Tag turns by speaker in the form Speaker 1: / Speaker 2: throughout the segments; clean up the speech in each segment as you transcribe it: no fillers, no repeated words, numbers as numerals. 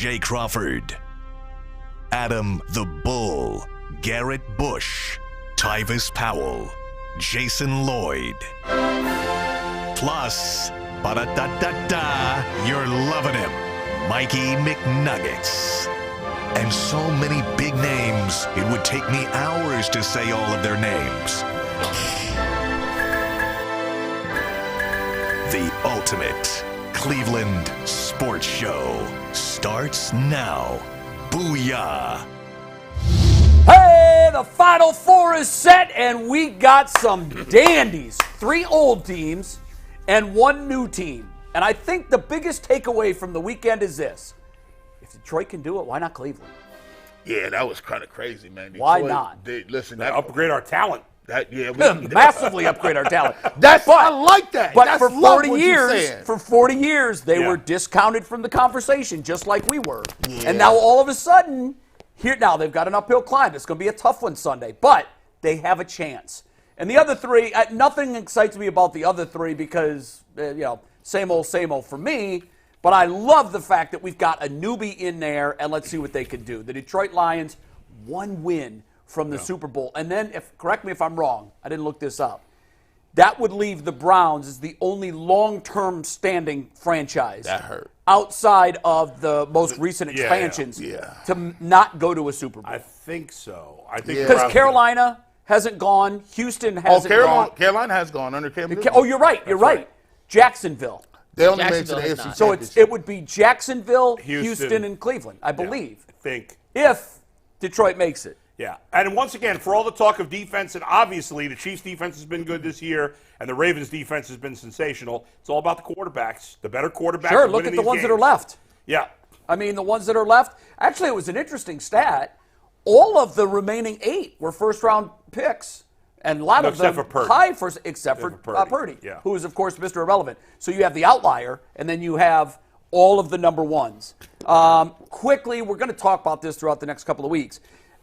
Speaker 1: Jay Crawford, Adam the Bull, Garrett Bush, Tyvis Powell, Jason Lloyd. Plus, ba-da-da-da-da, you're loving him, Mikey McNuggets. And so many big names, it would take me hours to say all of their names. The ultimate Cleveland sports show starts now. Booyah!
Speaker 2: Hey, the Final Four is set, and we got some dandies. 3 old teams and 1 new team. And I think the biggest takeaway from the weekend is this. If Detroit can do it, why not Cleveland?
Speaker 3: Yeah, that was kind of crazy, man. Detroit,
Speaker 2: Why not?
Speaker 4: Upgrade our talent.
Speaker 2: Massively upgrade our talent.
Speaker 3: I like that.
Speaker 2: But for 40 years, they were discounted from the conversation, just like we were. Yeah. And now all of a sudden, now they've got an uphill climb. It's going to be a tough one Sunday, but they have a chance. And the other 3, nothing excites me about the other 3 because, same old for me. But I love the fact that we've got a newbie in there, and let's see what they can do. The Detroit Lions, 1 win from the Super Bowl. And then, correct me if I'm wrong, I didn't look this up. That would leave the Browns as the only long-term standing franchise outside of the most recent expansions to not go to a Super Bowl.
Speaker 4: I think so. Because
Speaker 2: Carolina hasn't gone. Houston hasn't gone.
Speaker 3: Carolina has gone under Cam Newton.
Speaker 2: Oh, you're right. You're right. Jacksonville.
Speaker 3: They only made it to the AFC
Speaker 2: So it would be Jacksonville, Houston, and Cleveland, I believe.
Speaker 4: I think.
Speaker 2: If Detroit makes it.
Speaker 4: Yeah. And once again, for all the talk of defense, and obviously the Chiefs' defense has been good this year, and the Ravens' defense has been sensational, it's all about the quarterbacks. The better quarterbacks.
Speaker 2: Sure, look at the ones that are left.
Speaker 4: Yeah.
Speaker 2: I mean, the ones that are left. Actually, it was an interesting stat. All of the remaining 8 were first-round picks. And a lot of them high first, except for Purdy, who is, of course, Mr. Irrelevant. So you have the outlier, and then you have all of the number 1s. Quickly, we're going to talk about this throughout the next couple of weeks.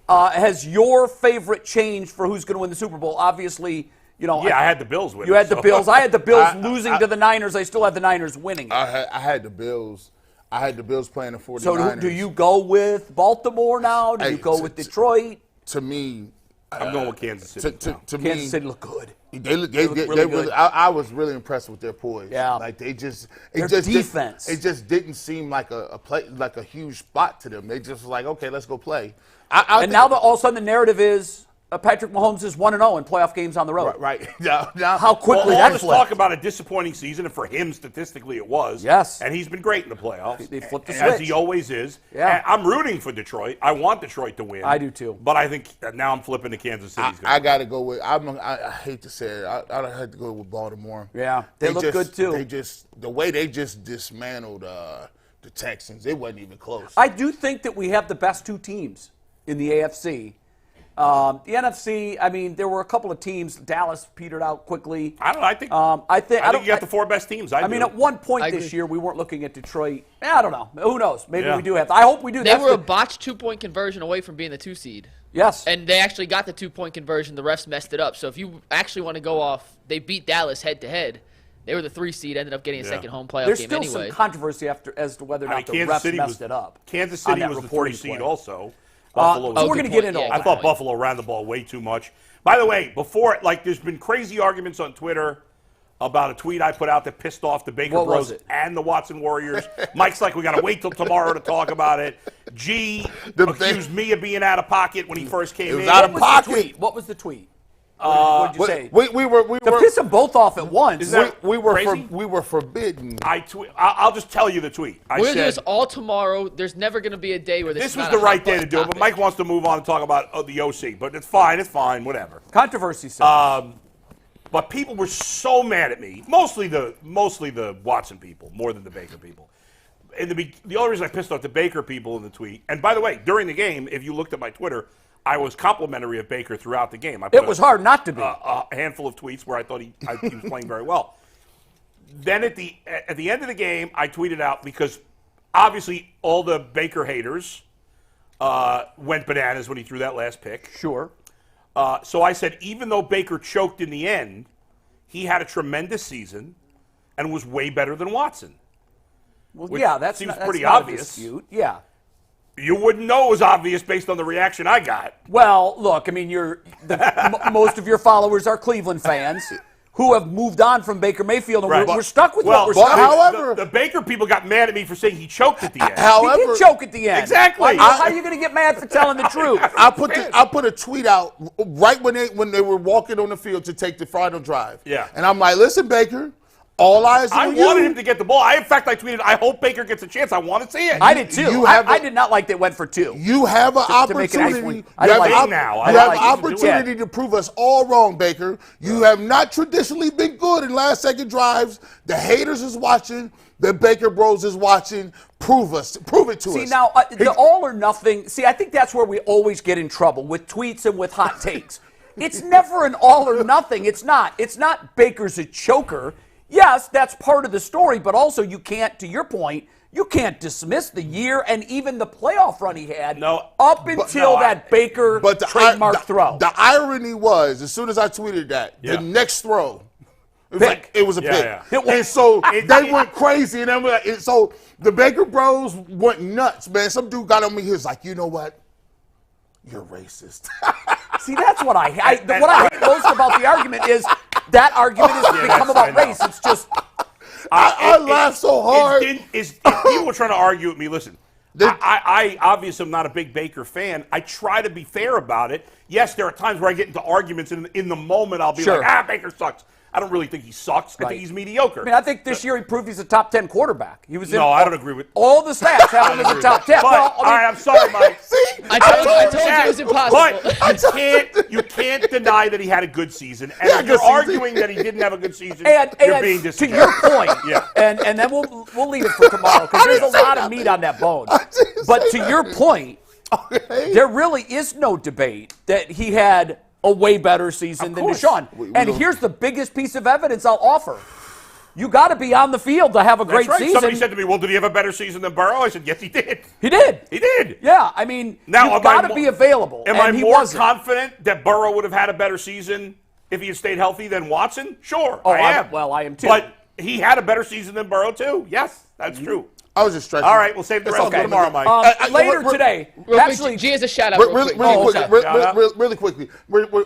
Speaker 2: Has your favorite changed for who's going to win the Super Bowl? Obviously,
Speaker 4: I had the Bills winning.
Speaker 2: You had the Bills. I had the Bills losing to the Niners. I still had the Niners winning.
Speaker 3: I had the Bills. I had the Bills playing the 49ers.
Speaker 2: So do you go with Baltimore now? Do you go with Detroit?
Speaker 3: To me,
Speaker 4: I'm going with Kansas City.
Speaker 2: Kansas City looked good.
Speaker 3: They really good. I was really impressed with their poise.
Speaker 2: Yeah,
Speaker 3: like their
Speaker 2: defense.
Speaker 3: It just didn't seem like a huge spot to them. They just was like, okay, let's go play. Now all of a sudden the narrative is Patrick Mahomes is 1-0 in playoff games on the road. Right. Now,
Speaker 2: how quickly
Speaker 4: that
Speaker 2: flipped.
Speaker 4: Talk about a disappointing season, and for him, statistically, it was.
Speaker 2: Yes.
Speaker 4: And he's been great in the playoffs.
Speaker 2: They flipped the switch.
Speaker 4: As he always is.
Speaker 2: Yeah.
Speaker 4: And I'm rooting for Detroit. I want Detroit to win.
Speaker 2: I do, too.
Speaker 4: But I think now I'm flipping to Kansas City.
Speaker 3: I got to go with – I hate to say it. I had to go with Baltimore.
Speaker 2: Yeah. They look good, too.
Speaker 3: The way they just dismantled the Texans, it wasn't even close.
Speaker 2: I do think that we have the best 2 teams in the AFC. The NFC, I mean, there were a couple of teams. Dallas petered out quickly.
Speaker 4: I don't know.
Speaker 2: I think
Speaker 4: you got the 4 best teams. I
Speaker 2: mean, at one point this year, we weren't looking at Detroit. I don't know. Who knows? Maybe we do have. I hope we do.
Speaker 5: They were a botched 2-point conversion away from being the 2 seed.
Speaker 2: Yes.
Speaker 5: And they actually got the 2-point conversion. The refs messed it up. So if you actually want to go off, they beat Dallas head-to-head. They were the 3 seed, ended up getting a second home playoff game anyway.
Speaker 2: There's still some controversy as to whether or not the refs messed it up.
Speaker 4: Kansas City was the 3 seed also.
Speaker 2: So we're going to get into all
Speaker 4: I thought Buffalo ran the ball way too much. By the way, there's been crazy arguments on Twitter about a tweet I put out that pissed off the Baker Bros and the Watson Warriors. Mike's like, we got to wait till tomorrow to talk about it. Accused me of being out of pocket when he first came in.
Speaker 3: It was out of pocket.
Speaker 2: What was the tweet? What did you say?
Speaker 3: We were
Speaker 2: to piss them both off at once.
Speaker 3: We were forbidden.
Speaker 4: I'll just tell you the tweet.
Speaker 5: We're going to do this all tomorrow. There's never going to be a day where
Speaker 4: this was the right day to do it. But Mike wants to move on and talk about the OC. But it's fine, whatever.
Speaker 2: Controversy.
Speaker 4: But people were so mad at me. Mostly the Watson people, more than the Baker people. And the only reason I pissed off the Baker people in the tweet. And by the way, during the game, if you looked at my Twitter, I was complimentary of Baker throughout the game.
Speaker 2: It was hard not to be.
Speaker 4: A handful of tweets where I thought he was playing very well. Then at the end of the game, I tweeted out, because obviously all the Baker haters went bananas when he threw that last pick.
Speaker 2: Sure.
Speaker 4: So I said, even though Baker choked in the end, he had a tremendous season and was way better than Watson.
Speaker 2: Well, yeah, that seems
Speaker 4: pretty obvious.
Speaker 2: Dispute. Yeah.
Speaker 4: You wouldn't know it was obvious based on the reaction I got.
Speaker 2: Well, look, I mean, most of your followers are Cleveland fans who have moved on from Baker Mayfield, and we're stuck with what we're stuck with.
Speaker 3: However,
Speaker 4: the Baker people got mad at me for saying he choked at the end.
Speaker 2: He did choke at the end.
Speaker 4: Exactly.
Speaker 2: How are you going to get mad for telling the truth?
Speaker 3: I put a tweet out right when they were walking on the field to take the final drive.
Speaker 4: Yeah.
Speaker 3: And I'm like, listen, Baker. All eyes on you.
Speaker 4: I wanted him to get the ball. In fact, I tweeted, I hope Baker gets a chance. I want to see it.
Speaker 2: I did too. I did not like that went for 2.
Speaker 3: You have an opportunity.
Speaker 2: You
Speaker 3: have an opportunity to prove us all wrong, Baker. You have not traditionally been good in last-second drives. The haters is watching. The Baker Bros is watching. Prove it to us.
Speaker 2: See, now, the all or nothing. See, I think that's where we always get in trouble with tweets and with hot takes. It's never an all or nothing. It's not. It's not Baker's a choker. Yes, that's part of the story, but also you can't, to your point, you can't dismiss the year and even the playoff run he had up until that Baker trademark throw.
Speaker 3: The irony was, as soon as I tweeted that, the next throw, it was a pick.
Speaker 4: Yeah.
Speaker 3: And so they went crazy. And so the Baker Bros went nuts, man. Some dude got on me. He was like, you know what? You're racist.
Speaker 2: See, that's what I hate most about the argument is that argument has become about race. It's just
Speaker 3: I laugh so hard.
Speaker 4: If people were trying to argue with me, listen, I obviously am not a big Baker fan. I try to be fair about it. Yes, there are times where I get into arguments, and in the moment I'll be like, Baker sucks. I don't really think he sucks. I think he's mediocre.
Speaker 2: I mean, I think this year he proved he's a top 10 quarterback. He was
Speaker 4: I don't agree with
Speaker 2: all the stats. Have him as a top 10.
Speaker 4: But, all right, I'm sorry, Mike.
Speaker 5: I told you it was impossible.
Speaker 4: But you can't deny that he had a good season. And if you're arguing that he didn't have a good season, you're being disingenuous.
Speaker 2: To your point, and then we'll leave it for tomorrow because there's a lot of meat on that bone. But to your point, there really is no debate that he had a way better season than Deshaun. And here's the biggest piece of evidence I'll offer. You got to be on the field to have a great season.
Speaker 4: Somebody said to me, well, did he have a better season than Burrow? I said, yes, he did.
Speaker 2: He did.
Speaker 4: He did.
Speaker 2: Yeah, I mean,
Speaker 4: now,
Speaker 2: you've got to be available.
Speaker 4: Am I more confident that Burrow would have had a better season if he had stayed healthy than Watson? Sure, I am.
Speaker 2: I am too.
Speaker 4: But he had a better season than Burrow, too. Yes, that's true.
Speaker 3: I was just stretching.
Speaker 4: All right, we'll save the rest for tomorrow, Mike.
Speaker 2: Later today.
Speaker 5: Actually, G has a shout out.
Speaker 3: Really quickly.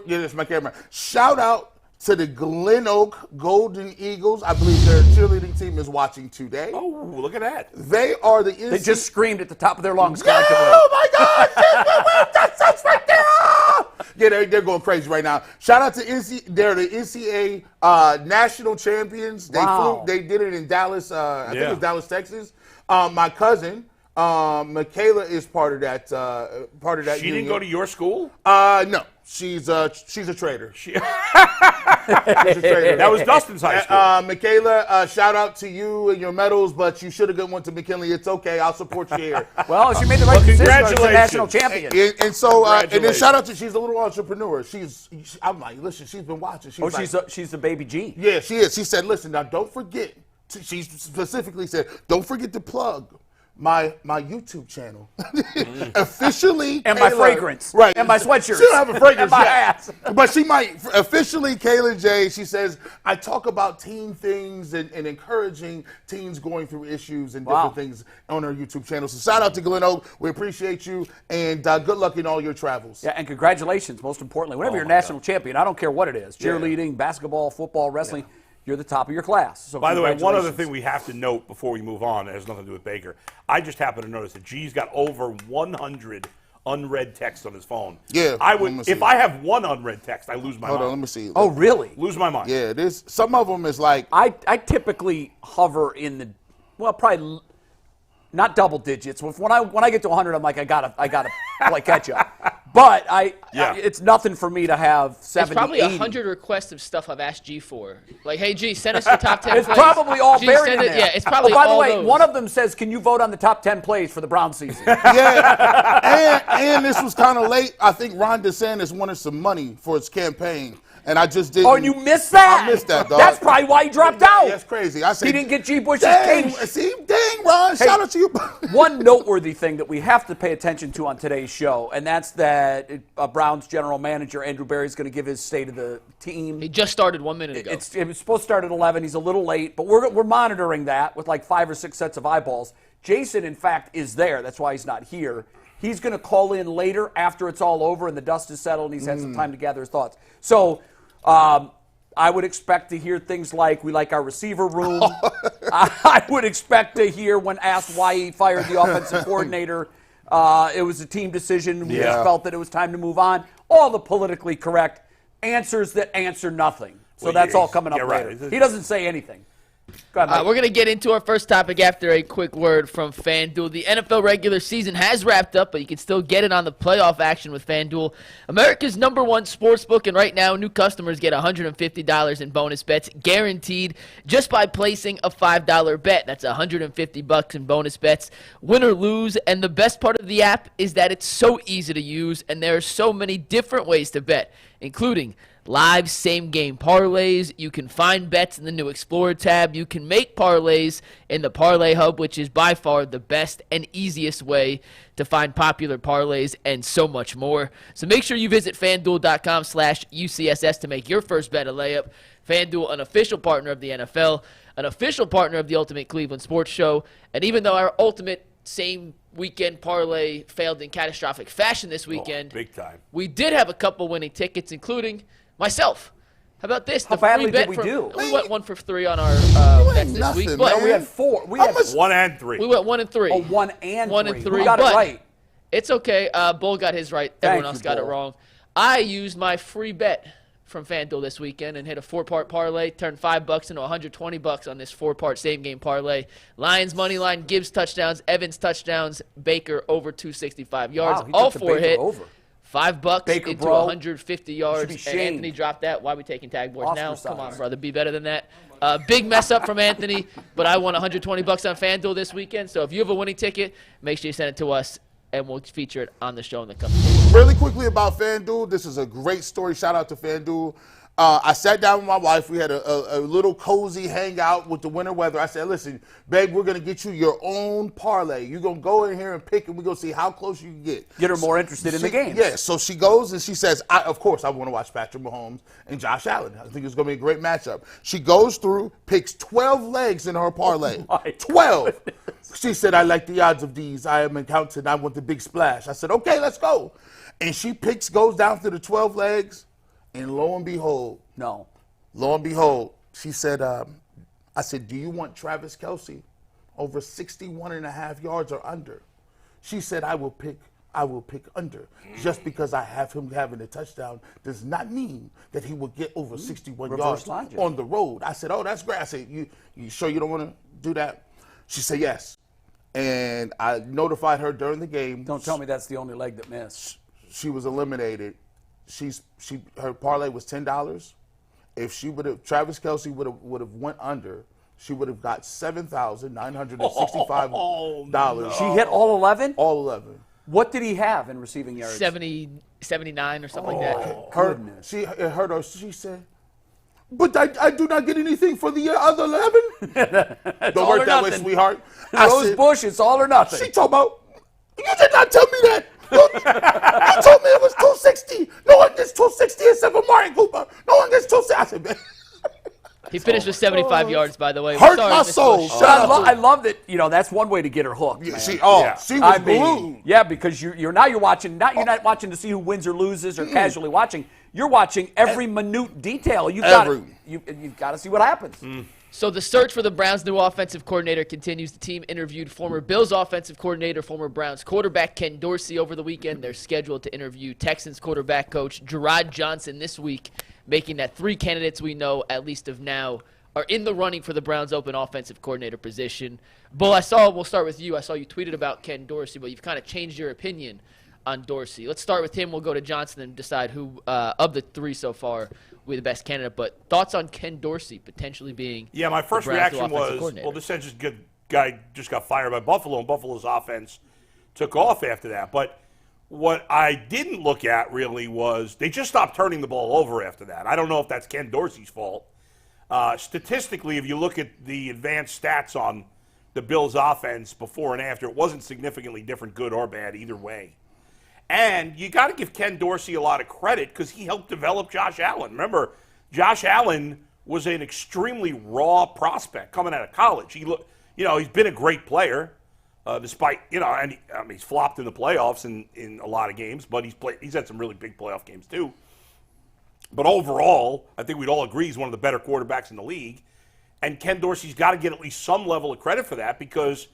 Speaker 3: This is my camera. Shout out to the Glen Oak Golden Eagles. I believe their cheerleading team is watching today.
Speaker 4: Oh, look at that.
Speaker 3: They are the
Speaker 2: They just screamed at the top of their lungs.
Speaker 3: Oh, my God. That's right there. Yeah, they're going crazy right now. Shout out to NC. They're the NCAA national champions. They did it in Dallas. I think it was Dallas, Texas. My cousin, Michaela, is part of that.
Speaker 4: She didn't go to your school?
Speaker 3: No. She's a trader. She's a trader.
Speaker 4: That was Dustin's high school.
Speaker 3: Michaela, shout out to you and your medals, but you should have went to McKinley. It's okay. I'll support you here.
Speaker 2: Well, she made the right decision. She's a national champion.
Speaker 3: And then shout out to she's a little entrepreneur. I'm like, listen, she's been watching.
Speaker 2: She's the baby G.
Speaker 3: Yeah, she is. She said, listen, now don't forget. She specifically said, don't forget to plug my YouTube channel. Officially.
Speaker 2: And my fragrance.
Speaker 3: Right.
Speaker 2: And my sweatshirt.
Speaker 3: She don't have a fragrance
Speaker 2: and my ass.
Speaker 3: But she might. Officially, Kayla J, she says, I talk about teen things and encouraging teens going through issues and different things on her YouTube channel. So shout out to Glen Oak. We appreciate you. And good luck in all your travels.
Speaker 2: Yeah, and congratulations, most importantly. Whenever you're a national champion, I don't care what it is. Cheerleading, basketball, football, wrestling. Yeah. You're the top of your class. So
Speaker 4: by the way, one other thing we have to note before we move on, it has nothing to do with Baker. I just happen to notice that G's got over 100 unread texts on his phone.
Speaker 3: Yeah.
Speaker 4: If I have one unread text, I lose my mind.
Speaker 3: Hold on, let me see.
Speaker 2: Oh, really?
Speaker 4: Lose my mind.
Speaker 3: Yeah, some of them is like.
Speaker 2: I typically hover in the, probably not double digits. When I get to 100, I'm like, I gotta play catch up. But it's nothing for me to have 70,
Speaker 5: It's probably
Speaker 2: 80.
Speaker 5: 100 requests of stuff I've asked G for. Like, hey, G, send us your top 10
Speaker 2: It's
Speaker 5: plays.
Speaker 2: probably all
Speaker 5: G,
Speaker 2: buried in there.
Speaker 5: Yeah, it's probably
Speaker 2: by the
Speaker 5: all
Speaker 2: way,
Speaker 5: those.
Speaker 2: one of them says, can you vote on the top 10 plays for the Browns season?
Speaker 3: Yeah. And this was kind of late. I think Ron DeSantis wanted some money for his campaign. And I just didn't.
Speaker 2: Oh, and you missed that?
Speaker 3: I missed that, dog.
Speaker 2: That's probably why he dropped out.
Speaker 3: That's crazy.
Speaker 2: He didn't get G. Bush's case.
Speaker 3: See, dang, thing, Ron. Shout out to you.
Speaker 2: One noteworthy thing that we have to pay attention to on today's show, and that's that Browns general manager Andrew Berry is going to give his state of the team.
Speaker 5: He just started 1 minute ago.
Speaker 2: It was supposed to start at 11. He's a little late, but we're monitoring that with like 5 or 6 sets of eyeballs. Jason, in fact, is there. That's why he's not here. He's going to call in later after it's all over and the dust is settled and he's had some time to gather his thoughts. So I would expect to hear things like, we like our receiver room. I would expect to hear when asked why he fired the offensive coordinator, it was a team decision. We just felt that it was time to move on. All the politically correct answers that answer nothing. So that's all coming up later. He doesn't say anything. Go ahead,
Speaker 5: we're going to get into our first topic after a quick word from FanDuel. The NFL regular season has wrapped up, but you can still get it on the playoff action with FanDuel, America's #1 sportsbook. And right now, new customers get $150 in bonus bets guaranteed just by placing a $5 bet. That's $150 in bonus bets, win or lose. And the best part of the app is that it's so easy to use, and there are so many different ways to bet, including live same-game parlays. You can find bets in the new Explorer tab. You can make parlays in the Parlay Hub, which is by far the best and easiest way to find popular parlays, and so much more. So make sure you visit FanDuel.com/UCSS to make your first bet a layup. FanDuel, an official partner of the NFL, an official partner of the Ultimate Cleveland Sports Show. And even though our ultimate same weekend parlay failed in catastrophic fashion this weekend,
Speaker 4: big time,
Speaker 5: we did have a couple winning tickets, including myself. How about this?
Speaker 2: How badly did we do?
Speaker 5: We went 1 for 3 on our bets this week. But
Speaker 2: we had 4. We had
Speaker 4: 1 and 3.
Speaker 5: We went 1 and 3.
Speaker 2: Oh, 1 and 3.
Speaker 5: 1 and 3.
Speaker 2: We got it right.
Speaker 5: It's okay. Bull got his right. Everyone else got it wrong. I used my free bet from FanDuel this weekend and hit a 4-part parlay, turned $5 into $120 on this 4-part same-game parlay. Lions money line, Gibbs touchdowns, Evans touchdowns, Baker over 265 yards.
Speaker 2: Wow,
Speaker 5: all 4 hit.
Speaker 2: Over.
Speaker 5: $5
Speaker 2: Baker,
Speaker 5: into
Speaker 2: bro.
Speaker 5: 150 yards. And Anthony dropped that. Why are we taking tag boards now?
Speaker 2: Ostracized.
Speaker 5: Come on, brother. Be better than that. Big mess up from Anthony, but I won $120 on FanDuel this weekend. So if you have a winning ticket, make sure you send it to us, and we'll feature it on the show in the coming days.
Speaker 3: Really quickly about FanDuel, this is a great story. Shout out to FanDuel. I sat down with my wife. We had a little cozy hangout with the winter weather. I said, listen, babe, we're going to get you your own parlay. You're going to go in here and pick, and we're going to see how close you can get.
Speaker 2: Get her more interested in the game.
Speaker 3: Yeah, so she goes and she says, of course, I want to watch Patrick Mahomes and Josh Allen. I think it's going to be a great matchup. She goes through, picks 12 legs in her parlay.
Speaker 2: Oh
Speaker 3: 12. She said, I like the odds of these. I am accountant. I want the big splash. I said, okay, let's go. And she goes down to the 12 legs. And lo and behold, she said, I said, do you want Travis Kelce over 61.5 yards or under? She said, I will pick under. Just because I have him having a touchdown does not mean that he will get over 61 yards on the road. I said, oh, that's great. I said, you sure you don't want to do that? She said, yes. And I notified her during the game.
Speaker 2: Don't tell me that's the only leg that missed.
Speaker 3: She was eliminated. Her parlay was $10. If Travis Kelce would have went under, she would have got $7,965.
Speaker 2: No. She hit all 11?
Speaker 3: All 11.
Speaker 2: What did he have in receiving yards?
Speaker 5: 79 or something like that.
Speaker 2: Goodness.
Speaker 3: She heard her. She said, but I do not get anything for the other 11. Don't work that way, sweetheart.
Speaker 2: Rose Bush, it's all or nothing.
Speaker 3: She talking about, you did not tell me that. You told me it was 260. No one gets 260 except for Martin Cooper. No one gets 260. I said, man.
Speaker 5: He finished with 75 yards, by the way.
Speaker 3: Hurt my soul.
Speaker 2: I love that. That's one way to get her hooked.
Speaker 3: Yeah, she was glued.
Speaker 2: Yeah, because you're watching. You're not watching to see who wins or loses or casually watching. You're watching every minute detail. You've got to see what happens.
Speaker 5: So the search for the Browns' new offensive coordinator continues. The team interviewed former Bills offensive coordinator, former Browns quarterback Ken Dorsey over the weekend. They're scheduled to interview Texans quarterback coach Jerod Johnson this week, making that 3 candidates we know, at least of now, are in the running for the Browns' open offensive coordinator position. Bull, we'll start with you. I saw you tweeted about Ken Dorsey, but you've kind of changed your opinion on Dorsey. Let's start with him. We'll go to Johnson and decide who of the 3 so far will be the best candidate. But thoughts on Ken Dorsey potentially being
Speaker 4: my first reaction was, well, this is just good guy just got fired by Buffalo, and Buffalo's offense took off after that. But what I didn't look at really was they just stopped turning the ball over after that. I don't know if that's Ken Dorsey's fault. Statistically, if you look at the advanced stats on the Bills' offense before and after. It wasn't significantly different, good or bad, either way. And you got to give Ken Dorsey a lot of credit because he helped develop Josh Allen. Remember, Josh Allen was an extremely raw prospect coming out of college. He's been a great player, despite, and he's flopped in the playoffs in a lot of games, but he's had some really big playoff games too. But overall, I think we'd all agree he's one of the better quarterbacks in the league. And Ken Dorsey's got to get at least some level of credit for that because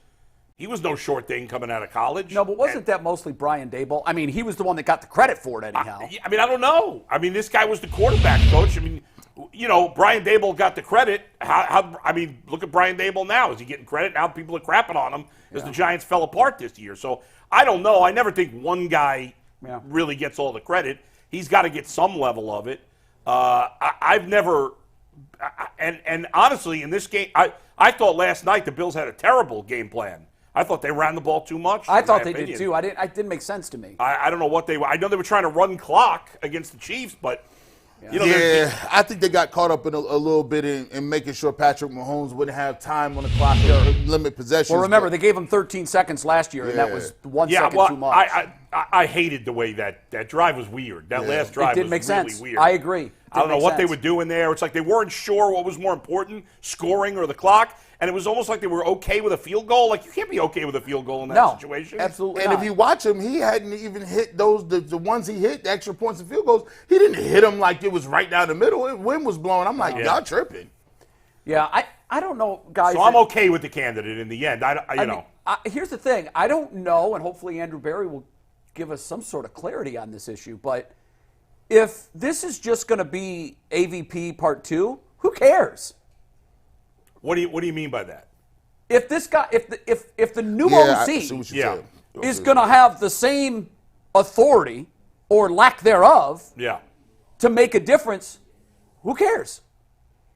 Speaker 4: he was no short thing coming out of college.
Speaker 2: No, but wasn't that mostly Brian Daboll? I mean, he was the one that got the credit for it anyhow.
Speaker 4: I don't know. I mean, this guy was the quarterback coach. I mean, Brian Daboll got the credit. Look at Brian Daboll now. Is he getting credit? Now people are crapping on him because the Giants fell apart this year. So I don't know. I never think one guy really gets all the credit. He's got to get some level of it. I've never, and honestly, in this game, I thought last night the Bills had a terrible game plan. I thought they ran the ball too much.
Speaker 2: I thought they did too. It didn't make sense to me.
Speaker 4: I don't know what I know they were trying to run clock against the Chiefs, but
Speaker 3: I think they got caught up in a little bit in making sure Patrick Mahomes wouldn't have time on the clock or limit possessions.
Speaker 2: Well, remember, they gave him 13 seconds last year, and that was 1 second too much.
Speaker 4: I hated the way that drive was weird. That last drive
Speaker 2: didn't
Speaker 4: was
Speaker 2: make
Speaker 4: really
Speaker 2: sense.
Speaker 4: weird.
Speaker 2: I agree.
Speaker 4: I don't know what they were doing there. It's like they weren't sure what was more important, scoring or the clock. And it was almost like they were okay with a field goal. Like, you can't be okay with a field goal in that situation.
Speaker 2: Absolutely
Speaker 3: not. And if you watch him, he hadn't even hit the ones he hit, the extra points and field goals. He didn't hit them like it was right down the middle. The wind was blowing. I'm like, y'all tripping.
Speaker 2: Yeah, I don't know, guys.
Speaker 4: So I'm okay with the candidate in the end.
Speaker 2: Here's the thing. I don't know, and hopefully Andrew Berry will give us some sort of clarity on this issue, but if this is just going to be AVP Part 2, who cares?
Speaker 4: What do you mean by that?
Speaker 2: If this guy, if the new OC is going to have the same authority or lack thereof to make a difference, who cares?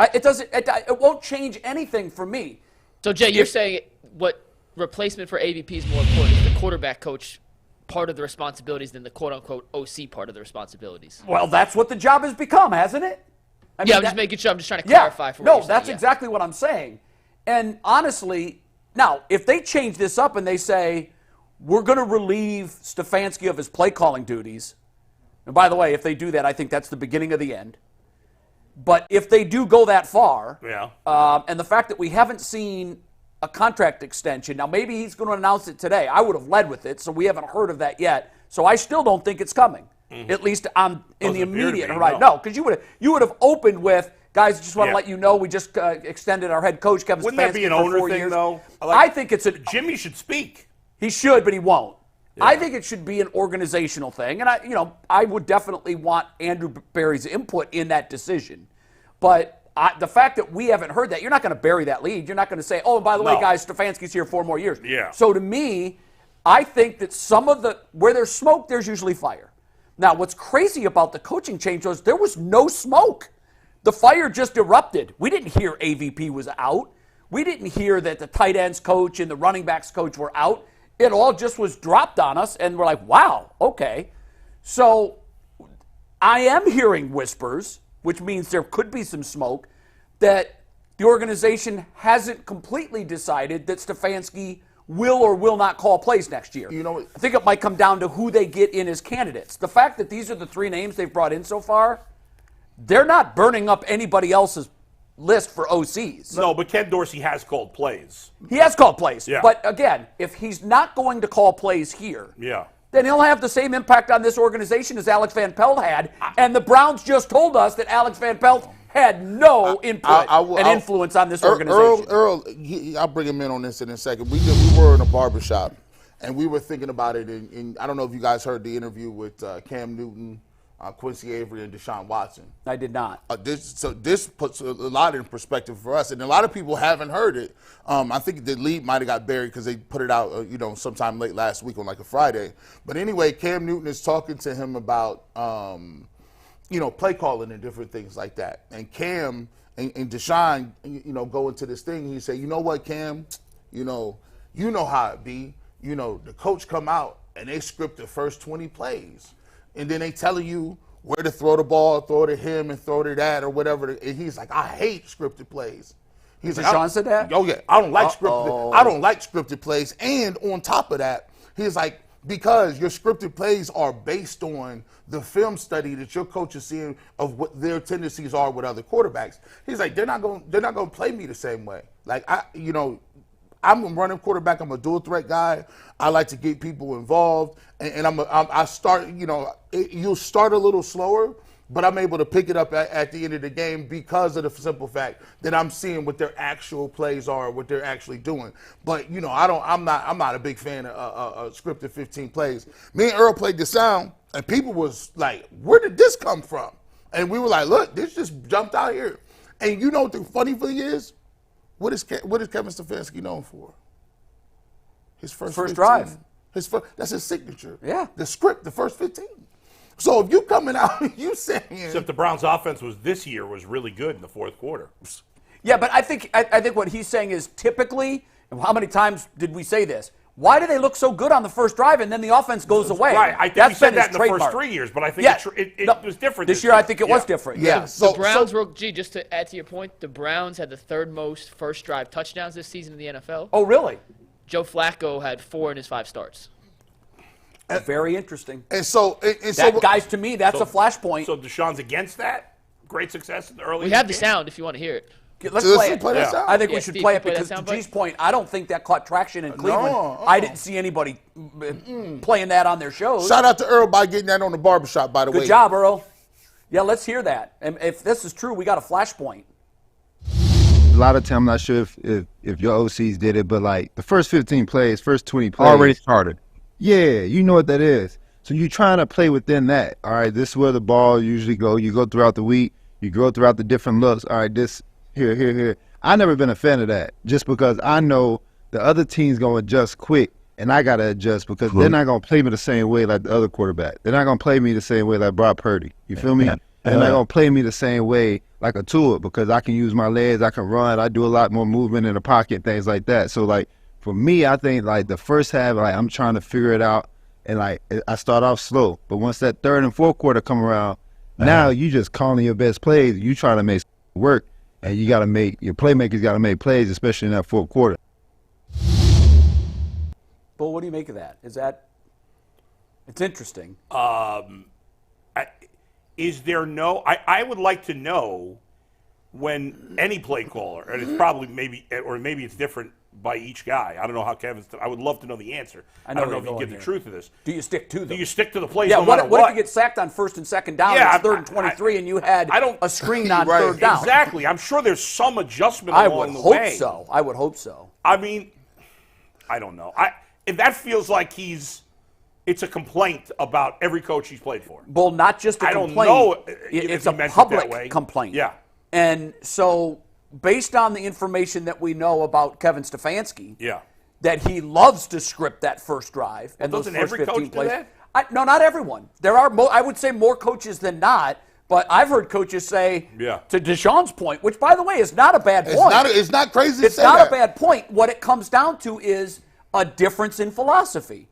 Speaker 2: It won't change anything for me.
Speaker 5: So Jay, you're saying what replacement for AVP is more important? Is the quarterback coach part of the responsibilities than the quote-unquote OC part of the responsibilities?
Speaker 2: Well, that's what the job has become, hasn't it?
Speaker 5: I'm just making sure. I'm just trying to clarify for you.
Speaker 2: No, that's exactly what I'm saying. And honestly, now, if they change this up and they say, we're going to relieve Stefanski of his play calling duties, and by the way, if they do that, I think that's the beginning of the end. But if they do go that far, and the fact that we haven't seen a contract extension, now maybe he's going to announce it today. I would have led with it, so we haven't heard of that yet. So I still don't think it's coming. At least in the immediate horizon. No, because you would have opened with, guys, just want to let you know we just extended our head coach, Kevin Stefanski,
Speaker 4: Wouldn't that be an owner thing, though?
Speaker 2: I think it's
Speaker 4: Jimmy should speak.
Speaker 2: He should, but he won't. Yeah. I think it should be an organizational thing, and I would definitely want Andrew Berry's input in that decision. But the fact that we haven't heard that, you're not going to bury that lead. You're not going to say, oh, by the way, guys, Stefanski's here 4 more years.
Speaker 4: Yeah.
Speaker 2: So to me, I think that where there's smoke, there's usually fire. Now, what's crazy about the coaching change was there was no smoke. The fire just erupted. We didn't hear AVP was out. We didn't hear that the tight ends coach and the running backs coach were out. It all just was dropped on us, and we're like, wow, okay. So I am hearing whispers, which means there could be some smoke, that the organization hasn't completely decided that Stefanski will or will not call plays next year. I think it might come down to who they get in as candidates. The fact that these are the 3 names they've brought in so far, they're not burning up anybody else's list for OCs.
Speaker 4: No, but Ken Dorsey has called plays.
Speaker 2: He has called plays.
Speaker 4: Yeah.
Speaker 2: But again, if he's not going to call plays here, then he'll have the same impact on this organization as Alex Van Pelt had. And the Browns just told us that Alex Van Pelt had no input and influence on this organization.
Speaker 3: Earl, I'll bring him in on this in a second. We were in a barbershop, and we were thinking about it. And I don't know if you guys heard the interview with Cam Newton, Quincy Avery, and Deshaun Watson.
Speaker 2: I did not.
Speaker 3: This puts a lot in perspective for us, and a lot of people haven't heard it. I think the lead might have got buried because they put it out, sometime late last week on like a Friday. But anyway, Cam Newton is talking to him about play calling and different things like that. And Cam and Deshaun, go into this thing. He say, you know what, Cam, you know how it be. The coach come out and they script the first 20 plays. And then they telling you where to throw the ball, throw to him and throw to that or whatever. And he's like, I hate scripted plays.
Speaker 2: Deshaun said that?
Speaker 3: Oh yeah, I don't like scripted plays. And on top of that, he's like, because your scripted plays are based on the film study that your coach is seeing of what their tendencies are with other quarterbacks. He's like, they're not going to play me the same way. Like I'm a running quarterback. I'm a dual threat guy. I like to get people involved, and I start. You'll start a little slower, but I'm able to pick it up at the end of the game because of the simple fact that I'm seeing what their actual plays are, what they're actually doing. But I'm not a big fan of scripted 15 plays. Me and Earl played the sound, and people was like, "Where did this come from?" And we were like, "Look, this just jumped out here." And you know what the funny thing is? What is Kevin Stefanski known for? His first
Speaker 2: drive.
Speaker 3: That's his signature.
Speaker 2: Yeah.
Speaker 3: The script, the first 15. So if you coming out and you saying,
Speaker 4: except the Browns' offense this year was really good in the fourth quarter.
Speaker 2: Yeah, but I think what he's saying is typically, how many times did we say this? Why do they look so good on the first drive and then the offense goes away?
Speaker 4: Right, I think we said that in the first 3 years, but I think it was different
Speaker 2: this year. I think it was different.
Speaker 3: Yeah.
Speaker 5: The Browns just to add to your point, the Browns had the third most first drive touchdowns this season in the NFL.
Speaker 2: Oh, really?
Speaker 5: Joe Flacco had 4 in his 5 starts.
Speaker 2: Very interesting.
Speaker 3: And so
Speaker 2: guys, to me, that's a flashpoint.
Speaker 4: So Deshaun's against that? Great success in the early.
Speaker 5: We have the sound if you want to hear it.
Speaker 2: Let's play it.
Speaker 3: Play that sound?
Speaker 2: I think we should
Speaker 5: Steve,
Speaker 2: play it
Speaker 5: play that
Speaker 2: because, to
Speaker 5: sound
Speaker 2: G's
Speaker 5: bite?
Speaker 2: point, I don't think that caught traction in Cleveland.
Speaker 3: No.
Speaker 2: I didn't see anybody playing that on their shows.
Speaker 3: Shout out to Earl by getting that on the barbershop, by the way.
Speaker 2: Good job, Earl. Yeah, let's hear that. And if this is true, we got a flashpoint.
Speaker 6: A lot of time, I'm not sure if your OCs did it, but like the first 15 plays, first 20 plays.
Speaker 7: Already started.
Speaker 6: Yeah, you know what that is. So you're trying to play within that. All right, this is where the ball usually go. You go throughout the week. You go throughout the different looks. All right, this, here. I never been a fan of that just because I know the other team's going to adjust quick, and I got to adjust because they're not going to play me the same way like the other quarterback. They're not going to play me the same way like Brock Purdy. You feel me? They're not going to play me the same way like a Tua because I can use my legs, I can run, I do a lot more movement in the pocket, things like that. So, like, for me, I think, like, the first half, like, I'm trying to figure it out, and, like, I start off slow. But once that third and fourth quarter come around, now you just calling your best plays. You trying to make work. And you got to make, your playmakers got to make plays, especially in that fourth quarter.
Speaker 2: Bull, what do you make of that? It's interesting.
Speaker 4: Is there I would like to know when any play caller, and it's probably maybe it's different by each guy. I don't know how I would love to know the answer. I don't know if you get the truth of this.
Speaker 2: Do you stick to them?
Speaker 4: Do you stick to the plays
Speaker 2: no matter what? What if you get sacked on first and second down,
Speaker 4: Yeah,
Speaker 2: it's third and 23, and you had a screen on
Speaker 3: Right.
Speaker 2: third down?
Speaker 4: Exactly. I'm sure there's some adjustment
Speaker 2: I
Speaker 4: along
Speaker 2: would
Speaker 4: the way.
Speaker 2: hope so.
Speaker 4: I mean, I don't know. If that feels like it's a complaint about every coach he's played for.
Speaker 2: Bull, not just a
Speaker 4: I don't
Speaker 2: complaint.
Speaker 4: know
Speaker 2: It's
Speaker 4: if
Speaker 2: a
Speaker 4: he meant it that way.
Speaker 2: public complaint.
Speaker 4: Yeah.
Speaker 2: And so, based on the information that we know about Kevin Stefanski, that he loves to script that first drive and those
Speaker 4: doesn't
Speaker 2: first
Speaker 4: every
Speaker 2: 15
Speaker 4: coach do
Speaker 2: plays.
Speaker 4: that?
Speaker 2: No, not everyone. There are, I would say, more coaches than not. But I've heard coaches say, to Deshaun's point, which, by the way, is not a bad point.
Speaker 3: It's not crazy to
Speaker 2: It's
Speaker 3: say
Speaker 2: not
Speaker 3: that.
Speaker 2: a bad point. What it comes down to is a difference in philosophy.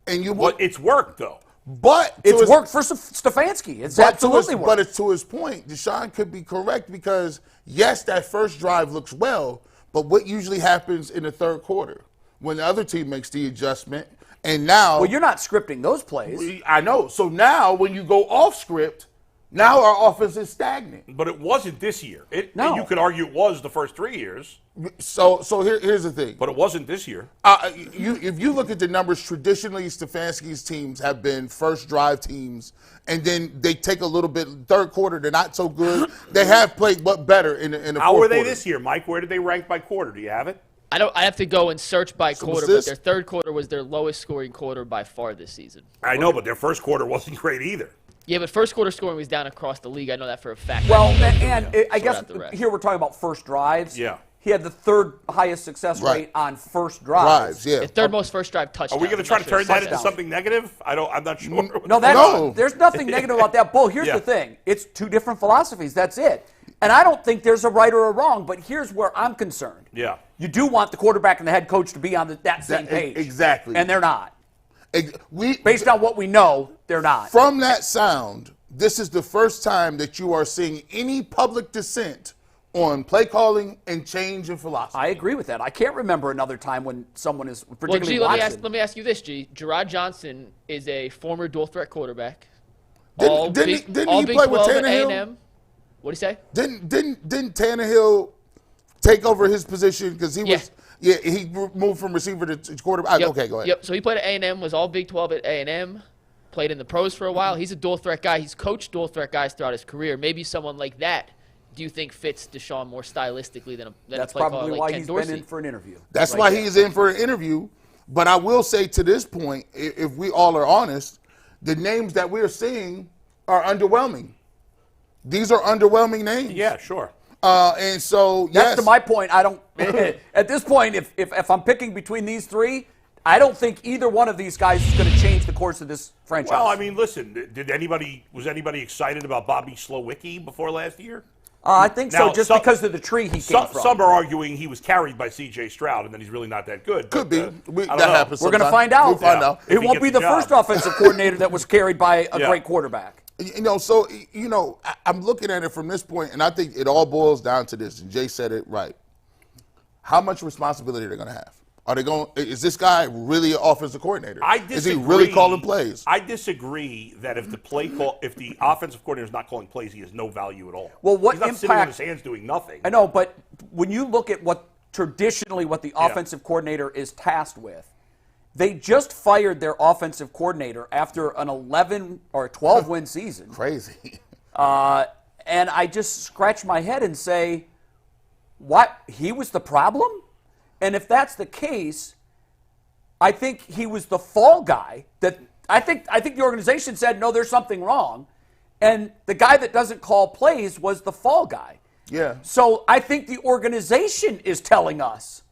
Speaker 4: But it's worked, though.
Speaker 3: But
Speaker 2: it's worked for Stefanski. It's absolutely worked.
Speaker 3: But it's to his point. Deshaun could be correct because, yes, that first drive looks well, but what usually happens in the third quarter when the other team makes the adjustment? And now...
Speaker 2: Well, you're not scripting those plays.
Speaker 3: I know. So now when you go off script, now our offense is stagnant.
Speaker 4: But it wasn't this year.
Speaker 2: No.
Speaker 4: You could argue it was the first 3 years.
Speaker 3: So here's the thing.
Speaker 4: But it wasn't this year.
Speaker 3: If you look at the numbers, traditionally Stefanski's teams have been first drive teams, and then they take a little bit. Third quarter, they're not so good. They have played better in the fourth quarter.
Speaker 4: How were they this year, Mike? Where did they rank by quarter? Do you have it?
Speaker 5: I have to go and search by quarter, but their third quarter was their lowest scoring quarter by far this season.
Speaker 4: I know, but their first quarter wasn't great either.
Speaker 5: Yeah, but first quarter scoring was down across the league. I know that for a fact.
Speaker 2: Well, I guess here we're talking about first drives.
Speaker 4: Yeah.
Speaker 2: He had the third highest success rate on first drives.
Speaker 3: Yeah.
Speaker 5: The third most first drive touchdowns.
Speaker 4: Are we going to try to turn that into something negative? I'm not sure.
Speaker 2: No, there's nothing negative about that. Bull, here's the thing. It's two different philosophies. That's it. And I don't think there's a right or a wrong, but here's where I'm concerned.
Speaker 4: Yeah.
Speaker 2: You do want the quarterback and the head coach to be on that same page.
Speaker 3: Exactly.
Speaker 2: And they're not.
Speaker 3: Based
Speaker 2: on what we know, they're not.
Speaker 3: From that sound, this is the first time that you are seeing any public dissent on play calling and change in philosophy.
Speaker 2: I agree with that. I can't remember another time when someone is particularly
Speaker 5: Well, G,
Speaker 2: Watson.
Speaker 5: let me ask you this, G. Jerod Johnson is a former dual-threat quarterback.
Speaker 3: Didn't he play with Tannehill?
Speaker 5: What'd he say?
Speaker 3: Didn't Tannehill take over his position because he was? Yeah, he moved from receiver to quarterback.
Speaker 5: Yep.
Speaker 3: Okay, go ahead.
Speaker 5: Yep. So he played at A&M. Was all Big 12 at A&M. Played in the pros for a while. He's a dual-threat guy. He's coached dual-threat guys throughout his career. Maybe someone like that. Do you think fits Deshaun more stylistically than a
Speaker 2: That's
Speaker 5: play
Speaker 2: probably
Speaker 5: caller
Speaker 2: why
Speaker 5: like Ken
Speaker 2: he's
Speaker 5: Dorsey?
Speaker 2: been in for an interview.
Speaker 3: That's why he's in for an interview. But I will say to this point, if we all are honest, the names that we're seeing are underwhelming. These are underwhelming names.
Speaker 4: Yeah, sure.
Speaker 3: And so,
Speaker 2: That's to my point. I don't. At this point, if I'm picking between these three, I don't think either one of these guys is going to change the course of this franchise.
Speaker 4: Well, I mean, listen, was anybody excited about Bobby Slowicki before last year?
Speaker 2: I think so, just because of the tree he came from.
Speaker 4: Some are arguing he was carried by C.J. Stroud, and then he's really not that good.
Speaker 3: Could be.
Speaker 4: That
Speaker 3: happens.
Speaker 2: We're going to find out.
Speaker 3: We'll find out.
Speaker 2: It won't be the first offensive coordinator that was carried by a great quarterback.
Speaker 3: So I'm looking at it from this point, and I think it all boils down to this, and Jay said it right. How much responsibility are they going to have? Is this guy really an offensive coordinator?
Speaker 4: I disagree.
Speaker 3: Is he really calling plays?
Speaker 4: I disagree that if the offensive coordinator is not calling plays, he has no value at all.
Speaker 2: Well, what
Speaker 4: he's not
Speaker 2: impact?
Speaker 4: sitting on his hands doing nothing.
Speaker 2: I know, but when you look at what the offensive coordinator is tasked with, they just fired their offensive coordinator after an 11 or 12 win season.
Speaker 3: Crazy.
Speaker 2: And I just scratch my head and say, what? He was the problem? And if that's the case, I think he was the fall guy. That I think the organization said, no, there's something wrong. And the guy that doesn't call plays was the fall guy.
Speaker 3: Yeah.
Speaker 2: So I think the organization is telling us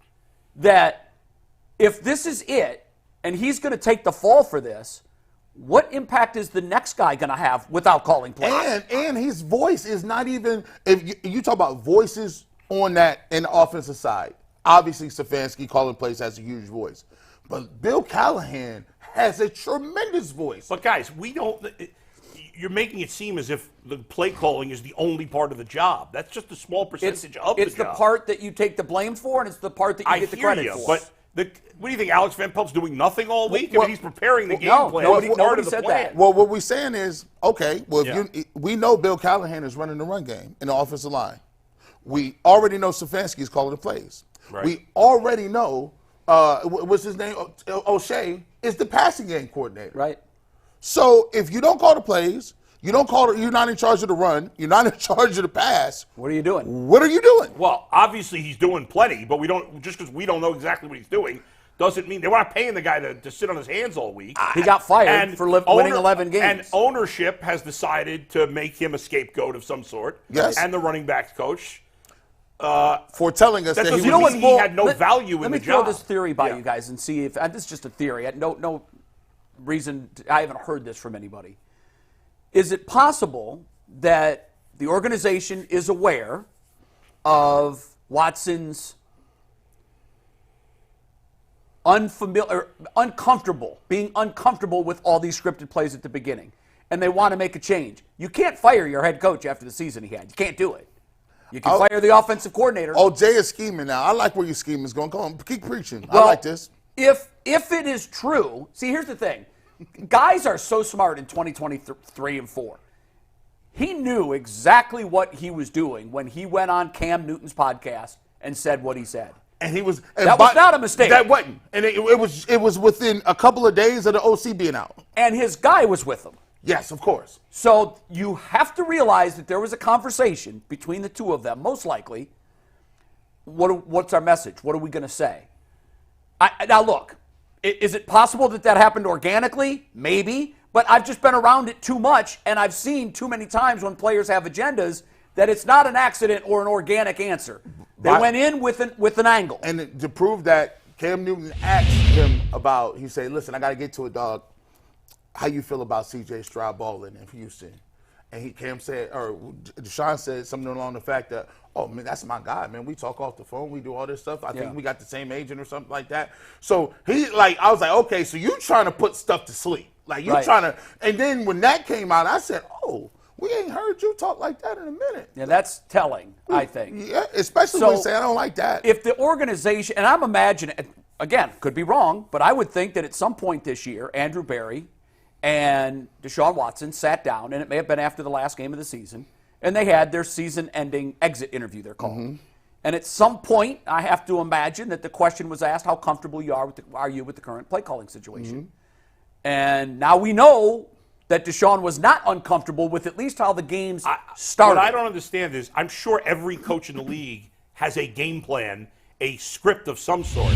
Speaker 2: that if this is it, and he's going to take the fall for this, what impact is the next guy going to have without calling plays?
Speaker 3: And his voice is not even, if you talk about voices on that in the offensive side, obviously Stefanski calling plays has a huge voice. But Bill Callahan has a tremendous voice.
Speaker 4: But guys, you're making it seem as if the play calling is the only part of the job. That's just a small percentage of the job.
Speaker 2: It's the part that you take the blame for, and it's the part that you get the credit for.
Speaker 4: But what do you think, Alex Van Pelt's doing nothing all week? I mean, he's preparing the game plan.
Speaker 2: Nobody said that.
Speaker 3: Well, what we're saying is, okay, we know Bill Callahan is running the run game in the offensive line. We already know Stefanski is calling the plays. Right. We already know, what's his name? O'Shea is the passing game coordinator.
Speaker 2: Right.
Speaker 3: So if you don't call the plays, you're not in charge of the run, you're not in charge of the pass.
Speaker 2: What are you doing?
Speaker 3: What are you doing?
Speaker 4: Well, obviously he's doing plenty, but just because we don't know exactly what he's doing doesn't mean they're not paying the guy to sit on his hands all week.
Speaker 2: He got fired for winning 11 games.
Speaker 4: And ownership has decided to make him a scapegoat of some sort.
Speaker 3: Yes.
Speaker 4: And the running backs coach.
Speaker 3: For telling us that
Speaker 4: he had no value in the job.
Speaker 2: Let me throw this theory by you guys and see if this is just a theory. No reason. I haven't heard this from anybody. Is it possible that the organization is aware of Watson's being uncomfortable with all these scripted plays at the beginning, and they want to make a change? You can't fire your head coach after the season he had. You can't do it. You can fire the offensive coordinator.
Speaker 3: Oh, Jay is scheming now. I like where your scheme is going. Come on, keep preaching.
Speaker 2: Well,
Speaker 3: I like this.
Speaker 2: If it is true, see, here's the thing. Guys are so smart in 2023 and 4. He knew exactly what he was doing when he went on Cam Newton's podcast and said what he said.
Speaker 3: And he was
Speaker 2: that was not a mistake.
Speaker 3: That wasn't. And it was within a couple of days of the OC being out.
Speaker 2: And his guy was with him.
Speaker 3: Yes, of course.
Speaker 2: So you have to realize that there was a conversation between the two of them, most likely. What's our message? What are we going to say? Now, look, is it possible that happened organically? Maybe. But I've just been around it too much, and I've seen too many times when players have agendas that it's not an accident or an organic answer. They went in with an angle. And
Speaker 3: to prove that, Cam Newton asked him about, he said, listen, I got to get to it, dog. How you feel about C.J. Stroud balling in Houston? And Cam said, or Deshaun said something along the fact that, oh, man, that's my guy, man. We talk off the phone. We do all this stuff. I think we got the same agent or something like that. So I was like, okay, so you trying to put stuff to sleep. Like, you trying to, and then when that came out, I said, oh, we ain't heard you talk like that in a minute.
Speaker 2: Yeah, that's telling, I think.
Speaker 3: Yeah, especially when you say, I don't like that.
Speaker 2: If the organization, and I'm imagining, again, could be wrong, but I would think that at some point this year, Andrew Berry and Deshaun Watson sat down, and it may have been after the last game of the season, and they had their season-ending exit interview, they're called. Mm-hmm. And at some point, I have to imagine that the question was asked, how comfortable are you with the current play calling situation? Mm-hmm. And now we know that Deshaun was not uncomfortable with at least how the games started.
Speaker 4: What I don't understand is I'm sure every coach in the league has a game plan, a script of some sort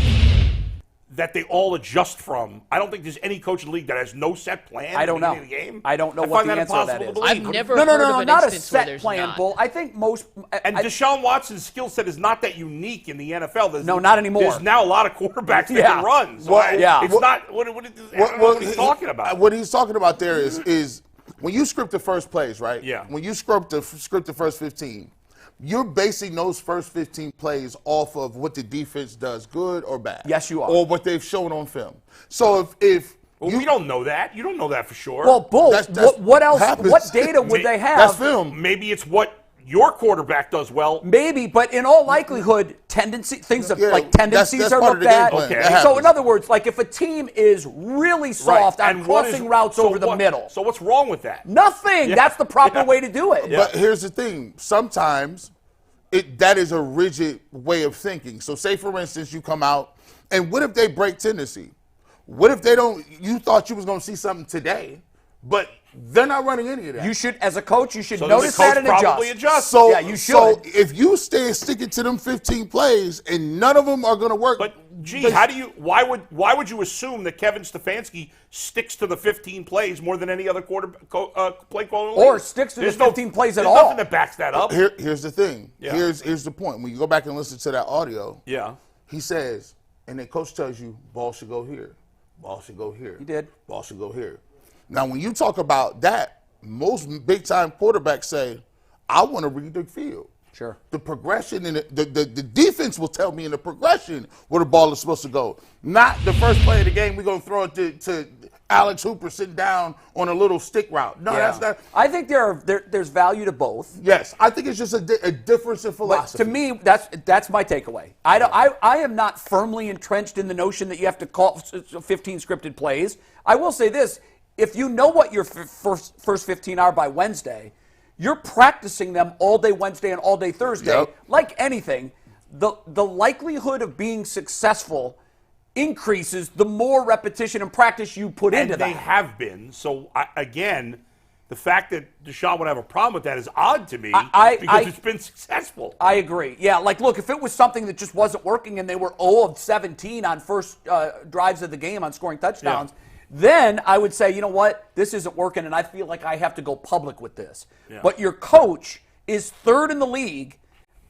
Speaker 4: that they all adjust from. I don't think there's any coach in the league that has no set plan
Speaker 2: I don't know.
Speaker 4: Of the game.
Speaker 2: I don't know what the answer to that is.
Speaker 5: I've never heard of an
Speaker 2: not a
Speaker 5: instance where
Speaker 2: set
Speaker 5: there's
Speaker 2: plan,
Speaker 5: not.
Speaker 2: Bull. I think most...
Speaker 4: And Deshaun Watson's skill set is not that unique in the NFL.
Speaker 2: No, not anymore.
Speaker 4: There's now a lot of quarterbacks that can run. So it's not... What he's talking about.
Speaker 3: What he's talking about there is when you script the first plays, right?
Speaker 4: Yeah.
Speaker 3: When you script the first 15, you're basing those first 15 plays off of what the defense does, good or bad.
Speaker 2: Yes, you are.
Speaker 3: Or what they've shown on film. So if
Speaker 4: we don't know that. You don't know that for sure.
Speaker 2: Well, Bull, what else?
Speaker 3: happens.
Speaker 2: What data would they have?
Speaker 3: That's film.
Speaker 4: Maybe it's what your quarterback does well.
Speaker 2: Maybe, but in all likelihood, tendencies
Speaker 3: that's
Speaker 2: are
Speaker 3: part of
Speaker 2: looked
Speaker 3: the game
Speaker 2: at.
Speaker 3: plan.
Speaker 4: Okay.
Speaker 3: That
Speaker 2: So, in
Speaker 3: happens.
Speaker 2: other words, like if a team is really soft on
Speaker 4: And what
Speaker 2: crossing routes over the middle,
Speaker 4: So what's wrong with that?
Speaker 2: nothing.
Speaker 4: Yeah.
Speaker 2: That's the proper
Speaker 4: Yeah.
Speaker 2: way to do it.
Speaker 4: Yeah.
Speaker 3: But here's the thing. Sometimes that is a rigid way of thinking. So say, for instance, you come out, and what if they break tendency? What if they don't? You thought you was going to see something today, but they're not running any of that.
Speaker 2: You should, as a coach, you should
Speaker 4: So
Speaker 2: notice
Speaker 4: the coach
Speaker 2: that and
Speaker 4: probably
Speaker 2: adjust.
Speaker 4: adjusts.
Speaker 3: So,
Speaker 2: Yeah, you should.
Speaker 3: So if you stay sticking to them 15 plays and none of them are going to work.
Speaker 4: But gee, why would you assume that Kevin Stefanski sticks to the 15 plays more than any other play caller?
Speaker 2: Or sticks to the 15 plays at all.
Speaker 4: There's nothing that backs that up.
Speaker 3: Here's the thing.
Speaker 4: Yeah.
Speaker 3: Here's the point. When you go back and listen to that audio,
Speaker 4: Yeah.
Speaker 3: he says, and then coach tells you, ball should go here. Ball should go here.
Speaker 2: He did.
Speaker 3: Ball should go here. Now, when you talk about that, most big-time quarterbacks say, I want to read the field.
Speaker 2: Sure.
Speaker 3: The progression and the defense will tell me in the progression where the ball is supposed to go. Not the first play of the game, we're going to throw it to Alex Hooper sitting down on a little stick route. No, that's not.
Speaker 2: I think there's value to both.
Speaker 3: Yes, I think it's just a difference in
Speaker 2: But
Speaker 3: philosophy.
Speaker 2: to me, that's my takeaway. I am not firmly entrenched in the notion that you have to call 15 scripted plays. I will say this. If you know what your first 15 are by Wednesday, you're practicing them all day Wednesday and all day Thursday.
Speaker 3: Yep.
Speaker 2: Like anything, the likelihood of being successful increases the more repetition and practice you put into that.
Speaker 4: And they have been. So, again, the fact that Deshaun would have a problem with that is odd to me because it's been successful.
Speaker 2: I agree. Yeah, like, look, if it was something that just wasn't working and they were 0 of 17 on first drives of the game on scoring touchdowns, then I would say, you know what, this isn't working and I feel like I have to go public with this.
Speaker 4: Yeah.
Speaker 2: But your coach is third in the league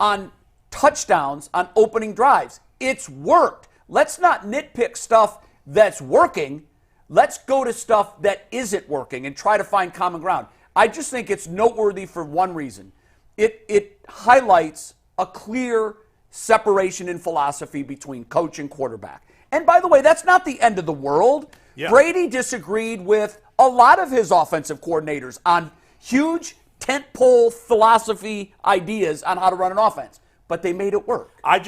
Speaker 2: on touchdowns on opening drives. It's worked. Let's not nitpick stuff that's working. Let's go to stuff that isn't working and try to find common ground. I just think it's noteworthy for one reason. It highlights a clear separation in philosophy between coach and quarterback. And by the way, that's not the end of the world.
Speaker 4: Yeah.
Speaker 2: Brady disagreed with a lot of his offensive coordinators on huge tentpole philosophy ideas on how to run an offense, but they made it work.
Speaker 4: I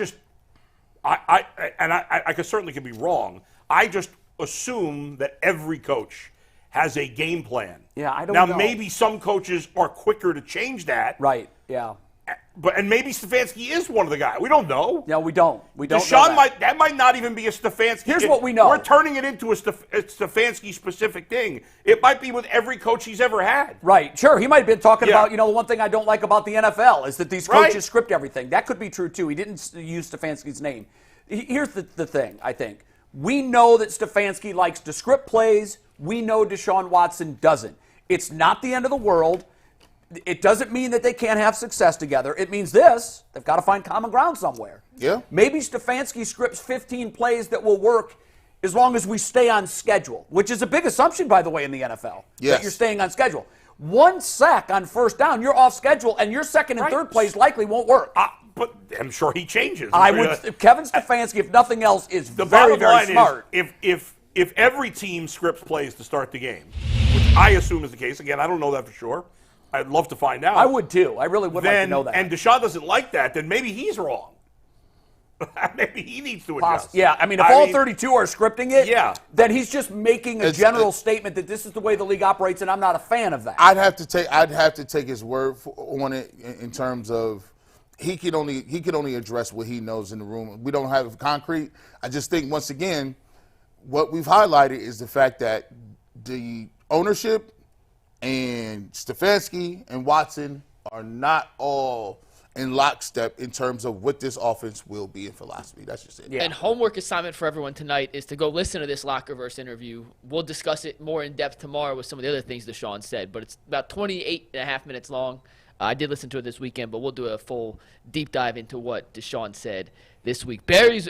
Speaker 4: certainly could be wrong. I just assume that every coach has a game plan.
Speaker 2: Yeah, I don't
Speaker 4: know.
Speaker 2: know.
Speaker 4: Maybe some coaches are quicker to change that.
Speaker 2: Right, yeah.
Speaker 4: And maybe Stefanski is one of the guys. We don't know.
Speaker 2: No, we don't. We don't
Speaker 4: Deshaun
Speaker 2: know that.
Speaker 4: might not even be a Stefanski.
Speaker 2: Here's what we know.
Speaker 4: We're turning it into a Stefanski specific thing. It might be with every coach he's ever had.
Speaker 2: Right, sure. He might have been talking about, the one thing I don't like about the NFL is that these coaches
Speaker 4: Right.
Speaker 2: script everything. That could be true, too. He didn't use Stefanski's name. Here's the thing, I think. We know that Stefanski likes to script plays. We know Deshaun Watson doesn't. It's not the end of the world. It doesn't mean that they can't have success together. It means this. They've got to find common ground somewhere.
Speaker 3: Yeah.
Speaker 2: Maybe Stefanski scripts 15 plays that will work as long as we stay on schedule, which is a big assumption, by the way, in the NFL,
Speaker 3: Yes.
Speaker 2: that you're staying on schedule. One sack on first down, you're off schedule, and your second and
Speaker 4: Right.
Speaker 2: third plays likely won't work.
Speaker 4: But I'm sure he changes.
Speaker 2: Kevin Stefanski, if nothing else, is
Speaker 4: The
Speaker 2: very,
Speaker 4: bottom
Speaker 2: very
Speaker 4: line
Speaker 2: smart.
Speaker 4: is if every team scripts plays to start the game, which I assume is the case, again, I don't know that for sure. I'd love to find out.
Speaker 2: I would too. I really would like to know that.
Speaker 4: And Deshaun doesn't like that, then maybe he's wrong. Maybe he needs to adjust.
Speaker 2: Yeah, I mean, if all 32 are scripting it, then he's just making a general statement that this is the way the league operates, and I'm not a fan of that.
Speaker 3: I'd have to take his word on it in terms of he can only address what he knows in the room. We don't have concrete. I just think once again, what we've highlighted is the fact that the ownership and Stefanski and Watson are not all in lockstep in terms of what this offense will be in philosophy. That's just it.
Speaker 5: Yeah. And homework assignment for everyone tonight is to go listen to this Lockerverse interview. We'll discuss it more in depth tomorrow with some of the other things Deshaun said, but it's about 28 and a half minutes long. I did listen to it this weekend, but we'll do a full deep dive into what Deshaun said this week.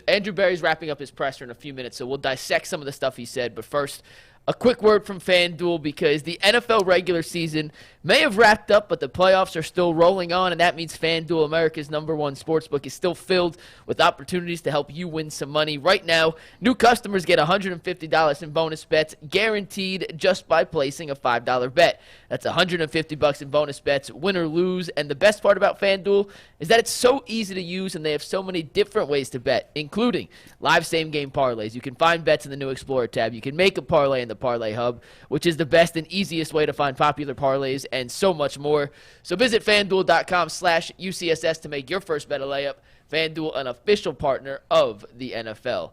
Speaker 5: Andrew Berry's wrapping up his presser in a few minutes, so we'll dissect some of the stuff he said. But first, a quick word from FanDuel, because the NFL regular season may have wrapped up, but the playoffs are still rolling on, and that means FanDuel, America's #1 sportsbook, is still filled with opportunities to help you win some money. Right now, new customers get $150 in bonus bets guaranteed just by placing a $5 bet. That's $150 in bonus bets, win or lose. And the best part about FanDuel is that it's so easy to use, and they have so many different ways to bet, including live same-game parlays. You can find bets in the new Explorer tab. You can make a parlay in the Parlay Hub, which is the best and easiest way to find popular parlays, and so much more. So visit FanDuel.com/UCSS to make your first bet a layup. FanDuel, an official partner of the NFL.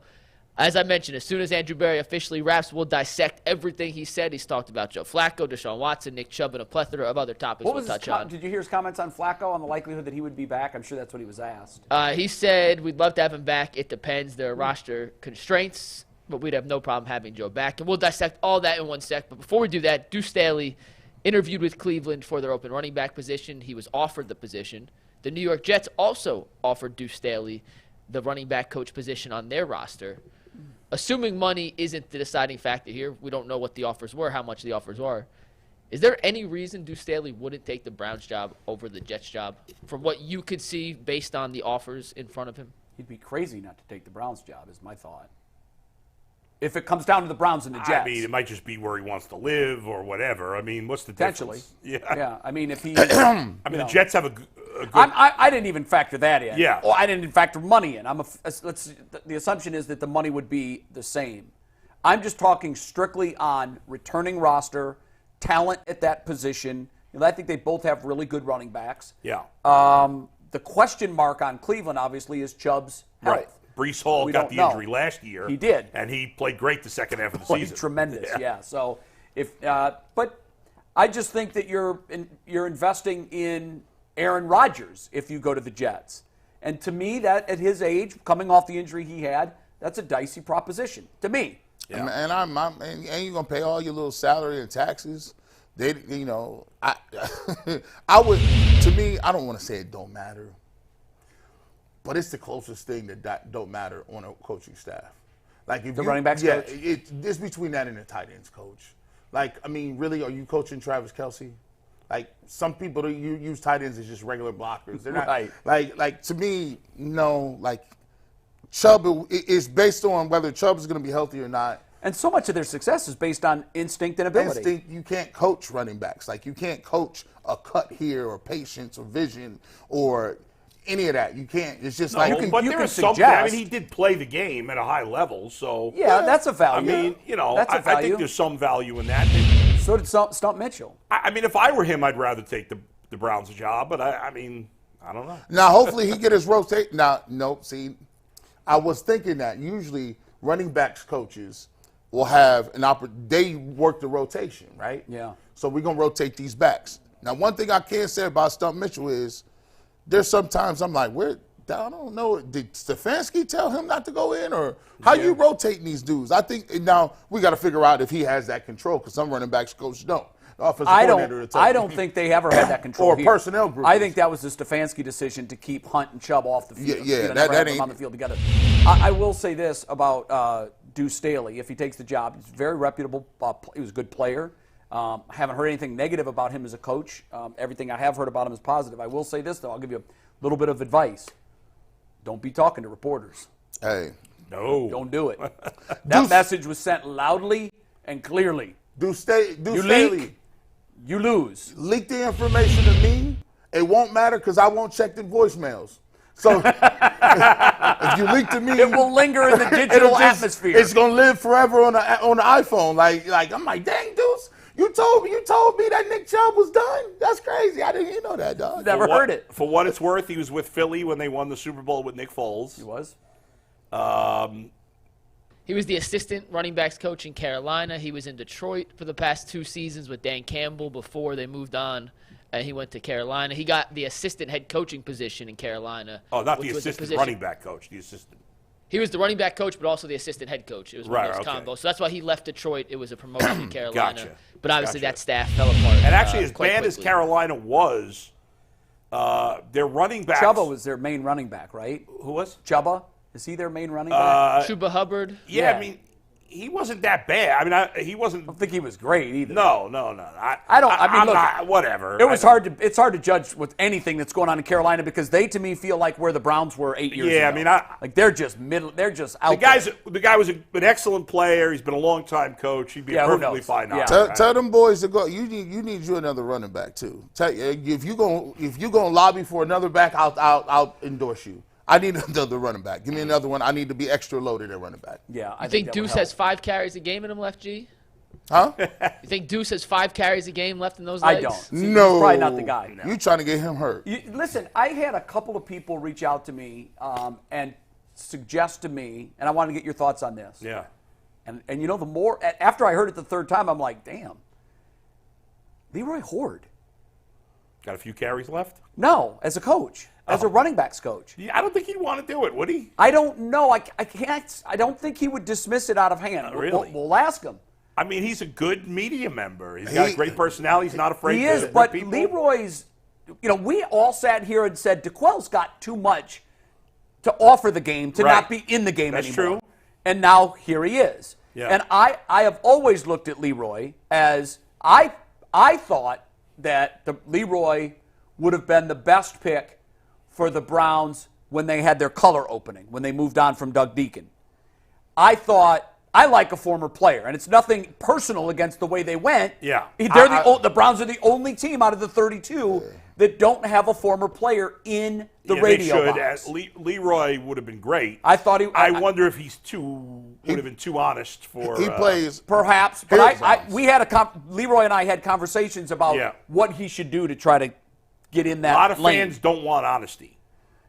Speaker 5: As I mentioned, as soon as Andrew Berry officially wraps, we'll dissect everything he said. He's talked about Joe Flacco, Deshaun Watson, Nick Chubb, and a plethora of other topics we'll touch on.
Speaker 2: Did you hear his comments on Flacco, on the likelihood that he would be back? I'm sure that's what he was asked.
Speaker 5: He said, we'd love to have him back. It depends. There are roster constraints, but we'd have no problem having Joe back. And we'll dissect all that in one sec. But before we do that, Duce Staley interviewed with Cleveland for their open running back position. He was offered the position. The New York Jets also offered Duce Staley the running back coach position on their roster. Assuming money isn't the deciding factor here, we don't know what the offers were, how much the offers were. Is there any reason Duce Staley wouldn't take the Browns job over the Jets job from what you could see based on the offers in front of him?
Speaker 2: He'd be crazy not to take the Browns job, is my thought. If it comes down to the Browns and the Jets.
Speaker 4: I mean, it might just be where he wants to live or whatever. I mean, what's the difference?
Speaker 2: Yeah. I mean, if he.
Speaker 4: the Jets have a good.
Speaker 2: I didn't even factor that in.
Speaker 4: Yeah.
Speaker 2: Well, I didn't even factor money in. The assumption is that the money would be the same. I'm just talking strictly on returning roster, talent at that position. I think they both have really good running backs.
Speaker 4: Yeah.
Speaker 2: The question mark on Cleveland, obviously, is Chubb's health.
Speaker 4: Right. Breece Hall got the injury last year.
Speaker 2: He did,
Speaker 4: and he played great the second half of the season.
Speaker 2: Tremendous, yeah. So but I just think that you're investing in Aaron Rodgers if you go to the Jets, and to me, that at his age, coming off the injury he had, that's a dicey proposition to me.
Speaker 3: Yeah. And you gonna pay all your little salary and taxes. I would. To me, I don't want to say it don't matter. But it's the closest thing that don't matter on a coaching staff. Like if
Speaker 2: the running backs coach?
Speaker 3: It's between that and the tight ends coach. Like, I mean, really, are you coaching Travis Kelce? Like, some people you use tight ends as just regular blockers. They're not
Speaker 2: right.
Speaker 3: Like to me, no. Like Chubb is based on whether Chubb is going to be healthy or not.
Speaker 2: And so much of their success is based on instinct and ability.
Speaker 3: Instinct, you can't coach running backs. Like, you can't coach a cut here or patience or vision or any of that. You can't. It's just like
Speaker 4: you can suggest. I mean, he did play the game at a high level, so
Speaker 2: yeah, that's a value.
Speaker 4: I mean, I think there's some value in that.
Speaker 2: So did Stump Mitchell.
Speaker 4: I mean, if I were him, I'd rather take the Browns job, but I mean, I don't know.
Speaker 3: Now, hopefully, he get his rotate. Now, no, see, I was thinking that usually running backs coaches will have an opportunity. They work the rotation, right?
Speaker 2: Yeah.
Speaker 3: So we're gonna rotate these backs. Now, one thing I can say about Stump Mitchell is, there's sometimes I'm like, I don't know. Did Stefanski tell him not to go in, or how you rotating these dudes? I think now we got to figure out if he has that control, because some running backs coaches don't.
Speaker 2: I don't think they ever had that control.
Speaker 3: Or personnel group.
Speaker 2: I think that was the Stefanski decision to keep Hunt and Chubb off the field.
Speaker 3: Yeah, that ain't
Speaker 2: on the field together. I will say this about Duce Staley. If he takes the job, he's very reputable. He was a good player. I haven't heard anything negative about him as a coach. Everything I have heard about him is positive. I will say this, though. I'll give you a little bit of advice. Don't be talking to reporters.
Speaker 3: Hey.
Speaker 4: No.
Speaker 2: Don't do it. That message was sent loudly and clearly.
Speaker 3: Duce Staley.
Speaker 2: You lose.
Speaker 3: Leak the information to me. It won't matter because I won't check the voicemails. So if you leak to me,
Speaker 2: it will linger in the digital atmosphere.
Speaker 3: It's gonna live forever on the iPhone. Like I'm like, dang, Deuce, you told me that Nick Chubb was done. That's crazy. I didn't even know that, dog.
Speaker 2: Never heard it.
Speaker 4: For what it's worth, he was with Philly when they won the Super Bowl with Nick Foles.
Speaker 2: He was.
Speaker 5: He was the assistant running backs coach in Carolina. He was in Detroit for the past 2 seasons with Dan Campbell before they moved on. And he went to Carolina. He got the assistant head coaching position in Carolina.
Speaker 4: Oh, not the assistant running back coach, the assistant.
Speaker 5: He was the running back coach, but also the assistant head coach. It was one of those combos. So that's why he left Detroit. It was a promotion in Carolina.
Speaker 4: Gotcha.
Speaker 5: But obviously that staff fell apart.
Speaker 4: And actually, as bad
Speaker 5: quickly.
Speaker 4: as Carolina was, their running backs.
Speaker 2: Chubba was their main running back, right?
Speaker 4: Who was?
Speaker 2: Chubba? Is he their main running back?
Speaker 5: Chuba Hubbard?
Speaker 4: Yeah, I mean, he wasn't that bad. I mean, he wasn't.
Speaker 2: I don't think he was great either.
Speaker 4: No. Whatever.
Speaker 2: It's hard to judge with anything that's going on in Carolina because they, to me, feel like where the Browns were 8 years ago.
Speaker 4: Yeah, I mean,
Speaker 2: like they're just middle. They're just out.
Speaker 4: The guy was an excellent player. He's been a long time coach. He'd be perfectly fine now.
Speaker 3: Yeah. Tell them boys to go. You need another running back too. If you gonna lobby for another back, I'll endorse you. I need another running back. Give me another one. I need to be extra loaded at running back.
Speaker 2: Yeah,
Speaker 5: I think Deuce has 5 carries a game in him left, G?
Speaker 3: Huh?
Speaker 5: You think Deuce has 5 carries a game left in those legs?
Speaker 2: I don't. See,
Speaker 3: no.
Speaker 2: He's probably not the guy.
Speaker 3: No. You trying to get him hurt.
Speaker 2: Listen, I had a couple of people reach out to me and suggest to me, and I want to get your thoughts on this.
Speaker 4: Yeah.
Speaker 2: And you know, the more, after I heard it the third time, I'm like, damn. Leroy Horde.
Speaker 4: Got a few carries left?
Speaker 2: No, as a coach. As a running backs coach.
Speaker 4: Yeah, I don't think he'd want to do it, would he?
Speaker 2: I don't know. I can't. I don't think he would dismiss it out of hand.
Speaker 4: Really?
Speaker 2: We'll ask him.
Speaker 4: I mean, he's a good media member. He's got a great personality. He's not afraid
Speaker 2: He
Speaker 4: to
Speaker 2: is, but
Speaker 4: people.
Speaker 2: Leroy's, we all sat here and said DeQuell's got too much to offer the game to not be in the game
Speaker 4: That's
Speaker 2: anymore.
Speaker 4: True.
Speaker 2: And now here he is.
Speaker 4: Yeah.
Speaker 2: And I have always looked at Leroy as I thought that Leroy would have been the best pick for the Browns when they had their color opening, when they moved on from Doug Deacon. I thought, I like a former player, and it's nothing personal against the way they went.
Speaker 4: Yeah.
Speaker 2: The Browns are the only team out of the 32 that don't have a former player in the radio box.
Speaker 4: Leroy would have been great.
Speaker 2: I thought he.
Speaker 4: I wonder if would have been too honest for.
Speaker 3: He plays
Speaker 2: perhaps, but Leroy and I had conversations about what he should do to try to get in that.
Speaker 4: A lot of
Speaker 2: lane.
Speaker 4: fans don't want honesty.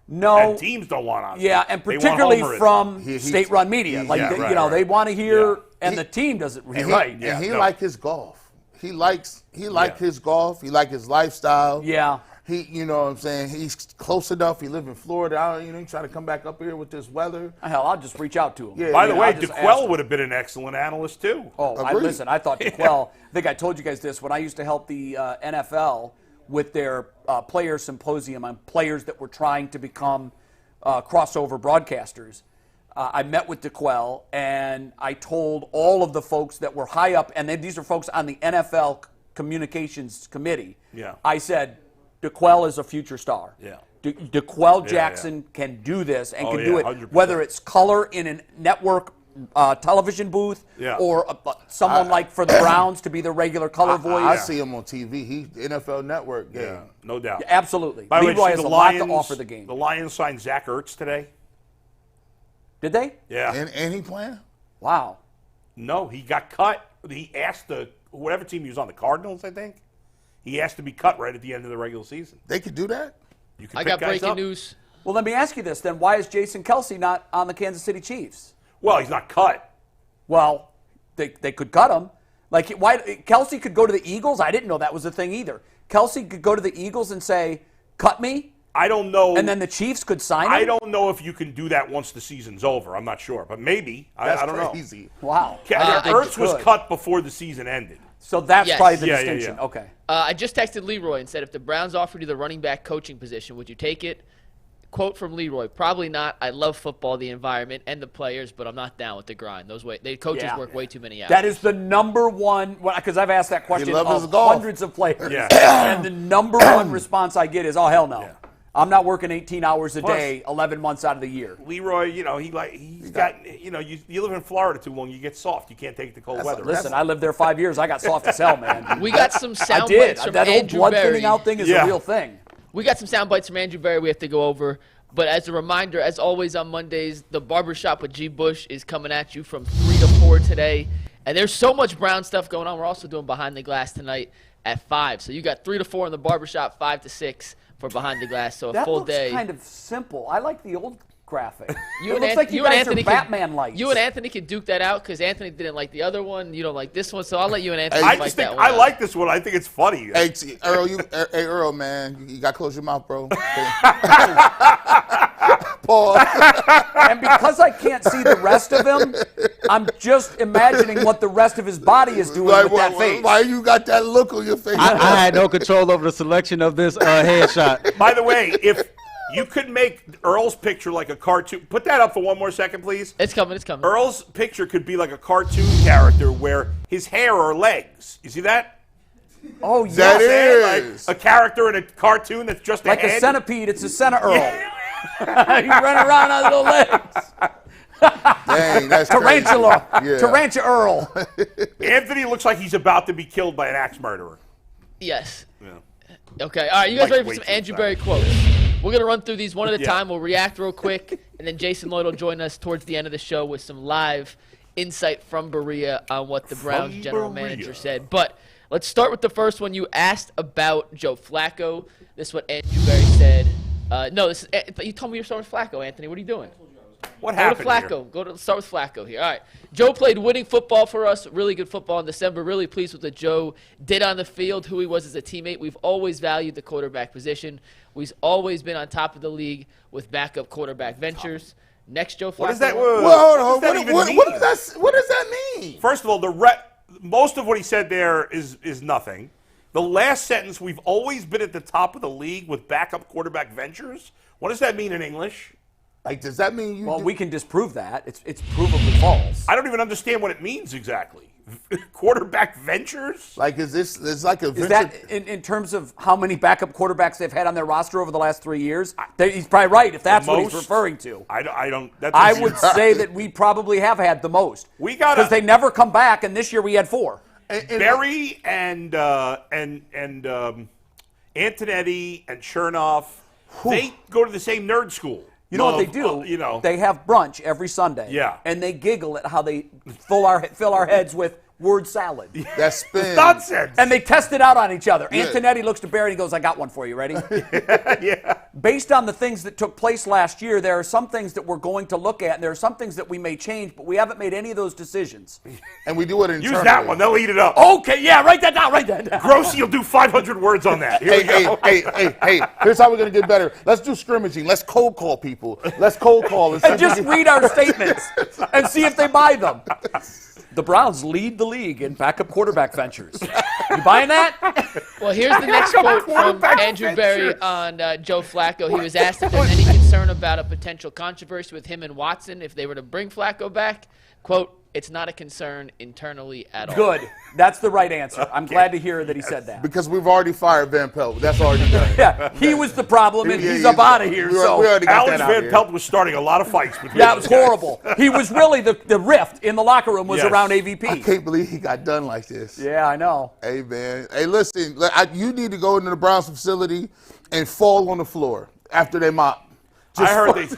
Speaker 2: No.
Speaker 4: And teams don't want honesty.
Speaker 2: Yeah, and particularly from state-run media. They want to hear, and the team doesn't really.
Speaker 3: And he like his golf. He likes his golf. He like his lifestyle.
Speaker 2: Yeah.
Speaker 3: You know what I'm saying? He's close enough. He live in Florida. He trying to come back up here with this weather.
Speaker 2: Hell, I'll just reach out to him.
Speaker 3: Yeah,
Speaker 4: By the way, DeQuell would have been an excellent analyst too.
Speaker 2: Oh, I thought DeQuell. I think I told you guys this when I used to help the NFL with their player symposium on players that were trying to become crossover broadcasters. I met with DeQuell, and I told all of the folks that were high up, and these are folks on the NFL communications committee.
Speaker 4: Yeah.
Speaker 2: I said, DeQuell is a future star.
Speaker 4: Yeah.
Speaker 2: DeQuell Jackson can do this and can do it,
Speaker 4: 100%.
Speaker 2: whether it's color in a network television booth or someone like for the Browns to be the regular color voice.
Speaker 3: I see him on TV. He NFL Network game.
Speaker 4: Yeah, no doubt.
Speaker 2: Yeah, absolutely.
Speaker 4: By the
Speaker 2: Leroy
Speaker 4: way,
Speaker 2: has a lot to offer the game.
Speaker 4: The Lions signed Zach Ertz today.
Speaker 2: Did they?
Speaker 4: Yeah.
Speaker 3: And he playing?
Speaker 2: Wow.
Speaker 4: No, he got cut. He asked whatever team he was on, the Cardinals, I think. He asked to be cut right at the end of the regular season.
Speaker 3: They could do that?
Speaker 4: You can
Speaker 5: I
Speaker 4: pick
Speaker 5: got
Speaker 4: guys
Speaker 5: breaking
Speaker 4: up.
Speaker 5: news.
Speaker 2: Well, let me ask you this then. Why is Jason Kelsey not on the Kansas City Chiefs?
Speaker 4: Well, he's not cut.
Speaker 2: Well, they could cut him. Like, why Kelsey could go to the Eagles? I didn't know that was a thing either. Kelsey could go to the Eagles and say, cut me?
Speaker 4: I don't know.
Speaker 2: And then the Chiefs could sign him?
Speaker 4: I don't know if you can do that once the season's over. I'm not sure. But maybe. I don't
Speaker 3: crazy.
Speaker 4: know.
Speaker 2: Wow.
Speaker 4: Ertz was cut before the season ended.
Speaker 2: So that's probably the
Speaker 4: Yeah,
Speaker 2: distinction.
Speaker 4: yeah.
Speaker 2: Okay.
Speaker 5: I just texted Leroy and said, if the Browns offered you the running back coaching position, would you take it? Quote from Leroy, probably not. I love football, the environment, and the players, but I'm not down with the grind. The coaches work way too many hours.
Speaker 2: That is the number one, because I've asked that question of
Speaker 3: golf.
Speaker 2: hundreds of players.
Speaker 4: Yeah.
Speaker 2: And the number one response I get is, oh, hell no.
Speaker 4: Yeah.
Speaker 2: I'm not working 18 hours a day, 11 months out of the year.
Speaker 4: Leroy, he's got, you live in Florida too long, you get soft. You can't take the cold weather.
Speaker 2: Listen, I lived there 5 years. I got soft as hell, man.
Speaker 5: We got some sound
Speaker 2: I
Speaker 5: bites
Speaker 2: did.
Speaker 5: from
Speaker 2: That
Speaker 5: Andrew
Speaker 2: whole blood
Speaker 5: Berry.
Speaker 2: thinning out thing is a real thing.
Speaker 5: We got some sound bites from Andrew Berry we have to go over. But as a reminder, as always on Mondays, the Barbershop with G. Bush is coming at you from 3 to 4 today. And there's so much Brown stuff going on. We're also doing Behind the Glass tonight at 5. So you got 3 to 4 in the Barbershop, 5 to 6 for Behind the Glass. So a full day.
Speaker 2: That looks kind of simple. I like the old graphic.
Speaker 5: You
Speaker 2: it looks like you guys are Batman lights.
Speaker 5: You and Anthony can duke that out because Anthony didn't like the other one. You don't like this one, so I'll let you and Anthony fight that one.
Speaker 4: I like this one. I think it's funny.
Speaker 3: Hey, Earl, man, you got to close your mouth, bro. Paul.
Speaker 2: And because I can't see the rest of him, I'm just imagining what the rest of his body is doing with that face.
Speaker 3: Why you got that look on your face?
Speaker 7: I had no control over the selection of this headshot.
Speaker 4: By the way, if you could make Earl's picture like a cartoon, put that up for one more second, please.
Speaker 5: It's coming.
Speaker 4: Earl's picture could be like a cartoon character where his hair are legs. You see that?
Speaker 2: Oh, yes.
Speaker 3: That is.
Speaker 4: Like a character in a cartoon that's just
Speaker 2: like
Speaker 4: a head.
Speaker 2: A centipede. It's a center Earl. He's running around on little legs.
Speaker 3: Dang, that's
Speaker 2: Tarantula.
Speaker 3: Yeah.
Speaker 2: Tarantula Earl.
Speaker 4: Anthony looks like he's about to be killed by an axe murderer.
Speaker 5: Yes.
Speaker 4: Yeah.
Speaker 5: Okay. All right. You guys ready for some Andrew Berry quotes? We're going to run through these one at a time. We'll react real quick, and then Jason Lloyd will join us towards the end of the show with some live insight from Berea on what the Browns general manager said. But let's start with the first one. You asked about Joe Flacco. This is what Andrew Berry said. No, this is, you told me you're starting with Flacco, Anthony. What are you doing?
Speaker 4: What happened
Speaker 5: Flacco. Start with Flacco here. All right. Joe played winning football for us, really good football in December. Really pleased with what Joe did on the field, who he was as a teammate. We've always valued the quarterback position. We've always been on top of the league with backup quarterback ventures. Next, Joe Flacco.
Speaker 4: What does that
Speaker 3: Well, hold on. What does that mean?
Speaker 4: First of all, most of what he said there is nothing. The last sentence, we've always been at the top of the league with backup quarterback ventures. What does that mean in English?
Speaker 3: Like, does that mean you?
Speaker 2: Well, we can disprove that. It's provably false.
Speaker 4: I don't even understand what it means exactly. Quarterback ventures?
Speaker 3: Like, is like a venture?
Speaker 2: Is that in terms of how many backup quarterbacks they've had on their roster over the last 3 years? He's probably right if that's what he's referring to.
Speaker 4: I
Speaker 2: would say that we probably have had the most.
Speaker 4: We got
Speaker 2: because they never come back, and this year we had 4.
Speaker 4: Berry and Antonetti and Chernoff, they go to the same nerd school.
Speaker 2: You know what they do? They have brunch every Sunday.
Speaker 4: Yeah.
Speaker 2: And they giggle at how they fill our heads with word salad.
Speaker 3: That's spin.
Speaker 4: Nonsense.
Speaker 2: And they test it out on each other.
Speaker 3: Yeah.
Speaker 2: Antonetti looks to Barry and he goes, I got one for you. Ready?
Speaker 4: Yeah.
Speaker 2: Based on the things that took place last year, there are some things that we're going to look at, and there are some things that we may change, but we haven't made any of those decisions.
Speaker 3: And we do it internally.
Speaker 4: Use that one. They'll eat it up.
Speaker 2: Okay, yeah, write that down.
Speaker 4: Grossy will do 500 words on that. Here we go.
Speaker 3: Hey, here's how we're going to get better. Let's do scrimmaging. Let's cold call people. Let's cold call.
Speaker 2: And just read our statements and see if they buy them. The Browns lead the league in backup quarterback ventures. You buying that?
Speaker 5: Well, here's the next quote from Andrew Berry on Joe Flacco. He was asked if there's any concern about a potential controversy with him and Watson if they were to bring Flacco back. Quote, it's not a concern internally at all.
Speaker 2: Good. That's the right answer. I'm glad to hear that he said that.
Speaker 3: Because we've already fired Van Pelt. That's already done.
Speaker 2: Yeah, he was the problem, and he's up out of here.
Speaker 3: We already got
Speaker 4: Alex
Speaker 3: that
Speaker 4: Van Pelt was starting a lot of fights between
Speaker 2: it was horrible. He was really the rift in the locker room was around AVP.
Speaker 3: I can't believe he got done like this.
Speaker 2: Yeah, I know.
Speaker 3: Hey, man. Hey, listen, you need to go into the Browns facility and fall on the floor after they mop.
Speaker 4: I heard they...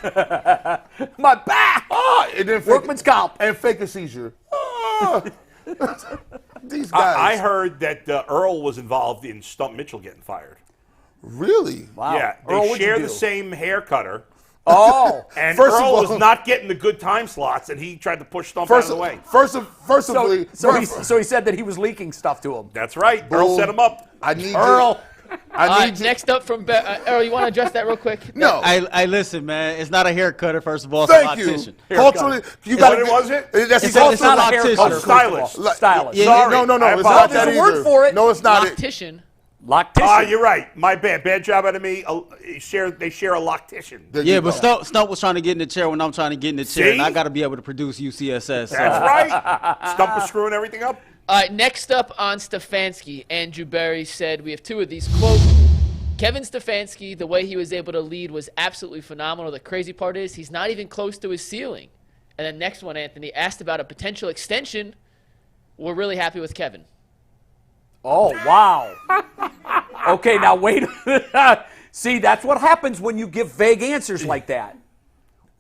Speaker 2: My back!
Speaker 3: And then
Speaker 2: Workman's comp.
Speaker 3: And fake a seizure. These guys.
Speaker 4: I heard that Earl was involved in Stump Mitchell getting fired.
Speaker 3: Really?
Speaker 2: Wow.
Speaker 4: Yeah, they share the same hair cutter.
Speaker 2: Oh.
Speaker 4: And Earl was not getting the good time slots, and he tried to push Stump out of the way.
Speaker 2: So he said that he was leaking stuff to him.
Speaker 4: That's right. Earl set him up.
Speaker 3: I need
Speaker 2: Earl.
Speaker 5: Next up from Earl, you want to address that real quick?
Speaker 3: No.
Speaker 7: I listen, man. It's not a hair cutter, first of all. It's
Speaker 3: Thank
Speaker 7: a loctician.
Speaker 3: you. Culturally, you got
Speaker 4: What was it?
Speaker 3: That's
Speaker 7: It's not a hair
Speaker 3: loctician.
Speaker 7: cutter.
Speaker 4: Stylist.
Speaker 2: Stylist.
Speaker 3: Yeah, no. It's not that
Speaker 2: There's a
Speaker 3: either.
Speaker 2: word for it.
Speaker 3: No, it's not.
Speaker 5: Loctician.
Speaker 2: Loctician.
Speaker 4: You're right. My bad. Bad job out of me. They share a loctician.
Speaker 7: Yeah, but Stump was trying to get in the chair when I'm trying to get in the chair, and I got to be able to produce UCSS.
Speaker 4: That's right. Stump was screwing everything up.
Speaker 5: All right, next up on Stefanski, Andrew Berry said, we have 2 of these quotes. Kevin Stefanski, the way he was able to lead was absolutely phenomenal. The crazy part is he's not even close to his ceiling. And then next one, Anthony, asked about a potential extension. We're really happy with Kevin.
Speaker 2: Oh, wow. Okay, now wait. See, that's what happens when you give vague answers like that.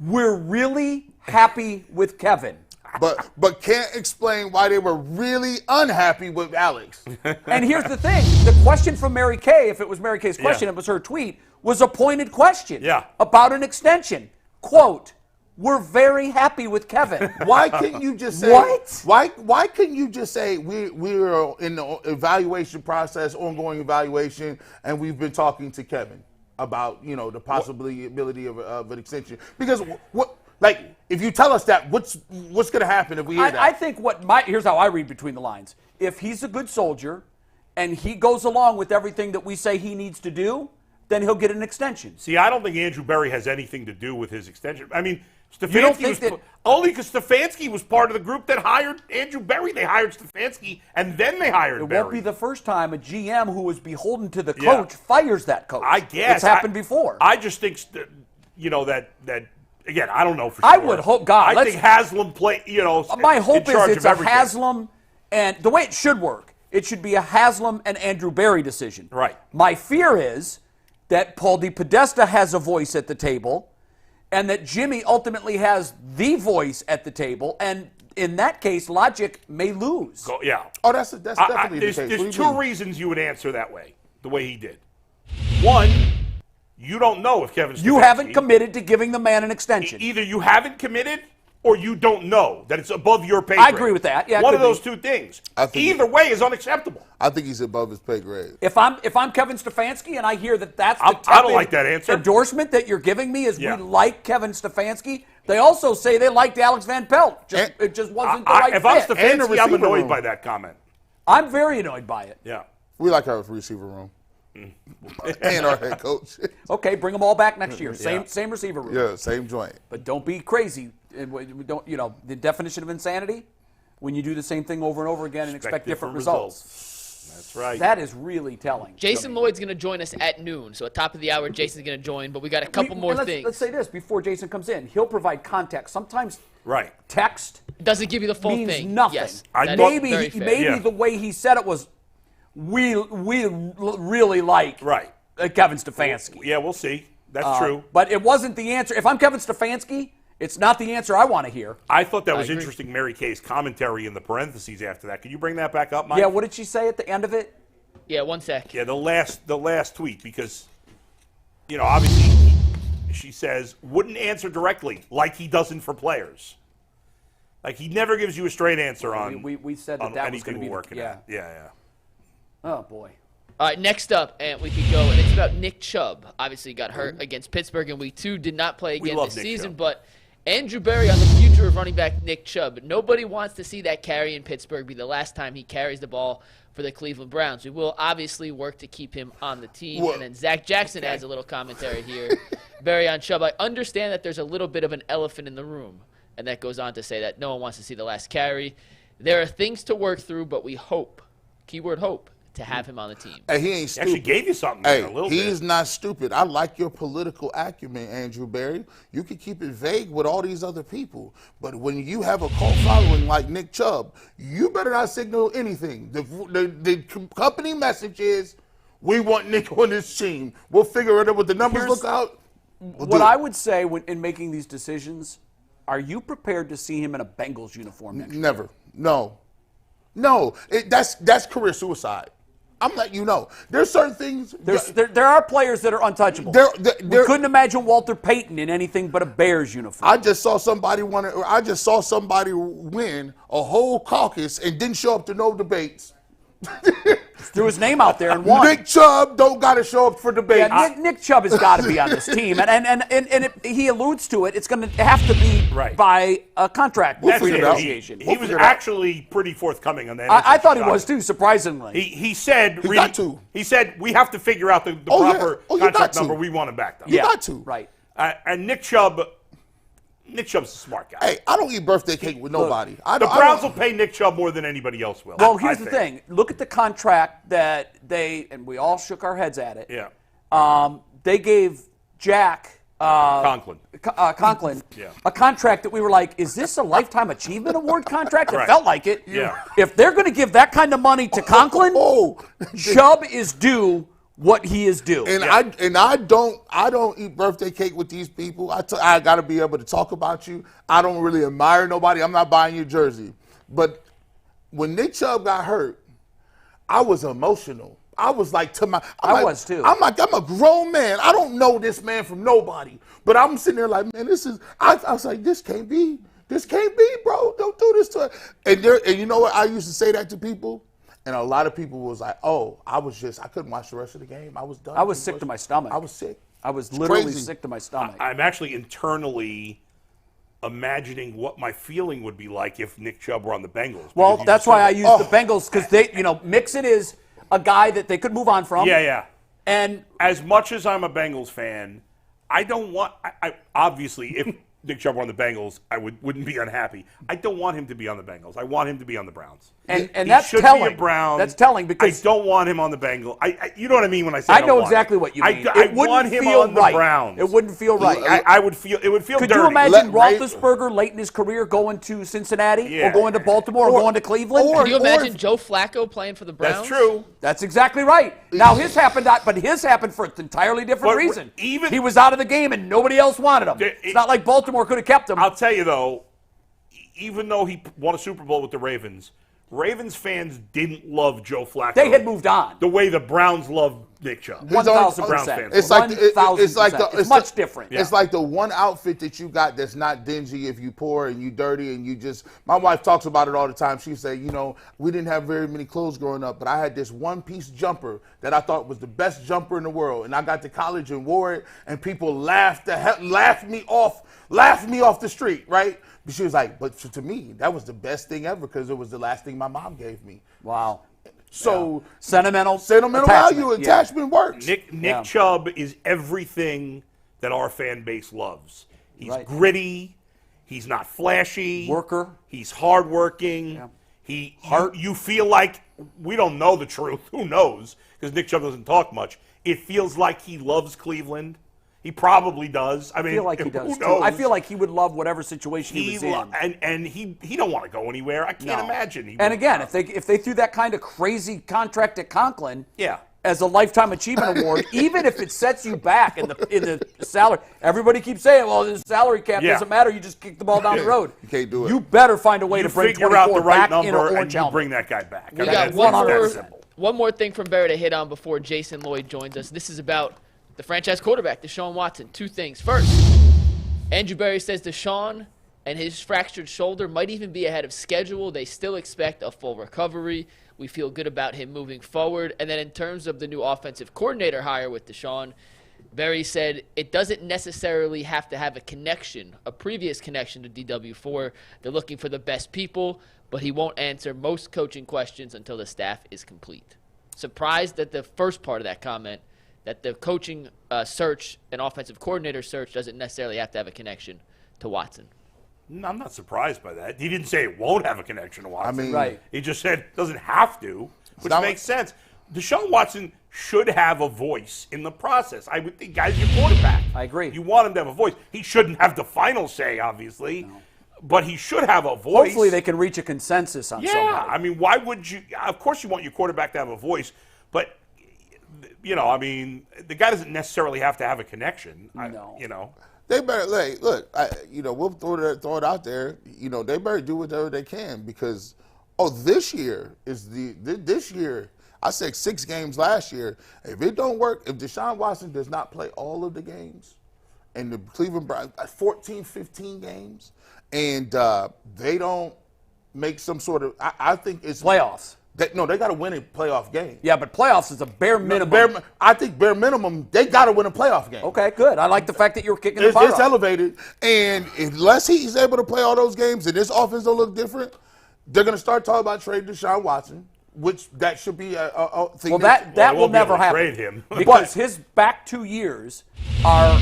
Speaker 2: We're really happy with Kevin.
Speaker 3: But can't explain why they were really unhappy with Alex.
Speaker 2: And here's the thing. The question from Mary Kay, if it was Mary Kay's question, it was her tweet, was a pointed question about an extension. Quote, we're very happy with Kevin.
Speaker 3: Why couldn't you just say
Speaker 2: what?
Speaker 3: Why couldn't you just say we're in the evaluation process, ongoing evaluation, and we've been talking to Kevin about the possibility of an extension? Because if you tell us that, what's going to happen if we hear that?
Speaker 2: I think here's how I read between the lines. If he's a good soldier and he goes along with everything that we say he needs to do, then he'll get an extension.
Speaker 4: See, I don't think Andrew Berry has anything to do with his extension. I mean, Stefanski only because Stefanski was part of the group that hired Andrew Berry. They hired Stefanski, and then they hired Berry.
Speaker 2: It won't be the first time a GM who was beholden to the coach fires that coach.
Speaker 4: I guess.
Speaker 2: It's happened before.
Speaker 4: I just think, that again, I don't know for sure.
Speaker 2: I would hope, God.
Speaker 4: I think Haslam play,
Speaker 2: my hope is it's a
Speaker 4: everything.
Speaker 2: Haslam, and the way it should work, it should be a Haslam and Andrew Berry decision.
Speaker 4: Right.
Speaker 2: My fear is that Paul DePodesta has a voice at the table, and that Jimmy ultimately has the voice at the table, and in that case, logic may lose.
Speaker 4: Yeah.
Speaker 3: Oh, that's definitely the case.
Speaker 4: There's two reasons you would answer that way, the way he did. One, you don't know if Kevin Stefanski...
Speaker 2: You haven't committed to giving the man an extension.
Speaker 4: Either you haven't committed or you don't know that it's above your pay grade.
Speaker 2: I agree with that. Yeah,
Speaker 4: one of those two things. Either way is unacceptable.
Speaker 3: I think he's above his pay grade.
Speaker 2: If I'm Kevin Stefanski and I hear that's the
Speaker 4: I don't like that answer.
Speaker 2: Endorsement that you're giving me is we like Kevin Stefanski. They also say they liked Alex Van Pelt. It just wasn't the right fit.
Speaker 4: If I'm Stefanski, I'm annoyed by that comment.
Speaker 2: I'm very annoyed by it.
Speaker 4: Yeah.
Speaker 3: We like our receiver room. And our head coach.
Speaker 2: Okay, bring them all back next year. Same receiver room.
Speaker 3: Yeah, same joint.
Speaker 2: But don't be crazy. Don't the definition of insanity? When you do the same thing over and over again and expect different results.
Speaker 4: That's right.
Speaker 2: That is really telling.
Speaker 5: Jason Lloyd's going to join us at noon. So at top of the hour, Jason's going to join. But we got a couple more things.
Speaker 2: Let's say this before Jason comes in. He'll provide context. Sometimes text
Speaker 5: doesn't give you the full
Speaker 2: means
Speaker 5: thing.
Speaker 2: Nothing.
Speaker 5: Yes,
Speaker 2: maybe the way he said it was, we really like Kevin Stefanski.
Speaker 4: Yeah, we'll see. That's true.
Speaker 2: But it wasn't the answer. If I'm Kevin Stefanski, it's not the answer I want to hear.
Speaker 4: I thought that was interesting, Mary Kay's commentary in the parentheses after that. Can you bring that back up, Mike?
Speaker 2: Yeah, what did she say at the end of it?
Speaker 5: Yeah, one sec.
Speaker 4: Yeah, the last tweet, because, obviously she says, wouldn't answer directly like he doesn't for players. Like, he never gives you a straight answer on
Speaker 2: we said that was going to be
Speaker 4: working. Yeah.
Speaker 2: Oh, boy.
Speaker 5: All right, next up, and we could go, and it's about Nick Chubb. Obviously got hurt against Pittsburgh in Week 2, did not play again this season, but Andrew Berry on the future of running back Nick Chubb. Nobody wants to see that carry in Pittsburgh be the last time he carries the ball for the Cleveland Browns. We will obviously work to keep him on the team. And then Zach Jackson has a little commentary here. Berry on Chubb. I understand that there's a little bit of an elephant in the room, and that goes on to say that no one wants to see the last carry. There are things to work through, but we hope, keyword hope, to have him on the team.
Speaker 3: Hey, he ain't stupid.
Speaker 4: Actually gave you something a little bit.
Speaker 3: He's not stupid. I like your political acumen, Andrew Berry. You can keep it vague with all these other people, but when you have a cult following like Nick Chubb, you better not signal anything. The company message is, we want Nick on this team. We'll figure it out with the numbers look out.
Speaker 2: What I would say in making these decisions, are you prepared to see him in a Bengals uniform next year?
Speaker 3: Never. No. That's career suicide. I'm letting you know. There's certain things.
Speaker 2: There are players that are untouchable. We couldn't imagine Walter Payton in anything but a Bears uniform.
Speaker 3: I just saw somebody win a whole caucus and didn't show up to no debates.
Speaker 2: Threw his name out there and won.
Speaker 3: Nick Chubb don't got to show up for debates.
Speaker 2: Yeah, Nick Chubb has got to be on this team, and he alludes to it. It's going to have to be by a contract negotiation.
Speaker 4: He was actually pretty forthcoming on that.
Speaker 2: I thought he was too, surprisingly.
Speaker 4: He said He said we have to figure out the proper contract number. We want him back though.
Speaker 3: You got to.
Speaker 2: Right.
Speaker 4: And Nick Chubb's a smart guy.
Speaker 3: Hey, I don't eat birthday cake with nobody.
Speaker 4: The Browns will pay Nick Chubb more than anybody else will.
Speaker 2: Well, here's the thing. Look at the contract that and we all shook our heads at it.
Speaker 4: Yeah.
Speaker 2: they gave Jack
Speaker 4: Conklin.
Speaker 2: A contract that we were like, is this a Lifetime Achievement Award contract? It felt like it.
Speaker 4: Yeah.
Speaker 2: If they're going to give that kind of money to Conklin, Chubb is due what he is due.
Speaker 3: And I don't eat birthday cake with these people. I got to be able to talk about you. I don't really admire nobody. I'm not buying your jersey. But when Nick Chubb got hurt, I was emotional. I was like I was too. I'm a grown man. I don't know this man from nobody. But I'm sitting there like, man, I was like, this can't be, bro. Don't do this to it. And you know what? I used to say that to people. And a lot of people was like, oh, I couldn't watch the rest of the game. I was done.
Speaker 2: I was sick to my stomach.
Speaker 3: I was sick.
Speaker 2: I was literally sick to my stomach.
Speaker 4: I'm actually internally imagining what my feeling would be like if Nick Chubb were on the Bengals.
Speaker 2: Well, that's why I use the Bengals, because Mixon is a guy that they could move on from.
Speaker 4: Yeah.
Speaker 2: And
Speaker 4: as much as I'm a Bengals fan, I don't want. I obviously, if Nick Chubb were on the Bengals, I wouldn't be unhappy. I don't want him to be on the Bengals. I want him to be on the Browns.
Speaker 2: And
Speaker 4: he
Speaker 2: that's
Speaker 4: should
Speaker 2: telling.
Speaker 4: Be a Brown.
Speaker 2: That's telling because
Speaker 4: I don't want him on the Bengals. You know what I mean when I say
Speaker 2: I know exactly what you mean.
Speaker 4: I want him on the Browns.
Speaker 2: It wouldn't feel right.
Speaker 4: It would feel
Speaker 2: Could
Speaker 4: dirty.
Speaker 2: you imagine Roethlisberger late in his career going to Cincinnati or going to Baltimore or going to Cleveland?
Speaker 5: Could you imagine Joe Flacco playing for the Browns?
Speaker 4: That's true.
Speaker 2: That's exactly right. Now his happened for an entirely different reason. He was out of the game and nobody else wanted him. It's not like Baltimore could have kept him.
Speaker 4: I'll tell you though, even though he won a Super Bowl with the Ravens fans didn't love Joe Flacco.
Speaker 2: They had moved on.
Speaker 4: The way the Browns love Nick Chubb.
Speaker 2: 1,000%. It's much different.
Speaker 3: It's like the one outfit that you got that's not dingy if you poor and you dirty and you just. My wife talks about it all the time. She say, we didn't have very many clothes growing up, but I had this one-piece jumper that I thought was the best jumper in the world, and I got to college and wore it, and people laughed me off the street, right? But she was like, but to me, that was the best thing ever because it was the last thing my mom gave me.
Speaker 2: Wow.
Speaker 3: So
Speaker 2: sentimental
Speaker 3: value attachment works.
Speaker 4: Nick Chubb is everything that our fan base loves. He's gritty. He's not flashy.
Speaker 2: Worker.
Speaker 4: He's hardworking. Yeah. You feel like we don't know the truth. Who knows? Because Nick Chubb doesn't talk much. It feels like he loves Cleveland. He probably does. I feel
Speaker 2: like he does too. I feel like he would love whatever situation he was in.
Speaker 4: And he don't want to go anywhere. I can't imagine.
Speaker 2: And again, if they threw that kind of crazy contract at Conklin,
Speaker 4: yeah,
Speaker 2: as a Lifetime Achievement Award, even if it sets you back in the salary, everybody keeps saying, well, the salary cap doesn't matter. You just kick the ball down the road.
Speaker 3: You can't do it.
Speaker 2: You better find a way to bring 24
Speaker 4: out the right
Speaker 2: back in an
Speaker 4: number
Speaker 2: orange
Speaker 4: and
Speaker 2: helmet.
Speaker 4: bring that guy back.
Speaker 5: We got one more thing from Barry to hit on before Jason Lloyd joins us. This is about the franchise quarterback, Deshaun Watson. Two things. First, Andrew Berry says Deshaun and his fractured shoulder might even be ahead of schedule. They still expect a full recovery. We feel good about him moving forward. And then in terms of the new offensive coordinator hire with Deshaun, Berry said it doesn't necessarily have to have a previous connection to DW4. They're looking for the best people, but he won't answer most coaching questions until the staff is complete. Surprised at the first part of that comment, that the coaching search and offensive coordinator search doesn't necessarily have to have a connection to Watson.
Speaker 4: I'm not surprised by that. He didn't say it won't have a connection to Watson.
Speaker 2: Right.
Speaker 4: He just said it doesn't have to, which makes sense. Deshaun Watson should have a voice in the process. I would think, guys, your quarterback.
Speaker 2: I agree.
Speaker 4: You want him to have a voice. He shouldn't have the final say, obviously, but he should have a voice.
Speaker 2: Hopefully they can reach a consensus on somebody.
Speaker 4: Yeah, I mean, why would you? Of course you want your quarterback to have a voice, but the guy doesn't necessarily have to have a connection.
Speaker 2: No.
Speaker 3: They better look. We'll throw it out there. They better do whatever they can because, this year is this year. I said 6 games last year. If it don't work, if Deshaun Watson does not play all of the games, and the Cleveland Browns 14, 15 games, and they don't make some sort of, I think it's
Speaker 2: playoffs.
Speaker 3: They got to win a playoff game.
Speaker 2: Yeah, but playoffs is a bare minimum.
Speaker 3: I think bare minimum, they got to win a playoff game.
Speaker 2: Okay, good. I like the fact that you're kicking the fire
Speaker 3: It's elevated, and unless he's able to play all those games and this offense don't look different, they're going to start talking about trading Deshaun Watson, which that should be a thing.
Speaker 2: Well, that will never happen.
Speaker 4: Trade him.
Speaker 2: Because his back 2 years are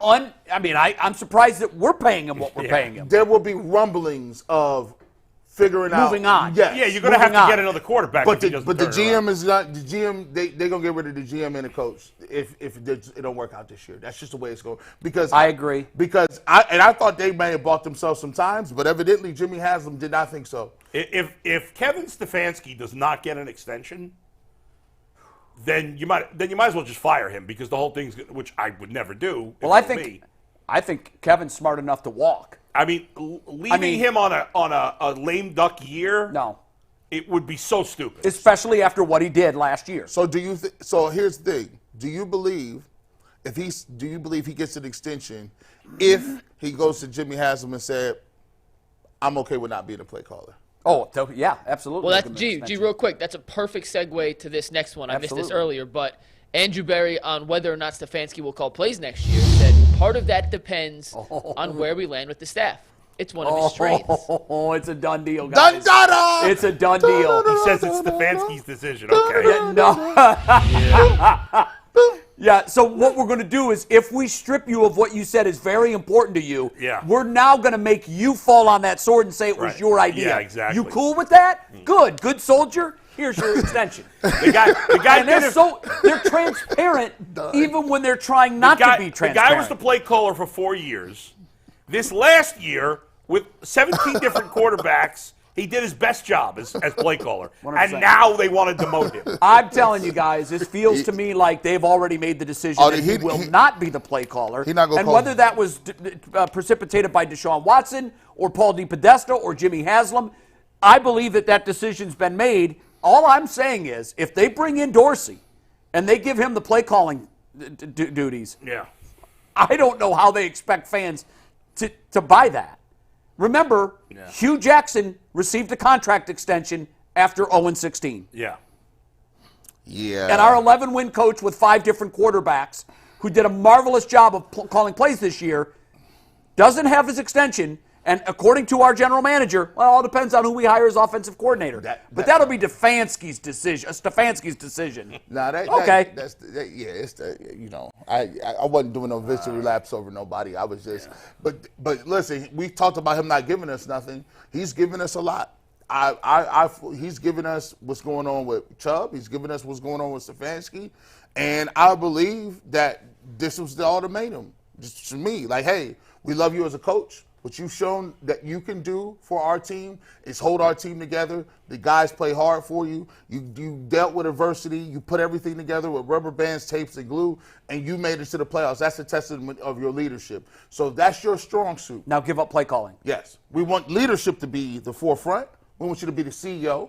Speaker 2: I'm surprised that we're paying him what we're paying him.
Speaker 3: There will be rumblings of figuring out.
Speaker 2: Moving on.
Speaker 3: Yes.
Speaker 4: Yeah, you're going to have to get another quarterback.
Speaker 3: But
Speaker 4: if
Speaker 3: the GM is not the GM. They're gonna get rid of the GM and the coach if it don't work out this year. That's just the way it's going. Because
Speaker 2: I agree.
Speaker 3: Because I thought they may have bought themselves some times, but evidently Jimmy Haslam did not think so.
Speaker 4: If Kevin Stefanski does not get an extension, then you might as well just fire him because the whole thing's, which I would never do.
Speaker 2: Well, I think Kevin's smart enough to walk.
Speaker 4: I mean, leaving him on a lame duck year.
Speaker 2: No.
Speaker 4: It would be so stupid.
Speaker 2: Especially after what he did last year.
Speaker 3: So so here's the thing. Do you believe he gets an extension if he goes to Jimmy Haslam and said, I'm okay with not being a play caller?
Speaker 2: Oh, yeah, absolutely.
Speaker 5: Well, that's real quick. That's a perfect segue to this next one. I missed this earlier, but Andrew Berry on whether or not Stefanski will call plays next year said part of that depends on where we land with the staff. It's one of his strengths.
Speaker 2: Oh, it's a done deal, guys.
Speaker 3: Dun-dun-dun!
Speaker 2: It's a done deal.
Speaker 4: He says it's Stefanski's decision. Okay.
Speaker 2: Yeah, so what we're going to do is if we strip you of what you said is very important to you, we're now going to make you fall on that sword and say it was your idea.
Speaker 4: Yeah, exactly.
Speaker 2: You cool with that? Good soldier. Here's your extension.
Speaker 4: The guy
Speaker 2: and they're transparent even when they're trying not to be transparent.
Speaker 4: The guy was the play caller for 4 years. This last year, with 17 different quarterbacks, he did his best job as play caller. 100%. And now they want to demote him.
Speaker 2: I'm telling you guys, this feels to me like they've already made the decision that he will not be the play caller. And whether that was precipitated by Deshaun Watson or Paul DePodesta or Jimmy Haslam, I believe that decision's been made. All I'm saying is if they bring in Dorsey and they give him the play calling duties, I don't know how they expect fans to buy that. Remember, Hugh Jackson received a contract extension after 0-16.
Speaker 3: Yeah.
Speaker 2: And our 11-win coach with 5 different quarterbacks who did a marvelous job of calling plays this year doesn't have his extension. And according to our general manager, well, it all depends on who we hire as offensive coordinator. But that'll be Stefanski's decision.
Speaker 3: I wasn't doing no victory laps over nobody. I was just, but listen, we talked about him not giving us nothing. He's giving us a lot. He's giving us what's going on with Chubb. He's giving us what's going on with Stefanski, and I believe that this was the ultimatum. Just to me, like, hey, we love you as a coach. What you've shown that you can do for our team is hold our team together. The guys play hard for you. You dealt with adversity. You put everything together with rubber bands, tapes, and glue, and you made it to the playoffs. That's a testament of your leadership. So that's your strong suit.
Speaker 2: Now give up play calling.
Speaker 3: Yes. We want leadership to be the forefront. We want you to be the CEO.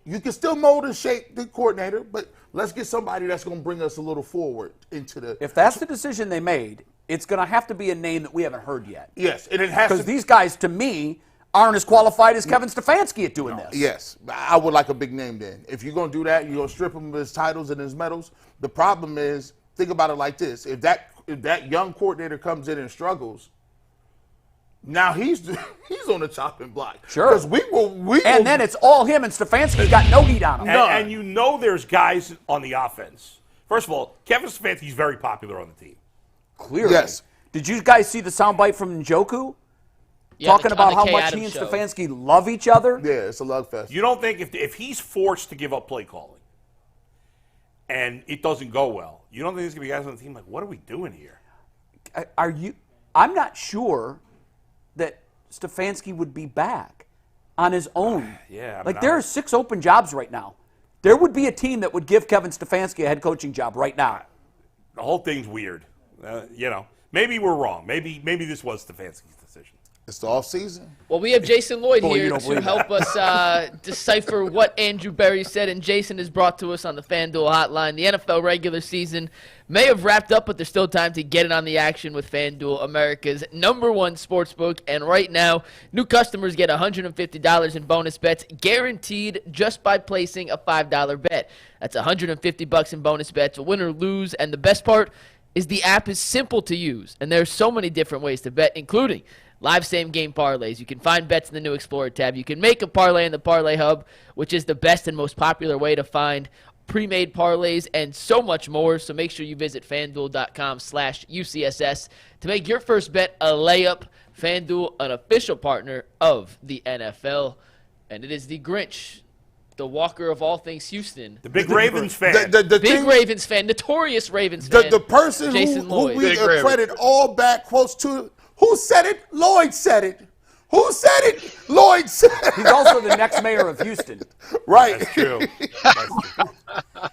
Speaker 3: You can still mold and shape the coordinator, but let's get somebody that's going to bring us a little forward into the.
Speaker 2: If that's the decision they made, it's going to have to be a name that we haven't heard yet.
Speaker 3: Yes, and it has to.
Speaker 2: Because these guys, to me, aren't as qualified as Kevin Stefanski at doing this.
Speaker 3: Yes, I would like a big name then. If you're going to do that, you're going to strip him of his titles and his medals. The problem is, think about it like this: if that young coordinator comes in and struggles, now he's on the chopping block.
Speaker 2: Sure.
Speaker 3: Because we will.
Speaker 2: And then it's all him, and Stefanski's got no heat on him.
Speaker 4: And you know there's guys on the offense. First of all, Kevin Stefanski's very popular on the team.
Speaker 2: Clearly. Yes. Did you guys see the soundbite from Njoku? Talking about how much he and Stefanski love each other?
Speaker 3: Yeah, it's a love fest.
Speaker 4: You don't think if he's forced to give up play calling and it doesn't go well, you don't think there's going to be guys on the team like, what are we doing here?
Speaker 2: I'm not sure that Stefanski would be back on his own.
Speaker 4: Yeah.
Speaker 2: There are 6 open jobs right now. There would be a team that would give Kevin Stefanski a head coaching job right now.
Speaker 4: The whole thing's weird. Maybe we're wrong. Maybe this was Stefanski's decision.
Speaker 3: It's the off season.
Speaker 5: Well, we have Jason Lloyd here to help us decipher what Andrew Berry said, and Jason is brought to us on the FanDuel hotline. The NFL regular season may have wrapped up, but there's still time to get in on the action with FanDuel, America's #1 sportsbook. And right now, new customers get $150 in bonus bets guaranteed just by placing a $5 bet. That's $150 in bonus bets, win or lose. And the best part is the app is simple to use, and there's so many different ways to bet, including live same-game parlays. You can find bets in the new Explorer tab. You can make a parlay in the Parlay Hub, which is the best and most popular way to find pre-made parlays, and so much more. So make sure you visit FanDuel.com/UCSS to make your first bet a layup. FanDuel, an official partner of the NFL. And it is the Grinch, the Walker of all things Houston.
Speaker 4: The big Ravens fan.
Speaker 5: Ravens fan, notorious Ravens fan.
Speaker 3: The person who we credit all back quotes to, who said it? Lloyd said it. Who said it? Lloyd said it.
Speaker 2: He's also the next mayor of Houston.
Speaker 3: Right.
Speaker 4: That's true. That's true.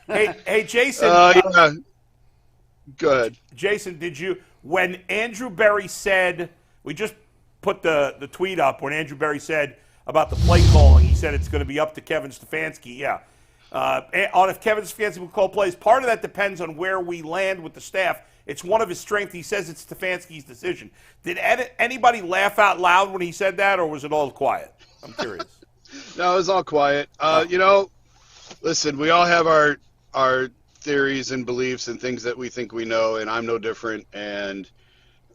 Speaker 4: Hey, Jason.
Speaker 8: Yeah. Good.
Speaker 4: Jason, when Andrew Berry said, we just put the tweet up, when Andrew Berry said about the play calling, he said it's going to be up to Kevin Stefanski. Yeah. On if Kevin Stefanski will call plays, part of that depends on where we land with the staff. It's one of his strengths. He says it's Stefanski's decision. Did anybody laugh out loud when he said that, or was it all quiet? I'm curious.
Speaker 8: No, it was all quiet. Listen, we all have our theories and beliefs and things that we think we know, and I'm no different. And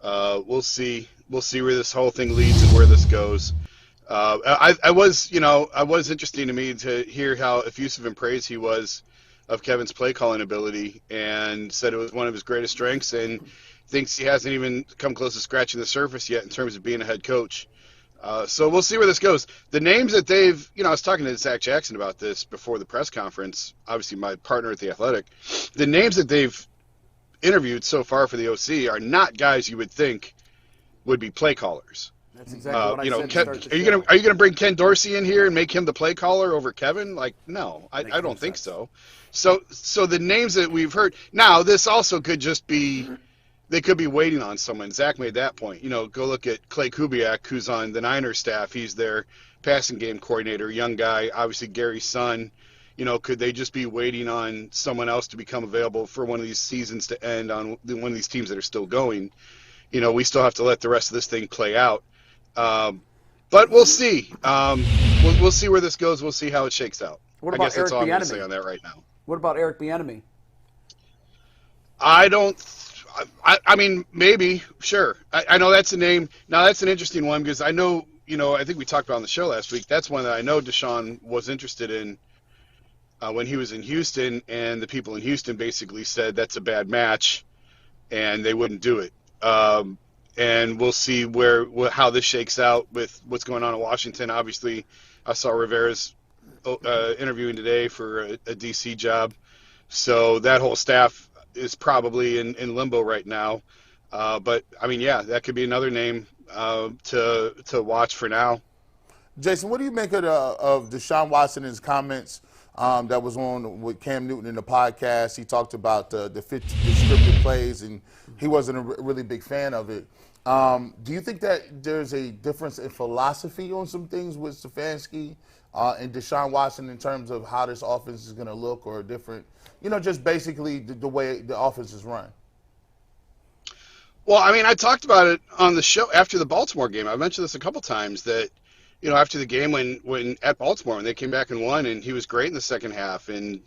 Speaker 8: we'll see where this whole thing leads and where this goes. It was interesting to me to hear how effusive and praised he was of Kevin's play calling ability, and said it was one of his greatest strengths, and thinks he hasn't even come close to scratching the surface yet in terms of being a head coach. So we'll see where this goes. The names that they've, I was talking to Zach Jackson about this before the press conference, obviously my partner at The Athletic. The names that they've interviewed so far for the OC are not guys you would think would be play callers.
Speaker 2: That's exactly what I said.
Speaker 8: Are you gonna bring Ken Dorsey in here and make him the play caller over Kevin? Like, no, I don't think so. So the names that we've heard now, this also could just be, they could be waiting on someone. Zach made that point. Go look at Clay Kubiak, who's on the Niners staff. He's their passing game coordinator, young guy, obviously Gary's son. Could they just be waiting on someone else to become available for one of these seasons to end on one of these teams that are still going? We still have to let the rest of this thing play out. But we'll see. We'll see where this goes. We'll see how it shakes out.
Speaker 2: What about
Speaker 8: that's
Speaker 2: Eric
Speaker 8: all I'm going to
Speaker 2: Bieniemy?
Speaker 8: say on that right now.
Speaker 2: What about Eric Bieniemy?
Speaker 8: I mean, maybe, sure. I know that's a name. Now, that's an interesting one because I know, I think we talked about on the show last week. That's one that I know Deshaun was interested in when he was in Houston, and the people in Houston basically said that's a bad match, and they wouldn't do it. And we'll see how this shakes out with what's going on in Washington. Obviously, I saw Rivera's interviewing today for a D.C. job. So that whole staff is probably in limbo right now. But, I mean, yeah, that could be another name to watch for now.
Speaker 3: Jason, what do you make of Deshaun Watson and his comments that was on with Cam Newton in the podcast? He talked about the scripted plays, and he wasn't a really big fan of it. Do you think that there's a difference in philosophy on some things with Stefanski and Deshaun Watson in terms of how this offense is going to look, or different, just basically the way the offense is run?
Speaker 8: Well, I mean, I talked about it on the show after the Baltimore game. I mentioned this a couple times that, after the game when at Baltimore, when they came back and won, and he was great in the second half, and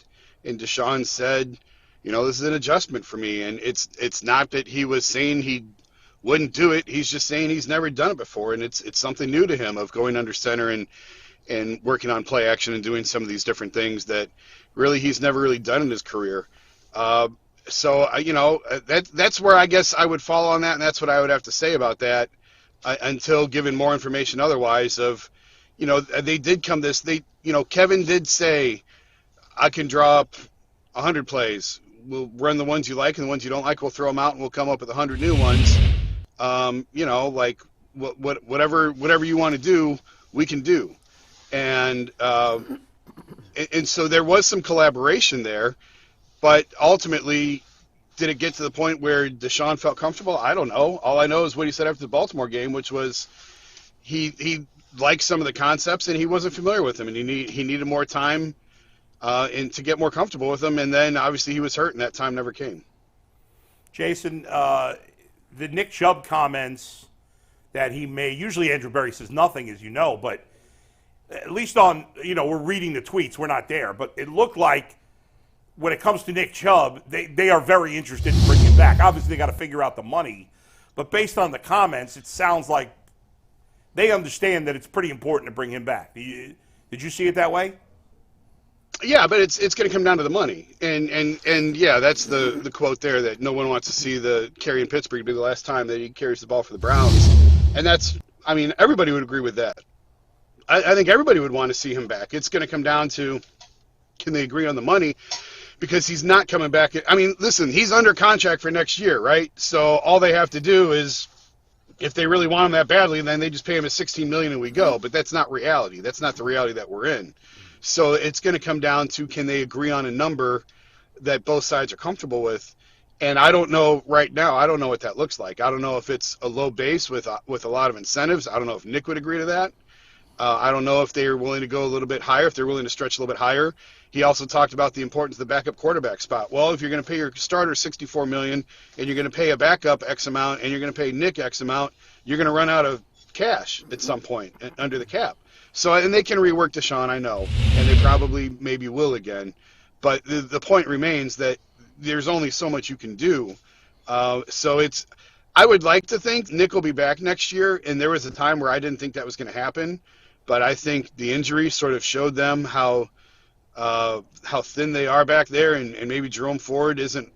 Speaker 8: Deshaun said, this is an adjustment for me, and it's not that he was saying he wouldn't do it. He's just saying he's never done it before, and it's something new to him of going under center and working on play action and doing some of these different things that really he's never really done in his career. So that's where I guess I would fall on that, and that's what I would have to say about that until given more information otherwise of, they did come this, Kevin did say, I can draw up 100 plays. We'll run the ones you like, and the ones you don't like, we'll throw them out, and we'll come up with 100 new ones. Whatever you want to do, we can do. And so there was some collaboration there, but ultimately, did it get to the point where Deshaun felt comfortable? I don't know. All I know is what he said after the Baltimore game, which was he liked some of the concepts and he wasn't familiar with them, and he needed more time and to get more comfortable with them. And then obviously he was hurt, and that time never came.
Speaker 4: Jason, the Nick Chubb comments that he made, usually Andrew Berry says nothing, as you know, but at least on, we're reading the tweets, we're not there, but it looked like when it comes to Nick Chubb, they are very interested in bringing him back. Obviously, they got to figure out the money, but based on the comments, it sounds like they understand that it's pretty important to bring him back. Did you see it that way?
Speaker 8: Yeah, but it's going to come down to the money, and yeah, that's the quote there that no one wants to see the carry in Pittsburgh be the last time that he carries the ball for the Browns, and everybody would agree with that. I think everybody would want to see him back. It's going to come down to, can they agree on the money? Because he's not coming back. I mean, listen, he's under contract for next year, right? So all they have to do is, if they really want him that badly, then they just pay him $16 million and we go. But that's not reality. That's not the reality that we're in. So it's going to come down to, can they agree on a number that both sides are comfortable with? And I don't know right now. I don't know what that looks like. I don't know if it's a low base with a lot of incentives. I don't know if Nick would agree to that. I don't know if they're willing to go a little bit higher, if they're willing to stretch a little bit higher. He also talked about the importance of the backup quarterback spot. Well, if you're going to pay your starter $64 million and you're going to pay a backup X amount and you're going to pay Nick X amount, you're going to run out of cash at some point under the cap. So, and they can rework Deshaun, I know, and they probably maybe will again. But the point remains that there's only so much you can do. I would like to think Nick will be back next year, and there was a time where I didn't think that was going to happen. But I think the injury sort of showed them how thin they are back there, and maybe Jerome Ford isn't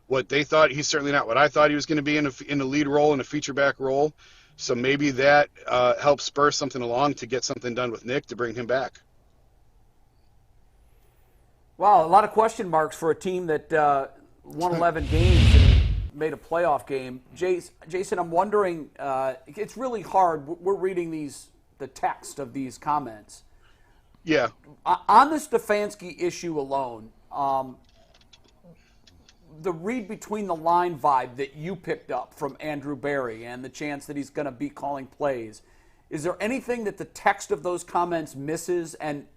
Speaker 8: what they thought. He's certainly not what I thought he was going to be in a lead role, in a feature back role. So maybe that helps spur something along to get something done with Nick to bring him back.
Speaker 2: Wow, a lot of question marks for a team that won 11 games and made a playoff game. Jason, I'm wondering, it's really hard. We're reading the text of these comments.
Speaker 8: Yeah.
Speaker 2: On the Stefanski issue alone, the read between the line vibe that you picked up from Andrew Berry and the chance that he's going to be calling plays, is there anything that the text of those comments misses, and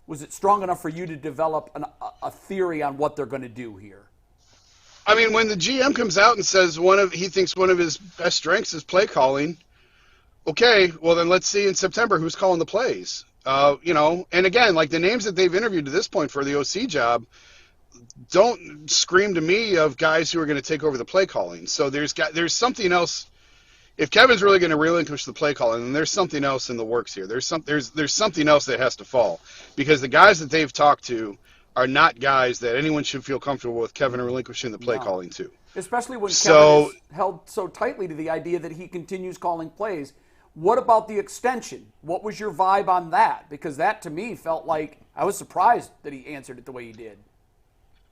Speaker 2: was it strong enough for you to develop a theory on what they're going to do here?
Speaker 8: I mean, when the GM comes out and says he thinks one of his best strengths is play calling, okay, well then let's see in September who's calling the plays. And again, like the names that they've interviewed to this point for the OC job don't scream to me of guys who are going to take over the play calling. So there's something else. If Kevin's really going to relinquish the play calling, then there's something else in the works here. There's something else that has to fall, because the guys that they've talked to are not guys that anyone should feel comfortable with Kevin relinquishing the play calling to.
Speaker 2: Especially when Kevin is held so tightly to the idea that he continues calling plays. What about the extension? What was your vibe on that? Because that, to me, felt like I was surprised that he answered it the way he did.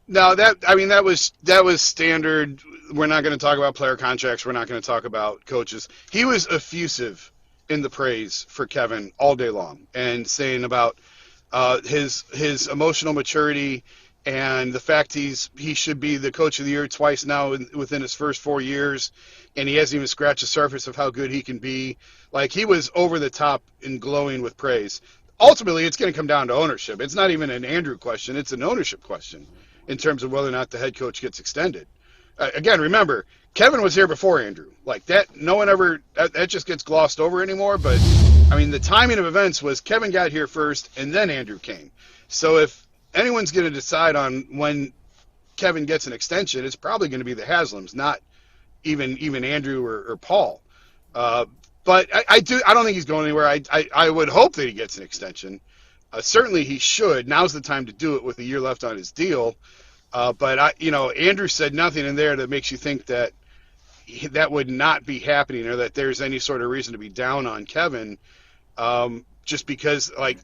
Speaker 8: No, that was standard. We're not going to talk about player contracts. We're not going to talk about coaches. He was effusive in the praise for Kevin all day long, and saying about his emotional maturity and the fact he should be the coach of the year twice now within his first 4 years, and he hasn't even scratched the surface of how good he can be. Like, he was over the top and glowing with praise. Ultimately, it's going to come down to ownership. It's not even an Andrew question. It's an ownership question in terms of whether or not the head coach gets extended. Again, remember, Kevin was here before Andrew. Like that, no one ever, that just gets glossed over anymore. But, I mean, the timing of events was Kevin got here first and then Andrew came. So if anyone's going to decide on when Kevin gets an extension, it's probably going to be the Haslams, not even Andrew or Paul. But I don't think he's going anywhere. I would hope that he gets an extension. Certainly he should. Now's the time to do it with a year left on his deal. But Andrew said nothing in there that makes you think that that would not be happening, or that there's any sort of reason to be down on Kevin. Just because, I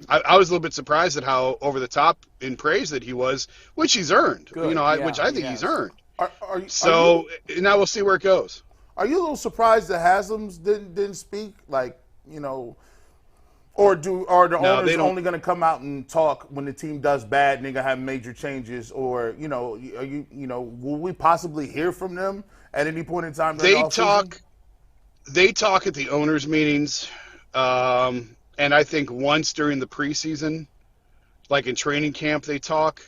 Speaker 8: was a little bit surprised at how over the top in praise that he was, which he's earned. Which I think he's earned. Now we'll see where it goes.
Speaker 3: Are you a little surprised that Haslams didn't speak? Or the owners only going to come out and talk when the team does bad and they're going to have major changes? Or, will we possibly hear from them at any point in time?
Speaker 8: They talk at the owners' meetings, and I think once during the preseason, like in training camp, they talk.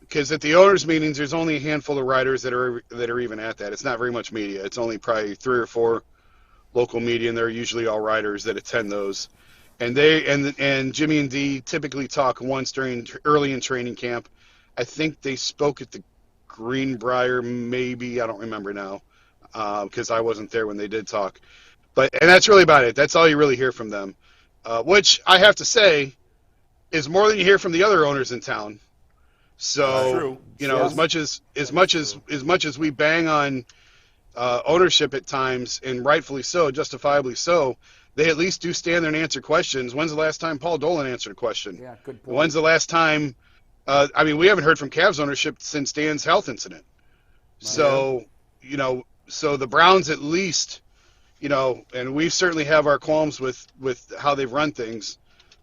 Speaker 8: Because at the owners' meetings, there's only a handful of writers that are even at that. It's not very much media. It's only probably 3 or 4 local media, and they're usually all writers that attend those. And and Jimmy and Dee typically talk once early in training camp. I think they spoke at the Greenbrier, maybe, I don't remember now, because I wasn't there when they did talk. And that's really about it. That's all you really hear from them. Which I have to say, is more than you hear from the other owners in town. So, as much as we bang on ownership at times, and rightfully so, justifiably so, they at least do stand there and answer questions. When's the last time Paul Dolan answered a question?
Speaker 2: Yeah, good point.
Speaker 8: When's the last time? We haven't heard from Cavs ownership since Dan's health incident. So, so the Browns at least, and we certainly have our qualms with how they've run things,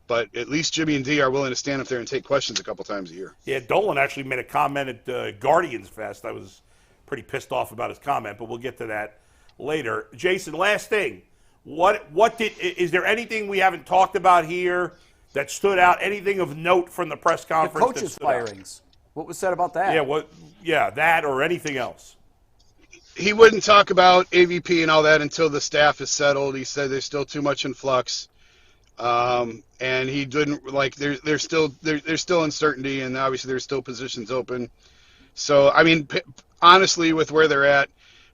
Speaker 8: but at least Jimmy and D are willing to stand up there and take questions a couple times a year.
Speaker 4: Yeah, Dolan actually made a comment at Guardians Fest. I was pretty pissed off about his comment, but we'll get to that later. Jason, last thing. Is there anything we haven't talked about here that stood out? Anything of note from the press conference?
Speaker 2: The coaches' firings. What was said about that?
Speaker 4: That or anything else.
Speaker 8: He wouldn't talk about AVP and all that until the staff is settled. He said there's still too much in flux. And he didn't there's still uncertainty, and obviously there's still positions open. So, honestly, with where they're at,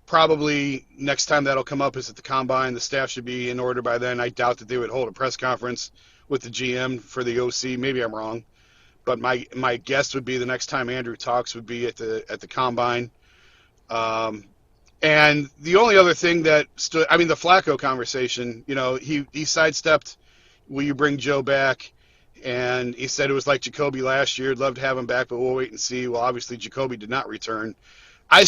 Speaker 8: probably next time that'll come up is at the combine. The staff should be in order by then. I doubt that they would hold a press conference with the GM for the OC. Maybe I'm wrong, but my guess would be the next time Andrew talks would be at the combine. And the only other thing that stood, the Flacco conversation. He sidestepped. Will you bring Joe back? And he said it was like Jacoby last year. I'd love to have him back, but we'll wait and see. Well, obviously Jacoby did not return. He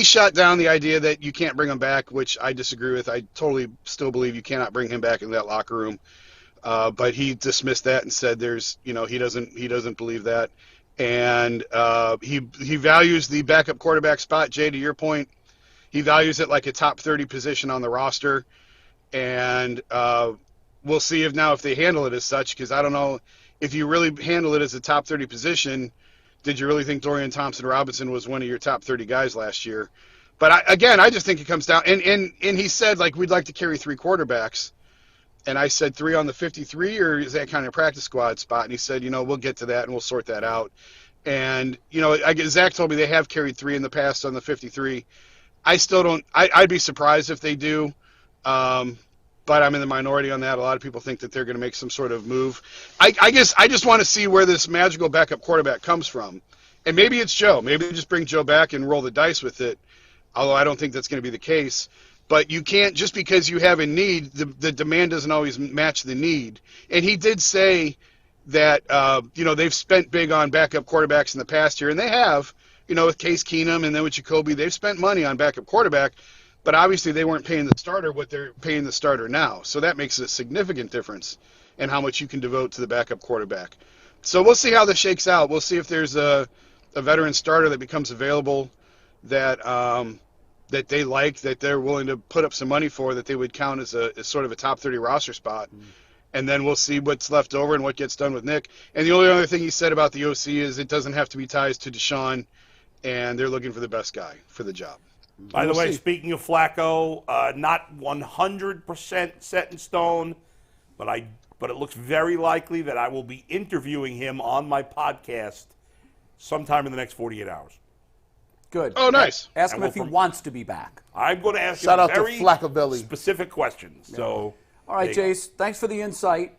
Speaker 8: shot down the idea that you can't bring him back, which I disagree with. I totally still believe you cannot bring him back in that locker room. But he dismissed that and said he doesn't believe that. And he values the backup quarterback spot. Jay, to your point, he values it like a top 30 position on the roster. And we'll see if they handle it as such, because I don't know if you really handle it as a top 30 position. Did you really think Dorian Thompson-Robinson was one of your top 30 guys last year? But I just think it comes down, and he said, we'd like to carry 3 quarterbacks. And I said 3 on the 53, or is that kind of practice squad spot? And he said, we'll get to that and we'll sort that out. And, Zach told me they have carried 3 in the past on the 53. I still don't, I'd be surprised if they do. But I'm in the minority on that. A lot of people think that they're going to make some sort of move. I guess I just want to see where this magical backup quarterback comes from. And maybe it's Joe. Maybe they just bring Joe back and roll the dice with it, although I don't think that's going to be the case. But you can't, just because you have a need, the demand doesn't always match the need. And he did say that, they've spent big on backup quarterbacks in the past year, and they have, with Case Keenum and then with Jacoby, they've spent money on backup quarterback. But obviously they weren't paying the starter what they're paying the starter now. So that makes a significant difference in how much you can devote to the backup quarterback. So we'll see how this shakes out. We'll see if there's a veteran starter that becomes available that that they like, that they're willing to put up some money for, that they would count as sort of a top 30 roster spot. And then we'll see what's left over and what gets done with Nick. And the only other thing he said about the OC is it doesn't have to be ties to Deshaun, and they're looking for the best guy for the job.
Speaker 4: By the way, speaking of Flacco, not 100% set in stone, but it looks very likely that I will be interviewing him on my podcast sometime in the next 48 hours.
Speaker 2: Good.
Speaker 8: Oh, nice.
Speaker 2: Ask him if he wants to be back.
Speaker 4: I'm going to ask
Speaker 3: Shout
Speaker 4: him
Speaker 3: out
Speaker 4: very
Speaker 3: to Flacco
Speaker 4: specific questions. Yeah. So,
Speaker 2: all right, Jace, thanks for the insight.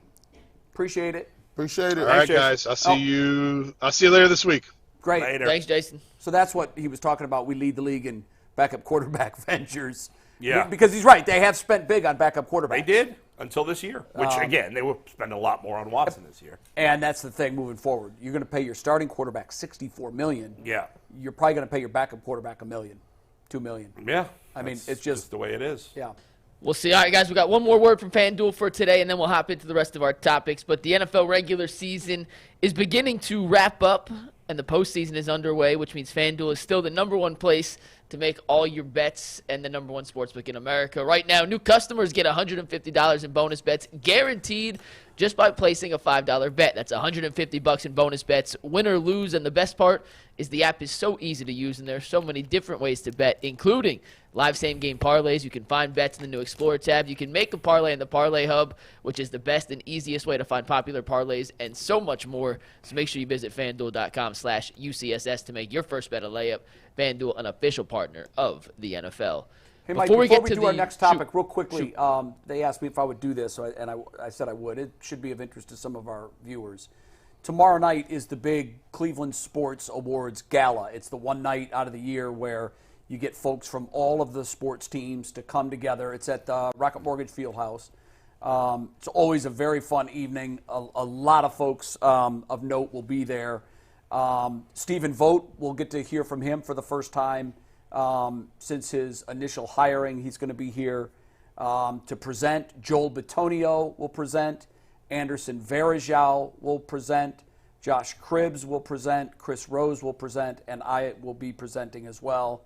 Speaker 2: Appreciate it.
Speaker 3: Appreciate it.
Speaker 8: All right, guys. I'll see you later this week.
Speaker 2: Great.
Speaker 4: Later.
Speaker 5: Thanks, Jason.
Speaker 2: So that's what he was talking about. We lead the league in backup quarterback ventures.
Speaker 4: Yeah.
Speaker 2: Because he's right. They have spent big on backup quarterbacks.
Speaker 4: They did until this year, which, again, they will spend a lot more on Watson this year.
Speaker 2: And that's the thing moving forward. You're going to pay your starting quarterback $64 million.
Speaker 4: Yeah.
Speaker 2: You're probably going to pay your backup quarterback $1 million, $2 million.
Speaker 4: Yeah.
Speaker 2: I mean, it's just
Speaker 4: the way it is.
Speaker 2: Yeah.
Speaker 5: We'll see. All right, guys, we got one more word from FanDuel for today, and then we'll hop into the rest of our topics. But the NFL regular season is beginning to wrap up, and the postseason is underway, which means FanDuel is still the #1 place to make all your bets and the #1 sportsbook in America. Right now, new customers get $150 in bonus bets guaranteed just by placing a $5 bet. That's $150 in bonus bets, win or lose. And the best part is the app is so easy to use, and there are so many different ways to bet, including live same-game parlays. You can find bets in the new Explorer tab. You can make a parlay in the Parlay Hub, which is the best and easiest way to find popular parlays, and so much more. So make sure you visit FanDuel.com/UCSS to make your first bet a layup. FanDuel, an official partner of the NFL.
Speaker 2: Hey, Mike, before we do our next topic, real quickly, they asked me if I would do this, and I said I would. It should be of interest to some of our viewers. Tomorrow night is the big Cleveland Sports Awards Gala. It's the one night out of the year where you get folks from all of the sports teams to come together. It's at the Rocket Mortgage Fieldhouse. It's always a very fun evening. A lot of folks of note will be there. Stephen Vogt, we'll get to hear from him for the first time since his initial hiring. He's going to be here to present. Joel Bitonio will present. Anderson Varejao will present. Josh Cribbs will present. Chris Rose will present. And I will be presenting as well.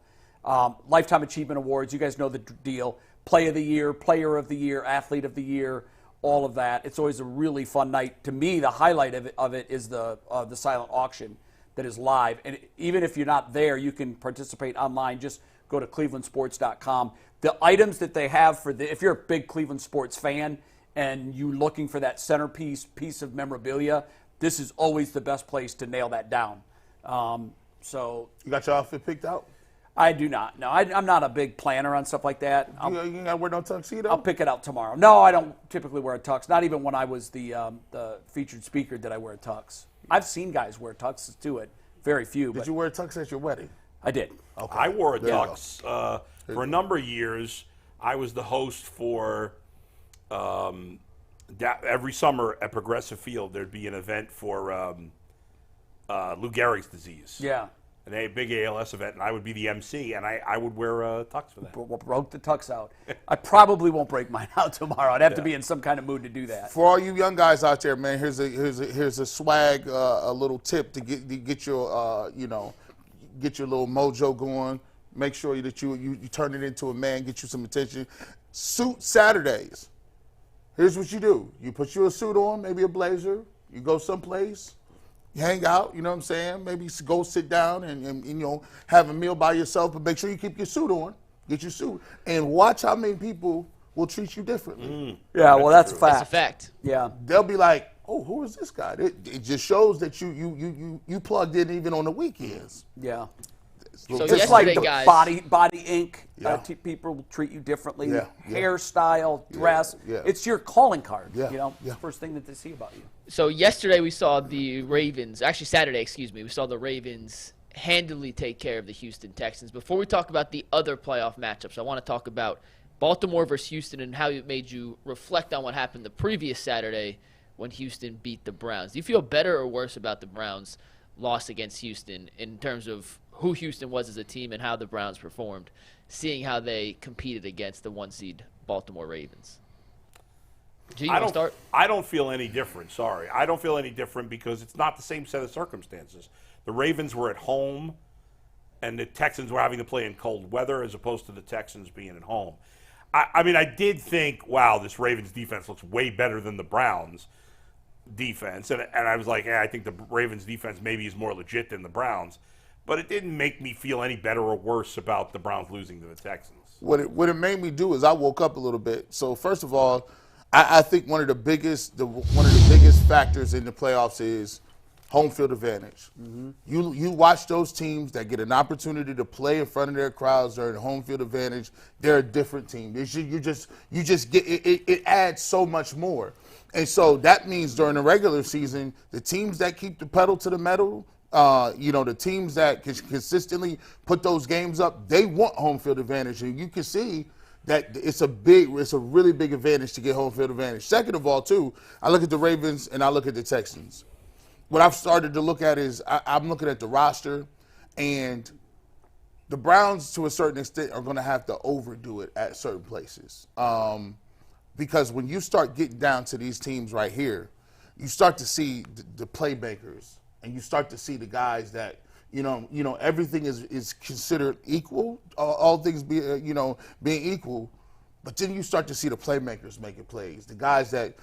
Speaker 2: Lifetime Achievement Awards, you guys know the deal. Play of the Year, Player of the Year, Athlete of the Year, all of that. It's always a really fun night. To me, the highlight of it is the silent auction that is live. And even if you're not there, you can participate online. Just go to clevelandsports.com. The items that they have if you're a big Cleveland sports fan and you're looking for that centerpiece piece of memorabilia, this is always the best place to nail that down. So
Speaker 3: you got your outfit picked out?
Speaker 2: I do not. No, I'm not a big planner on stuff like that.
Speaker 3: You ain't got to wear no tuxedo?
Speaker 2: I'll pick it out tomorrow. No, I don't typically wear a tux. Not even when I was the featured speaker did I wear a tux. I've seen guys wear tuxes to it. Very few.
Speaker 3: Did you wear a tux at your wedding?
Speaker 2: I did.
Speaker 4: Okay. I wore a tux for a number of years. I was the host for every summer at Progressive Field. There'd be an event for Lou Gehrig's disease.
Speaker 2: Yeah.
Speaker 4: And a big ALS event, and I would be the MC, and I would wear a tux for that.
Speaker 2: Broke the tux out. I probably won't break mine out tomorrow. I'd have to be in some kind of mood to do that.
Speaker 3: For all you young guys out there, man, here's a swag, a little tip to get your get your little mojo going. Make sure that you turn it into a man, get you some attention. Suit Saturdays. Here's what you do: you put you a suit on, maybe a blazer. You go someplace. You hang out, you know what I'm saying? Maybe go sit down and have a meal by yourself, but make sure you keep your suit on. Get your suit. And watch how many people will treat you differently.
Speaker 2: Yeah, well, that's a fact.
Speaker 5: That's a fact.
Speaker 2: Yeah.
Speaker 3: They'll be like, oh, who is this guy? It just shows that you plugged in even on the weekends.
Speaker 2: Yeah.
Speaker 5: So
Speaker 2: just like the
Speaker 5: guys,
Speaker 2: body ink, people will treat you differently.
Speaker 3: Yeah.
Speaker 2: Hairstyle, dress.
Speaker 3: Yeah.
Speaker 2: It's your calling card.
Speaker 3: Yeah.
Speaker 2: First thing that they see about you.
Speaker 5: So yesterday we saw the Ravens, actually Saturday, we saw the Ravens handily take care of the Houston Texans. Before we talk about the other playoff matchups, I want to talk about Baltimore versus Houston and how it made you reflect on what happened the previous Saturday when Houston beat the Browns. Do you feel better or worse about the Browns' loss against Houston in terms of who Houston was as a team and how the Browns performed, seeing how they competed against the 1-seed Baltimore Ravens? G, you want to start?
Speaker 4: I don't feel any different, sorry. I don't feel any different because it's not the same set of circumstances. The Ravens were at home, and the Texans were having to play in cold weather as opposed to the Texans being at home. I mean, I did think, wow, this Ravens defense looks way better than the Browns defense. And I was like, I think the Ravens defense maybe is more legit than the Browns. But it didn't make me feel any better or worse about the Browns losing to the Texans.
Speaker 3: What it made me do is I woke up a little bit. So first of all, I think one of the biggest factors in the playoffs is home field advantage. Mm-hmm. You watch those teams that get an opportunity to play in front of their crowds during home field advantage. They're a different team. You just get it adds so much more. And so that means during the regular season, the teams that keep the pedal to the metal. The teams that can consistently put those games up, they want home field advantage. And you can see that it's a really big advantage to get home field advantage. Second of all, too, I look at the Ravens and I look at the Texans. What I've started to look at is I'm looking at the roster, and the Browns, to a certain extent, are going to have to overdo it at certain places. Because when you start getting down to these teams right here, you start to see the playmakers. And you start to see the guys that, everything is considered equal, all things being equal. But then you start to see the playmakers making plays, the guys that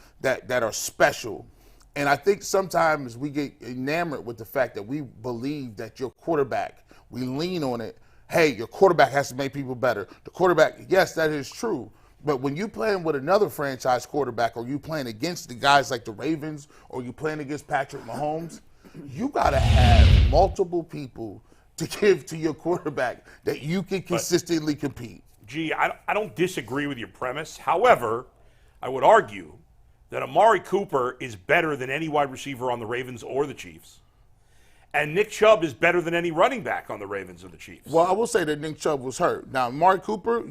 Speaker 3: are special. And I think sometimes we get enamored with the fact that we believe that your quarterback, we lean on it. Hey, your quarterback has to make people better. The quarterback, yes, that is true. But when you're playing with another franchise quarterback, or you playing against the guys like the Ravens, or you playing against Patrick Mahomes, you got to have multiple people to give to your quarterback that you can consistently compete.
Speaker 4: G, I don't disagree with your premise. However, I would argue that Amari Cooper is better than any wide receiver on the Ravens or the Chiefs. And Nick Chubb is better than any running back on the Ravens or the Chiefs.
Speaker 3: Well, I will say that Nick Chubb was hurt. Now, Amari Cooper,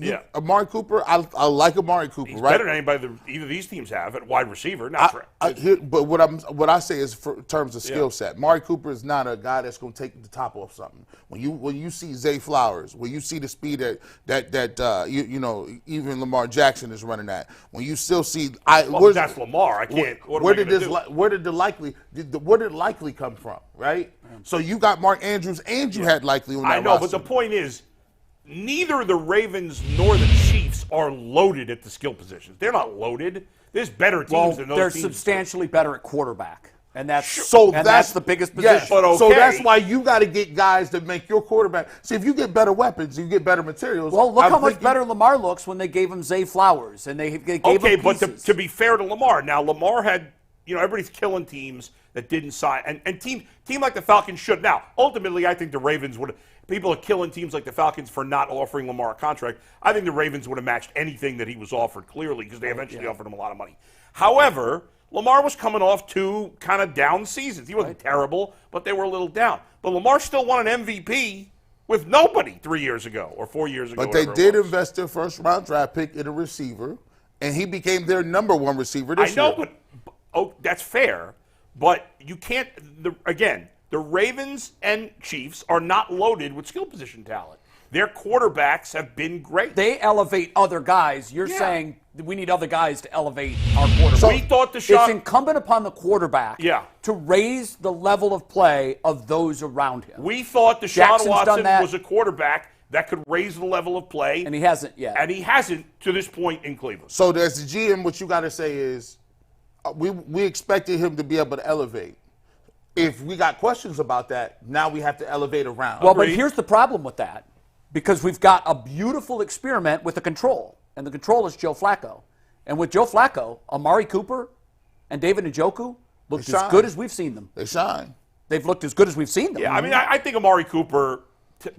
Speaker 3: I like Amari Cooper,
Speaker 4: He's
Speaker 3: right?
Speaker 4: better than anybody that either of these teams have at wide receiver.
Speaker 3: But what I say is for terms of skill set. Amari Cooper is not a guy that's going to take the top off something. When you see Zay Flowers, when you see the speed that even Lamar Jackson is running at, when you still see
Speaker 4: that's Lamar. I can't.
Speaker 3: Where did likely come from, right? So you got Mark Andrews, and you had Likely on that
Speaker 4: I know,
Speaker 3: roster.
Speaker 4: but the point is, neither the Ravens nor the Chiefs are loaded at the skill positions. They're not loaded. There's better teams than those
Speaker 2: they're
Speaker 4: teams.
Speaker 2: substantially better at quarterback, and that's the biggest position.
Speaker 3: Yes, but okay. So that's why you got to get guys that make your quarterback. See, if you get better weapons, you get better materials.
Speaker 2: Well, look how much better Lamar looks when they gave him Zay Flowers, and they gave him pieces.
Speaker 4: But to be fair to Lamar, now Lamar had, everybody's killing teams that didn't sign, and team like the Falcons should. Now, ultimately, I think the Ravens would. People are killing teams like the Falcons for not offering Lamar a contract. I think the Ravens would have matched anything that he was offered, clearly, because they eventually offered him a lot of money. However, Lamar was coming off 2 kind of down seasons. He wasn't terrible, but they were a little down. But Lamar still won an MVP with nobody 3 years ago or 4 years ago.
Speaker 3: But they did invest their first-round draft pick in a receiver, and he became their number 1 receiver this year.
Speaker 4: I know, but that's fair. But you can't, the Ravens and Chiefs are not loaded with skill position talent. Their quarterbacks have been great.
Speaker 2: They elevate other guys. You're saying we need other guys to elevate our quarterback.
Speaker 4: So we thought
Speaker 2: it's incumbent upon the quarterback to raise the level of play of those around him.
Speaker 4: We thought Deshaun Watson was a quarterback that could raise the level of play.
Speaker 2: And he hasn't yet.
Speaker 4: And he hasn't to this point in Cleveland.
Speaker 3: So as the GM, what you got to say is, we expected him to be able to elevate. If we got questions about that, now we have to elevate around.
Speaker 2: Well, but here's the problem with that, because we've got a beautiful experiment with the control, and the control is Joe Flacco. And with Joe Flacco, Amari Cooper and David Njoku looked as good as we've seen them.
Speaker 3: They shine.
Speaker 2: They've looked as good as we've seen them.
Speaker 4: Yeah, I mean, I think Amari Cooper,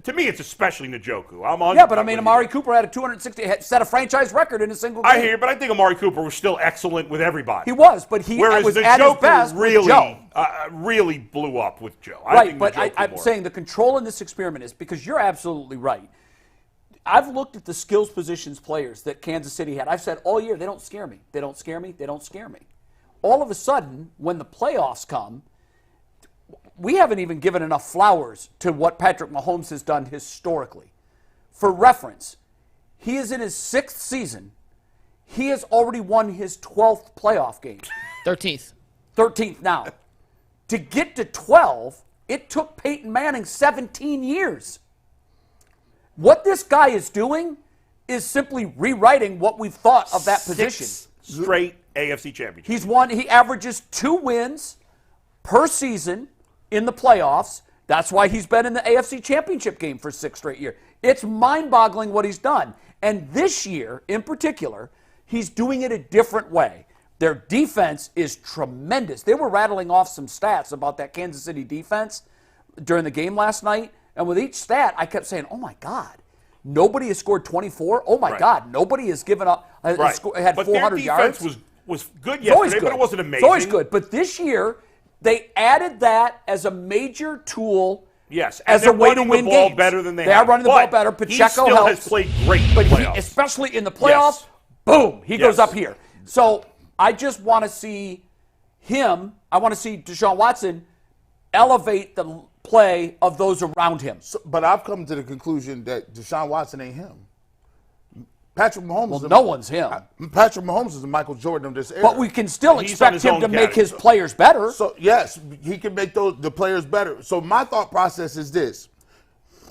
Speaker 4: to me, it's especially Njoku.
Speaker 2: But I mean, Amari Cooper had a 260, set a franchise record in a single game.
Speaker 4: I hear you, but I think Amari Cooper was still excellent with everybody.
Speaker 2: He was, but he was at his best with Joe.
Speaker 4: Really blew up with Joe.
Speaker 2: Right, but I'm saying the control in this experiment is, because you're absolutely right. I've looked at the skills positions players that Kansas City had. I've said all year, they don't scare me. They don't scare me. They don't scare me. All of a sudden, when the playoffs come, we haven't even given enough flowers to what Patrick Mahomes has done historically. For reference, he is in his 6th season. He has already won his 12th playoff game.
Speaker 5: 13th.
Speaker 2: 13th now. To get to 12, it took Peyton Manning 17 years. What this guy is doing is simply rewriting what we've thought of that position.
Speaker 4: 6 straight AFC championships.
Speaker 2: He averages 2 wins per season in the playoffs. That's why he's been in the AFC championship game for 6 straight years. It's mind-boggling what he's done. And this year, in particular, he's doing it a different way. Their defense is tremendous. They were rattling off some stats about that Kansas City defense during the game last night. And with each stat, I kept saying, oh, my God, nobody has scored 24. Oh, my God, nobody has given up, had 400 yards.
Speaker 4: Their defense was good yesterday, but it wasn't amazing.
Speaker 2: It's always good. But this year, they added that as a major tool.
Speaker 4: Yes,
Speaker 2: as a way to win games.
Speaker 4: Better than they
Speaker 2: are running the ball better. Pacheco
Speaker 4: he still has played great in the playoffs.
Speaker 2: Especially in the playoffs, boom, he goes up here. So I just want to see him, I want to see Deshaun Watson elevate the play of those around him.
Speaker 3: But I've come to the conclusion that Deshaun Watson ain't him. Patrick Mahomes
Speaker 2: no one's him.
Speaker 3: Patrick Mahomes is the Michael Jordan of this era.
Speaker 2: But we can still expect him to make his players better.
Speaker 3: So yes, he can make the players better. So my thought process is this.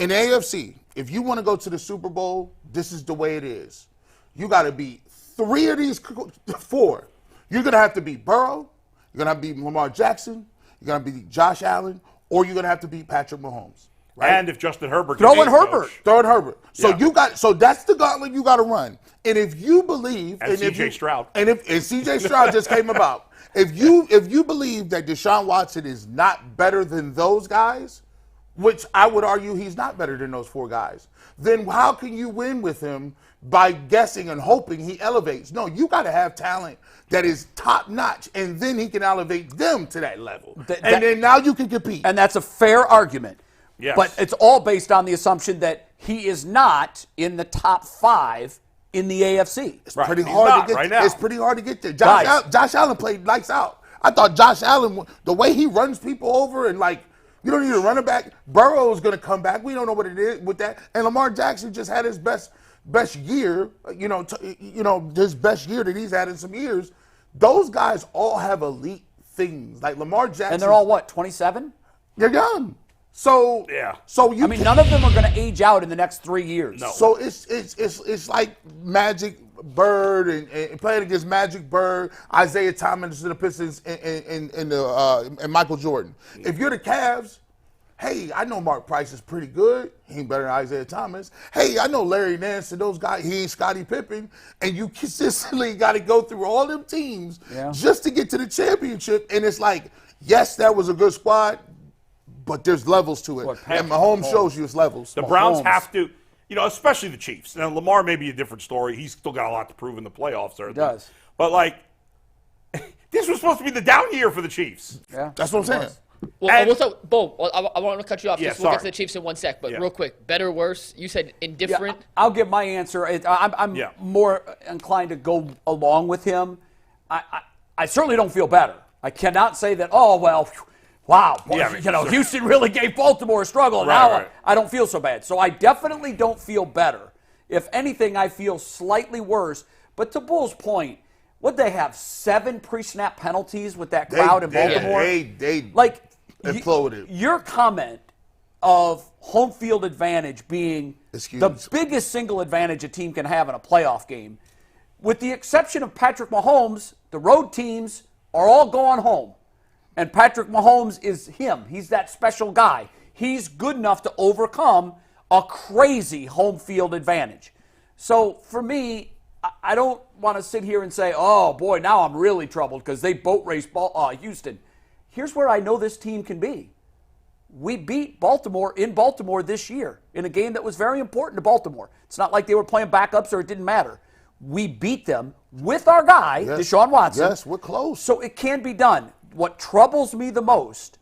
Speaker 3: In the AFC, if you want to go to the Super Bowl, this is the way it is. You got to beat 3 of these 4. You're going to have to beat Burrow. You're going to have to beat Lamar Jackson. You're going to beat Josh Allen. Or you're going to have to beat Patrick Mahomes. Right?
Speaker 4: And if Justin Herbert
Speaker 2: throw in Herbert.
Speaker 3: So that's the gauntlet you got to run. And if you believe,
Speaker 4: and CJ Stroud,
Speaker 3: and CJ Stroud just came about, if you believe that Deshaun Watson is not better than those guys, which I would argue he's not better than those 4 guys, then how can you win with him by guessing and hoping he elevates? No, you got to have talent that is top notch, and then he can elevate them to that level. And then now you can compete.
Speaker 2: And that's a fair argument.
Speaker 4: Yes.
Speaker 2: But it's all based on the assumption that he is not in the top 5 in the AFC.
Speaker 3: It's pretty hard to get
Speaker 4: right now.
Speaker 3: It's pretty hard to get there. Josh Allen played lights out. I thought Josh Allen, the way he runs people over and you don't need a running back. Burrow is going to come back. We don't know what it is with that. And Lamar Jackson just had his best year. His best year that he's had in some years. Those guys all have elite things. Like Lamar Jackson.
Speaker 2: And they're all what? 27?
Speaker 3: They're young. So
Speaker 4: yeah.
Speaker 3: So
Speaker 2: none of them are going to age out in the next 3 years.
Speaker 3: No. So it's like Magic Bird and playing against Magic Bird, Isaiah Thomas and the Pistons, and Michael Jordan. If you're the Cavs, hey, I know Mark Price is pretty good. He ain't better than Isaiah Thomas. Hey, I know Larry Nance and those guys. He ain't Scottie Pippen. And you consistently got to go through all them teams just to get to the championship. And it's like, yes, that was a good squad, but there's levels to it. And Mahomes shows you its levels.
Speaker 4: The Browns have to. Especially the Chiefs. Now, Lamar may be a different story. He's still got a lot to prove in the playoffs. Certainly.
Speaker 2: He does.
Speaker 4: But, this was supposed to be the down year for the Chiefs.
Speaker 2: Yeah.
Speaker 3: That's what I'm saying.
Speaker 5: Well, Bo, I want to cut you off.
Speaker 4: Yeah,
Speaker 5: we'll get to the Chiefs in 1 sec. But real quick, better, worse? You said indifferent.
Speaker 2: Yeah, I'll give my answer. I'm more inclined to go along with him. I certainly don't feel better. I cannot say that, wow, Houston really gave Baltimore a struggle. Now I don't feel so bad. So I definitely don't feel better. If anything, I feel slightly worse. But to Bull's point, would they have 7 pre-snap penalties with that crowd in Baltimore?
Speaker 3: They imploded.
Speaker 2: Your comment of home field advantage being the biggest single advantage a team can have in a playoff game, with the exception of Patrick Mahomes, the road teams are all going home. And Patrick Mahomes is him. He's that special guy. He's good enough to overcome a crazy home field advantage. So for me, I don't want to sit here and say, oh, boy, now I'm really troubled because they boat raced Houston. Here's where I know this team can be. We beat Baltimore in Baltimore this year in a game that was very important to Baltimore. It's not like they were playing backups or it didn't matter. We beat them with our guy, Deshaun Watson.
Speaker 3: Yes, we're close.
Speaker 2: So it can be done. What troubles me the most,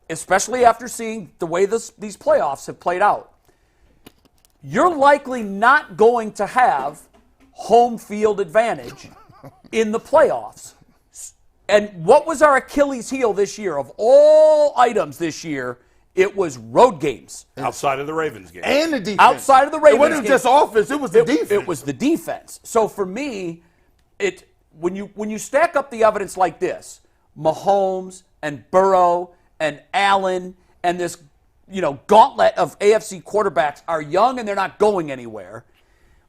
Speaker 2: especially after seeing the way these playoffs have played out, you're likely not going to have home field advantage in the playoffs. And what was our Achilles heel this year? Of all items this year, it was road games.
Speaker 4: Outside of the Ravens game.
Speaker 3: And the defense.
Speaker 2: Outside of the Ravens game.
Speaker 3: It wasn't just offense, it was the defense.
Speaker 2: It was the defense. So for me, when you stack up the evidence like this, Mahomes and Burrow and Allen and this gauntlet of AFC quarterbacks are young and they're not going anywhere,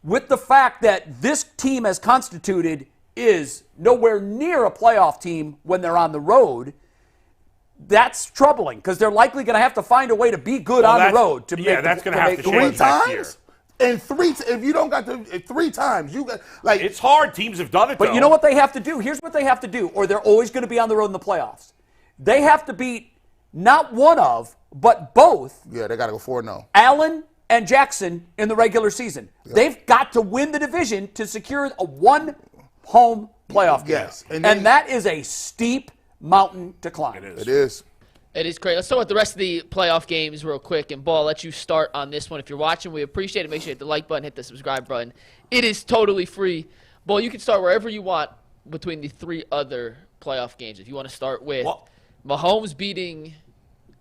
Speaker 2: with the fact that this team as constituted is nowhere near a playoff team when they're on the road, that's troubling because they're likely going to have to find a way to be good on the road.
Speaker 4: That's going to have to change next year.
Speaker 3: And if you don't got to 3 times, you got
Speaker 4: it's hard. Teams have done it.
Speaker 2: But you know what they have to do? Here's what they have to do, or they're always going to be on the road in the playoffs. They have to beat not one of, but both.
Speaker 3: Yeah, they got to go 4-0.
Speaker 2: Allen and Jackson in the regular season. Yep. They've got to win the division to secure a 1 home playoff game.
Speaker 3: Yes,
Speaker 2: and that is a steep mountain to climb.
Speaker 3: It is.
Speaker 5: It is great. Let's start with the rest of the playoff games real quick. And, Ball, I'll let you start on this one. If you're watching, we appreciate it. Make sure you hit the like button, hit the subscribe button. It is totally free. Ball, you can start wherever you want between the 3 other playoff games. If you want to start with Mahomes beating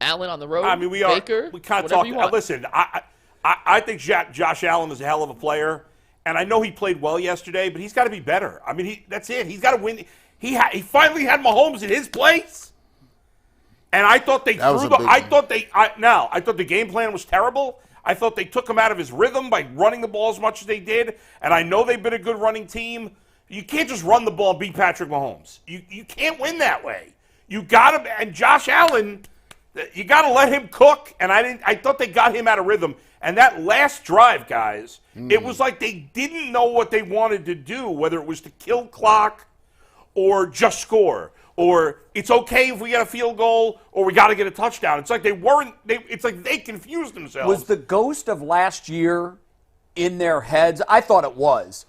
Speaker 5: Allen on the road, Baker,
Speaker 4: we kind of
Speaker 5: whatever you want.
Speaker 4: Listen, I think Josh Allen is a hell of a player. And I know he played well yesterday, but he's got to be better. I mean, that's it. He's got to win. He finally had Mahomes in his place. And I thought they threw the. I thought the game plan was terrible. I thought they took him out of his rhythm by running the ball as much as they did. And I know they've been a good running team. You can't just run the ball and beat Patrick Mahomes. You can't win that way. You got to. And Josh Allen, you got to let him cook. And I thought they got him out of rhythm. And that last drive, guys, it was like they didn't know what they wanted to do, whether it was to kill clock or just score. or it's okay if we get a field goal, or we got to get a touchdown. It's like it's like they confused themselves.
Speaker 2: Was the ghost of last year in their heads? I thought it was.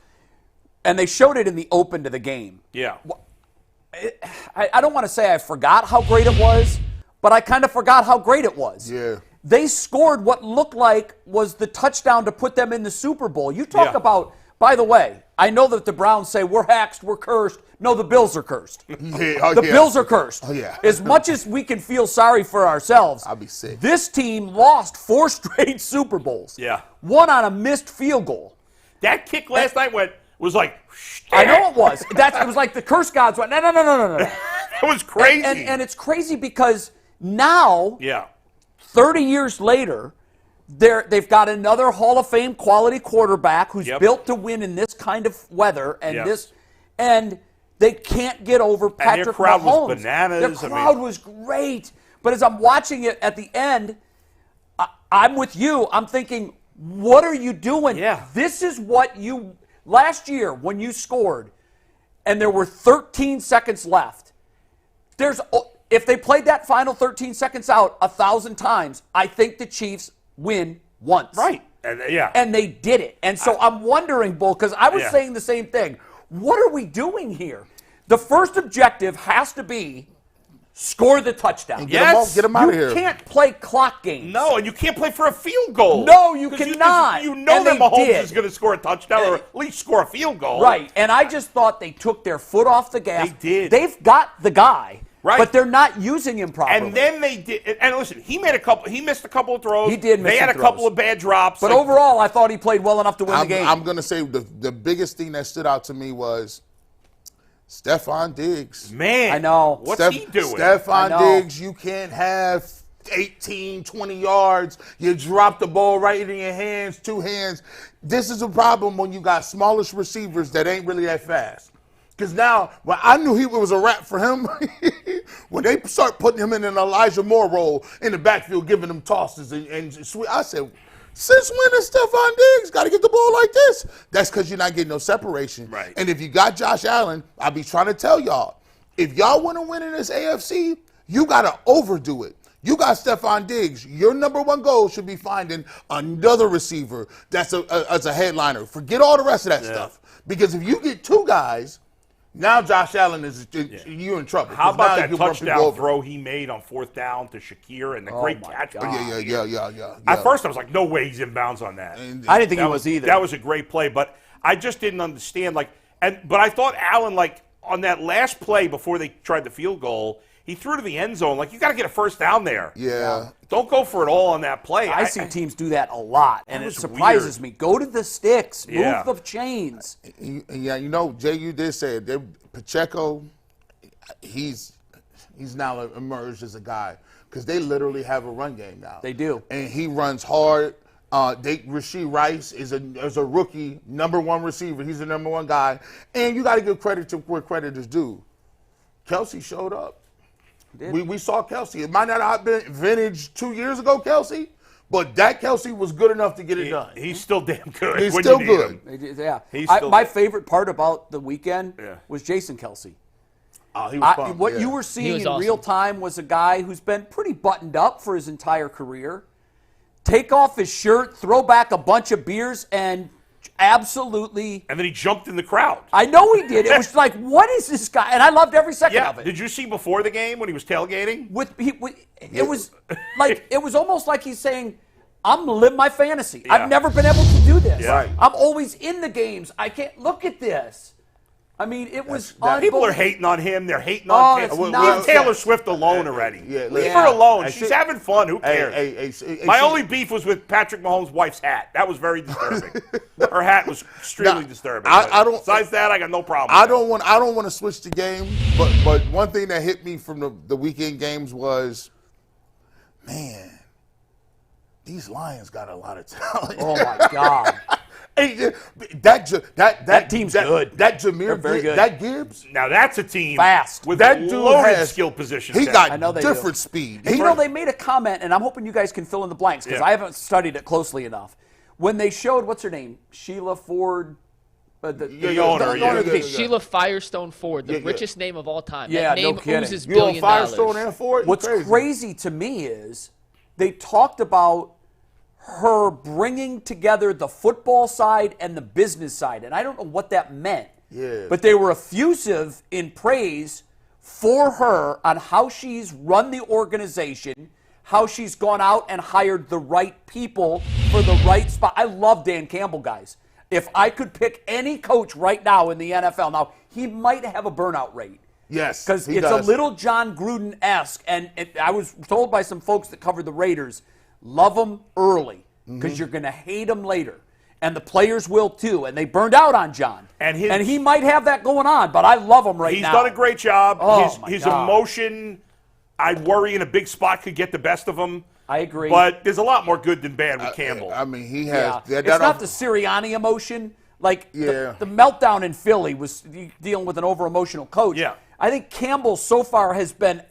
Speaker 2: And they showed it in the open to the game.
Speaker 4: Yeah.
Speaker 2: I don't want to say I forgot how great it was, but I kind of forgot how great it was.
Speaker 3: Yeah.
Speaker 2: They scored what looked like was the touchdown to put them in the Super Bowl. You talk about, by the way, I know that the Browns say we're haxed, we're cursed. No, the Bills are cursed. The Bills are cursed.
Speaker 3: Oh, yeah.
Speaker 2: As much as we can feel sorry for ourselves,
Speaker 3: I'll be sick.
Speaker 2: This team lost 4 straight Super Bowls.
Speaker 4: Yeah.
Speaker 2: One on a missed field goal.
Speaker 4: That kick last night was like,
Speaker 2: I know it was. It was like the curse gods went, no.
Speaker 4: That was crazy.
Speaker 2: And it's crazy because now,
Speaker 4: yeah,
Speaker 2: 30 years later, they've got another Hall of Fame quality quarterback who's built to win in this kind of weather and they can't get over Patrick Mahomes.
Speaker 4: And their crowd was bananas.
Speaker 2: Their crowd was great. But as I'm watching it at the end, I'm with you. I'm thinking, what are you doing?
Speaker 4: Yeah.
Speaker 2: This is what you last year when you scored and there were 13 seconds left. If they played that final 13 seconds out 1,000 times, I think the Chiefs win once.
Speaker 4: Right. And
Speaker 2: they did it. And so I'm wondering, Bull, because I was saying the same thing. What are we doing here? The first objective has to be score the touchdown.
Speaker 3: Get them out of here.
Speaker 2: You can't play clock games.
Speaker 4: No, and you can't play for a field goal.
Speaker 2: No, you cannot.
Speaker 4: You know that Mahomes is going to score a touchdown or at least score a field goal.
Speaker 2: Right. And I just thought they took their foot off the gas.
Speaker 4: They did.
Speaker 2: They've got the guy.
Speaker 4: Right.
Speaker 2: But they're not using him properly.
Speaker 4: And then they did. And listen, he missed a couple of throws.
Speaker 2: He did miss
Speaker 4: They had a couple of bad drops.
Speaker 2: But overall, I thought he played well enough to win the game.
Speaker 3: I'm going to say the biggest thing that stood out to me was Stephon Diggs.
Speaker 4: Man.
Speaker 2: I know.
Speaker 4: What's he doing?
Speaker 3: Stephon Diggs, you can't have 18, 20 yards. You drop the ball right in your hands, 2 hands. This is a problem when you got smallish receivers that ain't really that fast. Because now, when I knew it was a wrap for him, when they start putting him in an Elijah Moore role in the backfield, giving him tosses and sweet, I said, since when is Stephon Diggs got to get the ball like this? That's because you're not getting no separation.
Speaker 4: Right.
Speaker 3: And if you got Josh Allen, I'll be trying to tell y'all, if y'all want to win in this AFC, you got to overdo it. You got Stephon Diggs. Your number one goal should be finding another receiver that's a headliner. Forget all the rest of that stuff. Because if you get 2 guys, now Josh Allen you're in trouble.
Speaker 4: How about that touchdown throw he made on 4th down to Shakir and the great catch?
Speaker 3: Yeah.
Speaker 4: At first, I was like, no way he's inbounds on that.
Speaker 2: I didn't think he was either.
Speaker 4: That was a great play, but I just didn't understand. But I thought Allen, on that last play before they tried the field goal, he threw to the end zone. You got to get a first down there.
Speaker 3: Yeah.
Speaker 4: Don't go for it all on that play.
Speaker 2: I see teams do that a lot, and it surprises me. Go to the sticks.
Speaker 4: Yeah.
Speaker 2: Move the chains.
Speaker 3: Yeah, Jay, you did say it. Pacheco, he's now emerged as a guy because they literally have a run game now.
Speaker 2: They do.
Speaker 3: And he runs hard. Rashee Rice is a rookie, number 1 receiver. He's the number 1 guy. And you got to give credit to where credit is due. Kelsey showed up. We saw Kelsey. It might not have been vintage 2 years ago, Kelsey, but that Kelsey was good enough to get it done.
Speaker 4: He's still damn good.
Speaker 3: He's still good.
Speaker 2: Yeah. My favorite part about the weekend was Jason Kelsey.
Speaker 3: Oh, he was fun.
Speaker 2: What you were seeing in real time was a guy who's been pretty buttoned up for his entire career. Take off his shirt, throw back a bunch of beers, and absolutely.
Speaker 4: And then he jumped in the crowd.
Speaker 2: I know he did. It was like, what is this guy? And I loved every second of it.
Speaker 4: Did you see before the game when he was tailgating?
Speaker 2: It was almost like he's saying, I'm living my fantasy. I've never been able to do this.
Speaker 4: Yeah.
Speaker 2: I'm always in the games. I can't look at this. I mean, it was unbelievable.
Speaker 4: People are hating on him. They're hating on Leave Taylor Swift alone already. Leave her alone. She's having fun. Who cares? My only beef was with Patrick Mahomes' wife's hat. That was very disturbing. Her hat was extremely disturbing. Besides that, I got no problem.
Speaker 3: I don't want to switch the game, but one thing that hit me from the weekend games was, man, these Lions got a lot of talent.
Speaker 2: Oh my God.
Speaker 3: That
Speaker 2: team's good.
Speaker 3: That Jameer,
Speaker 2: very good.
Speaker 3: That Gibbs.
Speaker 4: Now that's a team
Speaker 2: fast
Speaker 4: with
Speaker 3: that dude
Speaker 4: loaded skill positions.
Speaker 3: He got different speed.
Speaker 2: They made a comment, and I'm hoping you guys can fill in the blanks because I haven't studied it closely enough. When they showed what's her name, Sheila Ford
Speaker 4: The owner.
Speaker 5: Sheila Firestone Ford, the richest name of all time.
Speaker 2: Yeah,
Speaker 5: that name
Speaker 2: no kidding.
Speaker 5: oozes
Speaker 3: You
Speaker 5: $1 billion.
Speaker 3: Firestone and Ford?
Speaker 2: What's crazy to me is they talked about her bringing together the football side and the business side, and I don't know what that meant.
Speaker 3: Yeah.
Speaker 2: But they were effusive in praise for her on how she's run the organization, how she's gone out and hired the right people for the right spot. I love Dan Campbell, guys. If I could pick any coach right now in the NFL, now he might have a burnout rate.
Speaker 3: Yes,
Speaker 2: Because
Speaker 3: he
Speaker 2: it's
Speaker 3: does.
Speaker 2: a little John Gruden-esque, and I was told by some folks that covered the Raiders, love them early because you're going to hate them later. And the players will too, and they burned out on John. And he might have that going on, but I love him right now.
Speaker 4: He's done a great job.
Speaker 2: Oh,
Speaker 4: his
Speaker 2: God.
Speaker 4: emotion, I'd worry in a big spot could get the best of him.
Speaker 2: I agree.
Speaker 4: But there's a lot more good than bad with Campbell.
Speaker 3: I mean, he has.
Speaker 2: It's not the Sirianni emotion. Like the meltdown in Philly was dealing with an over-emotional coach.
Speaker 4: Yeah.
Speaker 2: I think Campbell so far has been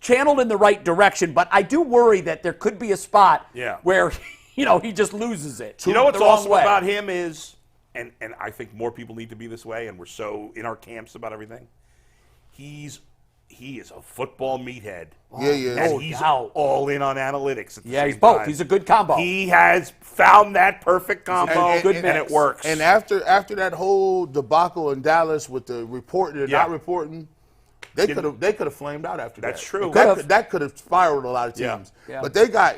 Speaker 2: channeled in the right direction, but I do worry that there could be a spot where he just loses it.
Speaker 4: You know what's
Speaker 2: the wrong
Speaker 4: awesome
Speaker 2: way.
Speaker 4: about him is, and I think more people need to be this way, and we're so in our camps about everything. He is a football meathead. And he's all in on analytics at the same
Speaker 2: he's both.
Speaker 4: time.
Speaker 2: He's a good combo.
Speaker 4: He has found that perfect combo,
Speaker 3: And
Speaker 4: it works.
Speaker 3: And after that whole debacle in Dallas with the reporting and not reporting, they could have flamed out after that.
Speaker 4: That's true.
Speaker 3: That could have spiraled a lot of teams.
Speaker 2: Yeah.
Speaker 3: But they got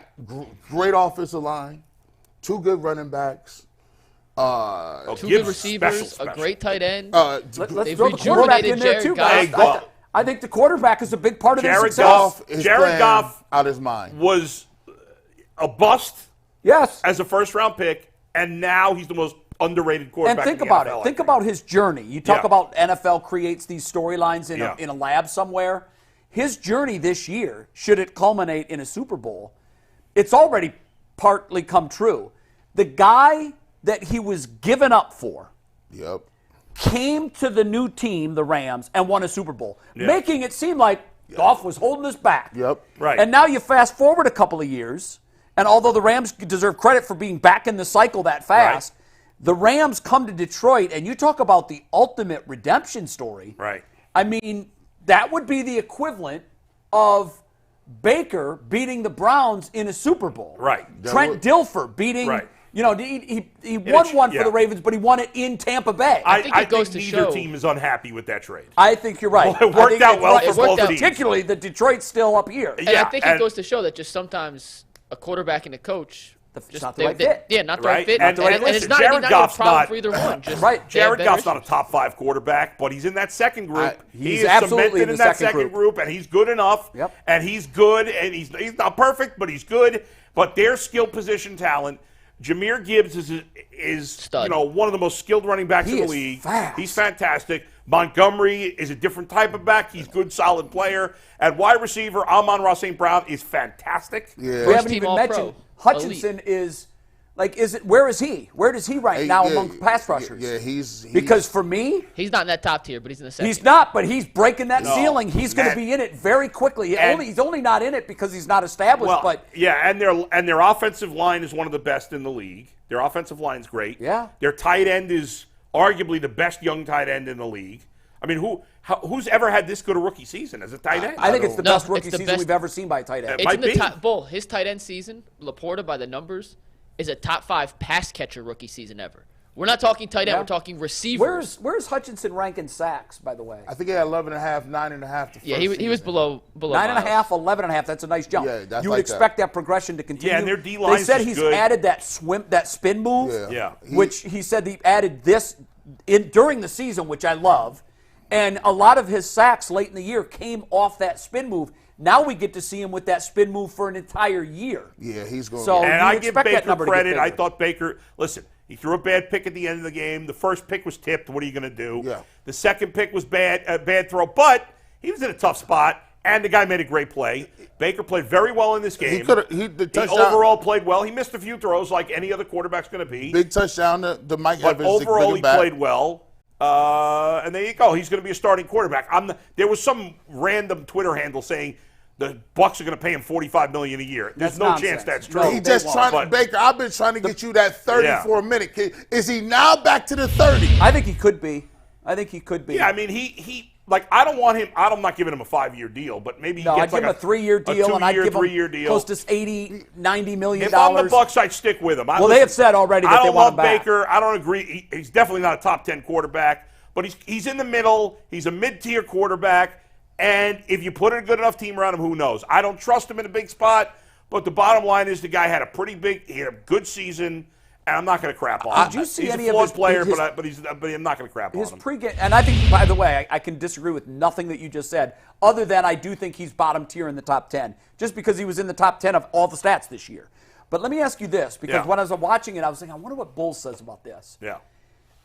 Speaker 3: great offensive line, 2 good running backs,
Speaker 5: 2 good receivers, a great tight end.
Speaker 2: Let's
Speaker 5: They've
Speaker 2: throw the quarterback in there
Speaker 5: Jared
Speaker 2: too,
Speaker 5: Goff.
Speaker 2: guys. I think the quarterback is a big part of their
Speaker 4: Jared
Speaker 2: success.
Speaker 4: Jared Goff
Speaker 3: out his mind.
Speaker 4: Was a bust
Speaker 2: Yes.
Speaker 4: as a first-round pick, and now he's the most underrated quarterback.
Speaker 2: And think
Speaker 4: in the
Speaker 2: about
Speaker 4: NFL,
Speaker 2: it. Think about his journey. You talk about NFL creates these storylines in a lab somewhere. His journey this year, should it culminate in a Super Bowl, it's already partly come true. The guy that he was given up for came to the new team, the Rams, and won a Super Bowl, making it seem like Goff was holding us back.
Speaker 4: Right.
Speaker 2: And now you fast forward a couple of years, and although the Rams deserve credit for being back in the cycle that fast, the Rams come to Detroit, and you talk about the ultimate redemption story.
Speaker 4: Right.
Speaker 2: I mean, that would be the equivalent of Baker beating the Browns in a Super Bowl.
Speaker 4: Right.
Speaker 2: Trent Dilfer beating.
Speaker 4: Right.
Speaker 2: He won one for the Ravens, but he won it in Tampa Bay.
Speaker 4: I think neither team is unhappy with that trade.
Speaker 2: I think you're right.
Speaker 4: Well, it worked out well for both teams.
Speaker 2: Particularly that Detroit's still up here.
Speaker 5: And I think it goes to show that just sometimes a quarterback and a coach
Speaker 2: just not the right fit.
Speaker 5: Yeah, not the right fit.
Speaker 4: And
Speaker 5: it's not
Speaker 4: Jared Goff's
Speaker 5: a problem
Speaker 4: not
Speaker 5: for either one. Just
Speaker 4: Jared Goff's not a top 5 quarterback, but he's in that second group.
Speaker 2: He's absolutely
Speaker 4: cemented in that second group, and he's good enough.
Speaker 2: Yep.
Speaker 4: And he's good, and he's not perfect, but he's good. But their skill position talent. Jahmyr Gibbs is one of the most skilled running backs in the league.
Speaker 2: Fast.
Speaker 4: He's fantastic. Montgomery is a different type of back. He's a good, solid player. At wide receiver, Amon-Ra St. Brown is fantastic.
Speaker 3: Yeah.
Speaker 2: We haven't even mentioned Hutchinson is where is he? Where does he rank now among pass rushers?
Speaker 3: Yeah, he's
Speaker 2: because for me,
Speaker 5: he's not in that top tier, but he's in the second.
Speaker 2: He's not, but he's breaking that ceiling. He's going to be in it very quickly. He's only not in it because he's not established.
Speaker 4: And their offensive line is one of the best in the league. Their offensive line's great.
Speaker 2: Yeah.
Speaker 4: Their tight end is arguably the best young tight end in the league. I mean, who's ever had this good a rookie season as a tight end?
Speaker 2: I think it's the best rookie season we've ever seen by a tight end.
Speaker 5: It's in the top. Bull, his tight end season, Laporta by the numbers, is a top 5 pass catcher rookie season ever. We're not talking tight end. We're talking receivers.
Speaker 2: Where's Hutchinson ranking sacks, by the way?
Speaker 3: I think he had 11.5, 9.5.
Speaker 5: Yeah, he was below
Speaker 2: 9.5, 11.5. That's a nice jump.
Speaker 3: Yeah, that's
Speaker 2: you would expect that progression to continue.
Speaker 4: Yeah, and their D-line
Speaker 2: They said
Speaker 4: is
Speaker 2: he's
Speaker 4: good.
Speaker 2: added that spin move.
Speaker 4: Yeah.
Speaker 2: Which he said he added this during the season, which I love. And a lot of his sacks late in the year came off that spin move. Now we get to see him with that spin move for an entire year.
Speaker 3: Yeah, he's going.
Speaker 2: So
Speaker 4: and I give Baker credit. I
Speaker 2: thought
Speaker 4: thought Baker. Listen, he threw a bad pick at the end of the game. The first pick was tipped. What are you going to do?
Speaker 3: Yeah.
Speaker 4: The second pick was bad throw, but he was in a tough spot, and the guy made a great play. Baker played very well in this game. He overall played well. He missed a few throws like any other quarterback's going to be.
Speaker 3: Big touchdown to Mike
Speaker 4: but
Speaker 3: Evans.
Speaker 4: Overall, he played well. And there you go. He's going to be a starting quarterback. There was some random Twitter handle saying the Bucs are going to pay him $45 million a year. There's no chance that's true.
Speaker 2: No,
Speaker 3: He's just trying to, Baker, I've been trying to get you that 30 for a minute. Is he now back to the 30?
Speaker 2: I think he could be.
Speaker 4: Yeah, I mean, he like, I don't want him, I'm not giving him a 5-year deal, but maybe he gets
Speaker 2: I'd give him a 3-year deal, and I'd give him
Speaker 4: 3-year deal.
Speaker 2: close to $80, $90 million.
Speaker 4: If I'm the Bucs, I'd stick with him.
Speaker 2: They have said already that they want him back.
Speaker 4: I don't love Baker. I don't agree. He's definitely not a top 10 quarterback, but he's in the middle. He's a mid-tier quarterback. And if you put a good enough team around him, who knows? I don't trust him in a big spot, but the bottom line is the guy had a good season, and I'm not going to crap on him.
Speaker 2: Did you see
Speaker 4: he's
Speaker 2: any
Speaker 4: a flawed
Speaker 2: of his
Speaker 4: player, but I'm not going to crap on him.
Speaker 2: His pregame, and I think, by the way, I can disagree with nothing that you just said, other than I do think he's bottom tier in the top 10, just because he was in the top 10 of all the stats this year. But let me ask you this, because when I was watching it, I was thinking, I wonder what Bull says about this.
Speaker 4: Yeah.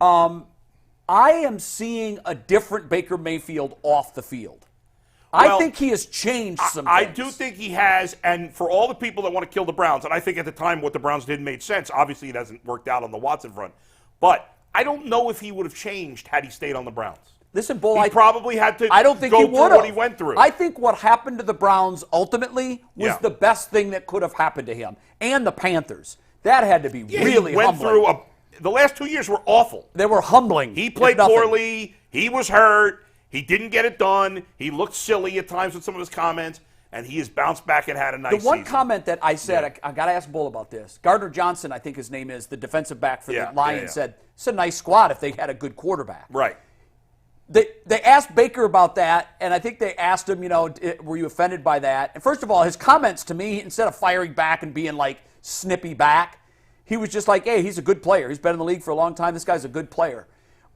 Speaker 2: I am seeing a different Baker Mayfield off the field. I think he has changed some things.
Speaker 4: I do think he has, and for all the people that want to kill the Browns, and I think at the time what the Browns did made sense. Obviously, it hasn't worked out on the Watson front. But I don't know if he would have changed had he stayed on the Browns.
Speaker 2: Listen, Bull,
Speaker 4: he probably had to
Speaker 2: I don't think
Speaker 4: go
Speaker 2: he
Speaker 4: through
Speaker 2: would
Speaker 4: what he went through.
Speaker 2: I think what happened to the Browns ultimately was the best thing that could have happened to him. And the Panthers. That had to be really
Speaker 4: he went
Speaker 2: humbling.
Speaker 4: through the last 2 years were awful.
Speaker 2: They were humbling.
Speaker 4: He played poorly. He was hurt. He didn't get it done. He looked silly at times with some of his comments, and he has bounced back and had a nice season.
Speaker 2: The one comment that I said, I got to ask Bull about this. Gardner Johnson, I think his name is, the defensive back for the Lions, said, it's a nice squad if they had a good quarterback.
Speaker 4: Right.
Speaker 2: They asked Baker about that, and I think they asked him, were you offended by that? And first of all, his comments to me, instead of firing back and being like snippy back, he was just like, hey, he's a good player. He's been in the league for a long time. This guy's a good player.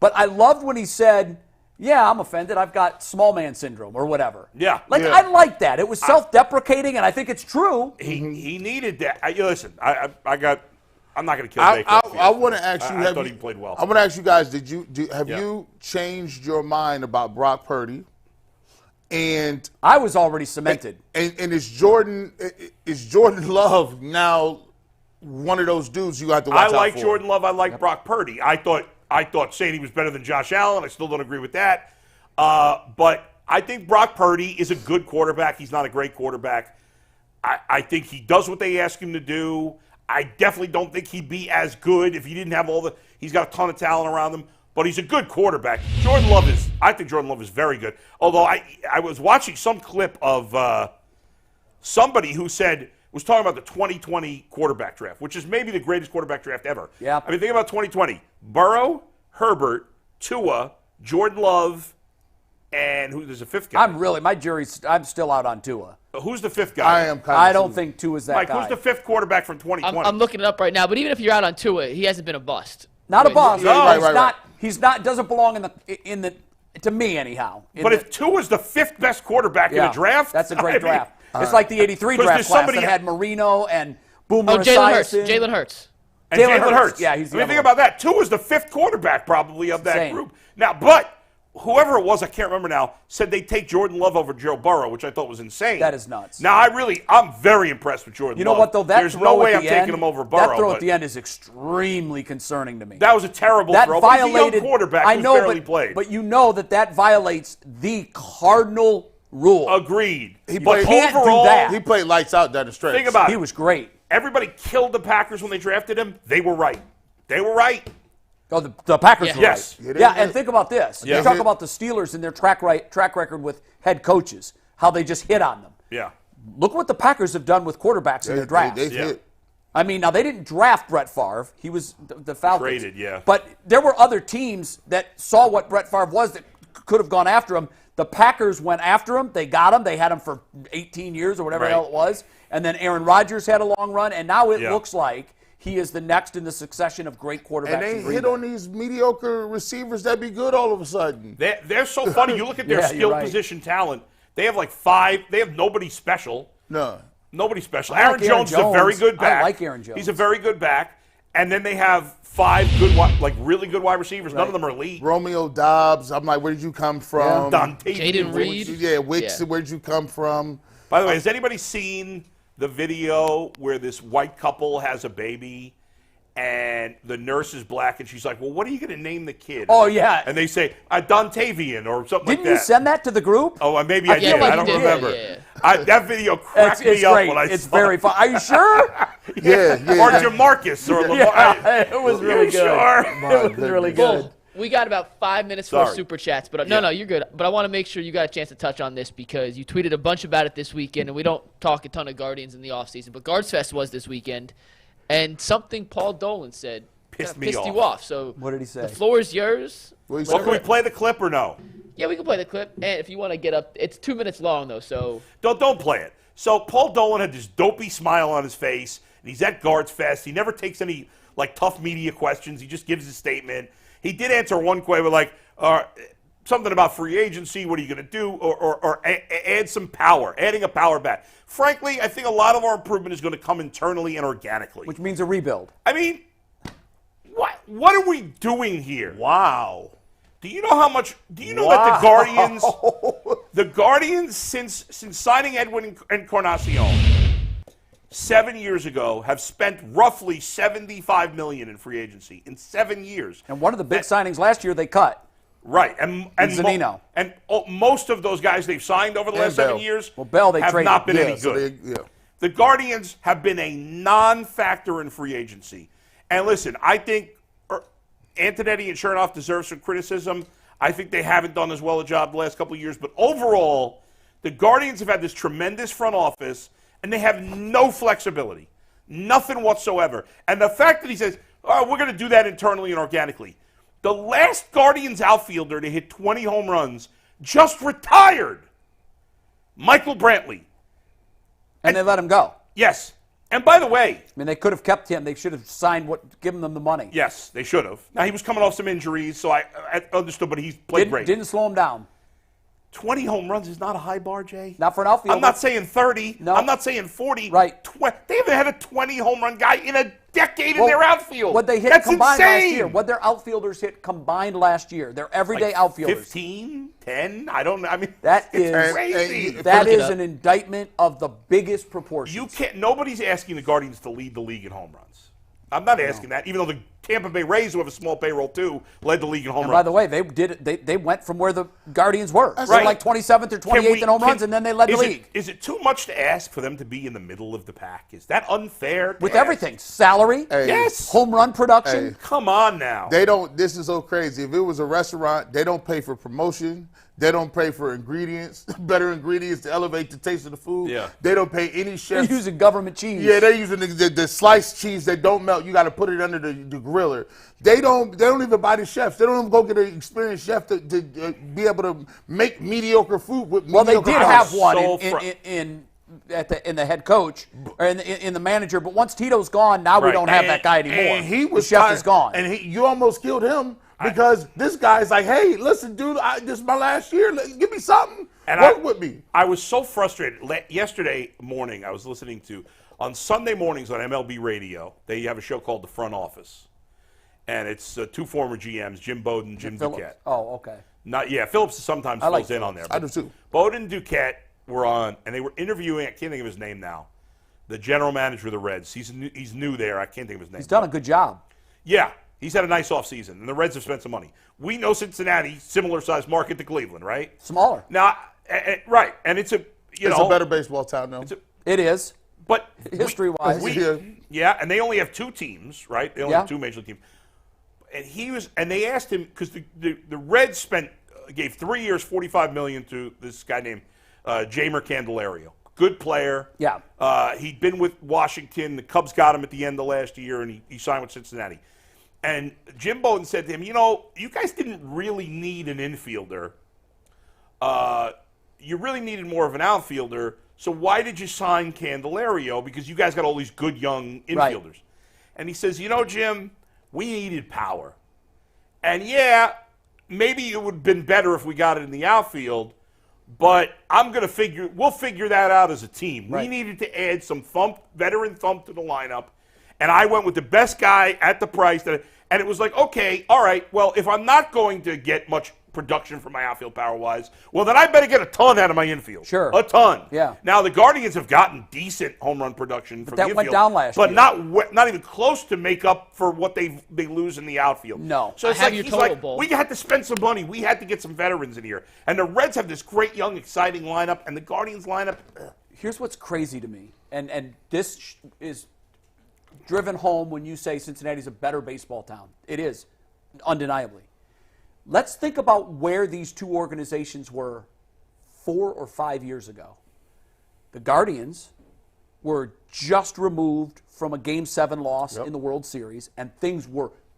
Speaker 2: But I loved when he said, yeah, I'm offended. I've got small man syndrome or whatever.
Speaker 4: Yeah.
Speaker 2: I like that. It was self-deprecating, and I think it's true.
Speaker 4: He needed that. Listen, I'm not going to kill Baker.
Speaker 3: I want to ask you.
Speaker 4: I thought he played well.
Speaker 3: I want to ask you guys. Have you changed your mind about Brock Purdy? And
Speaker 2: I was already cemented.
Speaker 3: And is Jordan Love now one of those dudes you have to watch out for?
Speaker 4: I like Jordan Love. I like Brock Purdy. I thought saying he was better than Josh Allen. I still don't agree with that. But I think Brock Purdy is a good quarterback. He's not a great quarterback. I think he does what they ask him to do. I definitely don't think he'd be as good if he didn't have he's got a ton of talent around him, but he's a good quarterback. I think Jordan Love is very good. Although I was watching some clip of somebody who was talking about the 2020 quarterback draft, which is maybe the greatest quarterback draft ever.
Speaker 2: Yeah.
Speaker 4: I mean, think about 2020. Burrow, Herbert, Tua, Jordan Love, and there's a fifth guy.
Speaker 2: I'm still out on Tua.
Speaker 4: Who's the fifth guy?
Speaker 2: I don't think Tua's that
Speaker 4: Mike,
Speaker 2: guy.
Speaker 4: who's the fifth quarterback from 2020?
Speaker 5: I'm looking it up right now, but even if you're out on Tua, he hasn't been a bust.
Speaker 2: Not a bust.
Speaker 3: Right.
Speaker 2: He's not. Doesn't belong in the. To me, anyhow.
Speaker 4: But if Tua's the fifth best quarterback in a draft,
Speaker 2: that's a great draft. It's like the '83 draft class that had Marino and Boomer Esiason.
Speaker 5: Jalen Hurts.
Speaker 4: And Jalen Hurts.
Speaker 2: Yeah, he's.
Speaker 4: Think about that. Tua's the fifth quarterback probably of that group. Now, but whoever it was, I can't remember now, said they'd take Jordan Love over Joe Burrow, which I thought was insane.
Speaker 2: That is nuts.
Speaker 4: Now, I'm very impressed with Jordan Love.
Speaker 2: You know what, though?
Speaker 4: There's no way I'm taking him over Burrow.
Speaker 2: That throw at the end is extremely concerning to me.
Speaker 4: That was a terrible throw. But he's a young quarterback who's barely played.
Speaker 2: But you know that violates the cardinal rule.
Speaker 4: Agreed.
Speaker 3: He played lights out down the stretch.
Speaker 4: Think about it.
Speaker 2: He was great.
Speaker 4: Everybody killed the Packers when they drafted him. They were right.
Speaker 2: Oh, the Packers were
Speaker 4: yes.
Speaker 2: right. Yeah, and think about this. You talk about the Steelers and their track record with head coaches, how they just hit on them.
Speaker 4: Yeah.
Speaker 2: Look what the Packers have done with quarterbacks in their drafts.
Speaker 3: They've hit.
Speaker 2: I mean, now they didn't draft Brett Favre. He was the Falcons.
Speaker 4: Traded, yeah.
Speaker 2: But there were other teams that saw what Brett Favre was that could have gone after him. The Packers went after him. They got him. They had him for 18 years or whatever the hell it was. And then Aaron Rodgers had a long run. And now it looks like he is the next in the succession of great quarterbacks.
Speaker 3: And they hit on these mediocre receivers that be good all of a sudden.
Speaker 4: They're so funny. You look at their skill position talent. They have like 5. They have nobody special.
Speaker 3: No.
Speaker 4: Nobody special. Aaron Jones is a very good back.
Speaker 2: I like Aaron Jones.
Speaker 4: He's a very good back. And then they have 5 good, really good wide receivers. None of them are elite.
Speaker 3: Romeo Dobbs. I'm like, where did you come from?
Speaker 4: Dante
Speaker 5: Jaden Reed.
Speaker 3: Yeah, Wicks. Yeah. Where did you come from?
Speaker 4: By the way, has anybody seen the video where this white couple has a baby and the nurse is black, and she's like, well, what are you going to name the kid?
Speaker 2: Oh, yeah.
Speaker 4: And they say, Dontavian or something like that.
Speaker 2: Didn't you send that to the group?
Speaker 4: Oh, maybe I did.
Speaker 5: like
Speaker 4: I don't
Speaker 5: you did,
Speaker 4: remember.
Speaker 5: yeah.
Speaker 4: That video cracked me up
Speaker 2: great.
Speaker 4: when I saw it.
Speaker 2: It's very fun. Are you sure?
Speaker 3: Yeah.
Speaker 4: Or Jamarcus. Or Lamar.
Speaker 2: It was really good.
Speaker 4: Sure?
Speaker 2: It was really good.
Speaker 5: We got about 5 minutes for
Speaker 4: Sorry.
Speaker 5: super chats, but no, you're good. But I want to make sure you got a chance to touch on this because you tweeted a bunch about it this weekend, and we don't talk a ton of Guardians in the offseason, but Guards Fest was this weekend, and something Paul Dolan said
Speaker 4: Pissed
Speaker 5: you off. So
Speaker 2: what did he say?
Speaker 5: The floor is yours.
Speaker 4: Well, can we play the clip or no?
Speaker 5: Yeah, we can play the clip, and if you want to get up, it's 2 minutes long though, so
Speaker 4: Don't play it. So Paul Dolan had this dopey smile on his face, and he's at Guards Fest. He never takes any tough media questions. He just gives his statement. He did answer one question with something about free agency. What are you going to do? Or add some power, adding a power bat. Frankly, I think a lot of our improvement is going to come internally and organically.
Speaker 2: Which means a rebuild.
Speaker 4: I mean, what are we doing here?
Speaker 3: Wow.
Speaker 4: Do you know how much? Do you know that the Guardians, since signing Edwin Encarnacion 7 years ago, have spent roughly $75 million in free agency in 7 years.
Speaker 2: And one of the big signings last year they cut.
Speaker 4: Right, and
Speaker 2: Zanino.
Speaker 4: Most of those guys they've signed over the last 7 years
Speaker 2: Bell, they
Speaker 4: have
Speaker 2: traded.
Speaker 4: not been any good. The Guardians have been a non-factor in free agency. And listen, I think Antonetti and Chernoff deserve some criticism. I think they haven't done as well a job the last couple of years. But overall, the Guardians have had this tremendous front office, and they have no flexibility, nothing whatsoever. And the fact that he says, oh, we're going to do that internally and organically. The last Guardians outfielder to hit 20 home runs just retired, Michael Brantley.
Speaker 2: And they let him go.
Speaker 4: Yes. And by the way,
Speaker 2: I mean, they could have kept him. They should have given them the money.
Speaker 4: Yes, they should have. Now, he was coming off some injuries, so I understood, but he's played great.
Speaker 2: Didn't slow him down.
Speaker 4: 20 home runs is not a high bar, Jay.
Speaker 2: Not for an outfielder.
Speaker 4: I'm not saying 30.
Speaker 2: No.
Speaker 4: I'm not saying 40.
Speaker 2: Right.
Speaker 4: They haven't had a 20 home run guy in a decade in their outfield.
Speaker 2: What they hit
Speaker 4: That's
Speaker 2: combined
Speaker 4: insane.
Speaker 2: last year. What their outfielders hit combined last year. They're everyday outfielders.
Speaker 4: 15, 10. I don't know. I mean,
Speaker 2: that
Speaker 4: is crazy.
Speaker 2: That is an indictment of the biggest proportions.
Speaker 4: You can't. Nobody's asking the Guardians to lead the league in home runs. I'm not asking that, even though the Tampa Bay Rays, who have a small payroll too, led the league in home runs.
Speaker 2: By the way, they did it. They went from where the Guardians were.
Speaker 4: Right.
Speaker 2: They were like 27th or 28th in home runs, and then they led the league.
Speaker 4: Is it too much to ask for them to be in the middle of the pack? Is that unfair?
Speaker 2: With everything, salary,
Speaker 4: yes,
Speaker 2: home run production.
Speaker 4: Come on now.
Speaker 3: They don't. This is so crazy. If it was a restaurant, they don't pay for promotion. They don't pay for ingredients, better ingredients to elevate the taste of the food.
Speaker 4: Yeah.
Speaker 3: They don't pay any chefs.
Speaker 2: They're using government cheese.
Speaker 3: Yeah, they're using the sliced cheese that don't melt. You got to put it under the griller. They don't even buy the chefs. They don't even go get an experienced chef to be able to make mediocre food with mediocre.
Speaker 2: Well, they did have one
Speaker 3: So
Speaker 2: in the head coach or in the manager, but once Tito's gone, now we don't have that guy anymore.
Speaker 3: And he was
Speaker 2: the chef is gone.
Speaker 3: And you almost killed him because this guy's like, hey, listen, dude, this is my last year. Give me something. Work with me.
Speaker 4: I was so frustrated. Yesterday morning, I was listening to, on Sunday mornings on MLB radio, they have a show called The Front Office. And it's two former GMs, Jim Bowden, Jim Duquette.
Speaker 2: Oh, okay.
Speaker 4: Phillips sometimes fills in on there.
Speaker 3: I do too.
Speaker 4: Bowden and Duquette were on, and they were interviewing, I can't think of his name now, the general manager of the Reds. He's new there. I can't think of his name.
Speaker 2: He's done a good job.
Speaker 4: Yeah. He's had a nice offseason, and the Reds have spent some money. We know Cincinnati, similar-sized market to Cleveland, right?
Speaker 2: Smaller.
Speaker 4: Now, right, and it's a
Speaker 3: better baseball town now.
Speaker 2: It is.
Speaker 4: But
Speaker 2: history-wise,
Speaker 4: yeah, and they only have two teams, right? They only have two major league teams. And they asked him because the Reds gave 3 years, $45 million to this guy named Jeimer Candelario. Good player.
Speaker 2: Yeah.
Speaker 4: He'd been with Washington. The Cubs got him at the end of last year, and he signed with Cincinnati. And Jim Bowden said to him, you guys didn't really need an infielder. You really needed more of an outfielder. So why did you sign Candelario? Because you guys got all these good young infielders. Right. And he says, Jim, we needed power. And yeah, maybe it would have been better if we got it in the outfield, but we'll figure that out as a team. Right. We needed to add some veteran thump to the lineup. And I went with the best guy at the price. And it was like, okay, all right, well, if I'm not going to get much production from my outfield power-wise. Well, then I better get a ton out of my infield.
Speaker 2: Sure.
Speaker 4: A ton.
Speaker 2: Yeah.
Speaker 4: Now, the Guardians have gotten decent home run production from the infield.
Speaker 2: That went down last year.
Speaker 4: But not even close to make up for what they lose in the outfield.
Speaker 2: No.
Speaker 4: So it's we had to spend some money. We had to get some veterans in here. And the Reds have this great, young, exciting lineup, and the Guardians lineup.
Speaker 2: Here's what's crazy to me, and this is driven home when you say Cincinnati's a better baseball town. It is, undeniably. Let's think about where these two organizations were 4 or 5 years ago. The Guardians were just removed from a Game 7 loss in the World Series, and things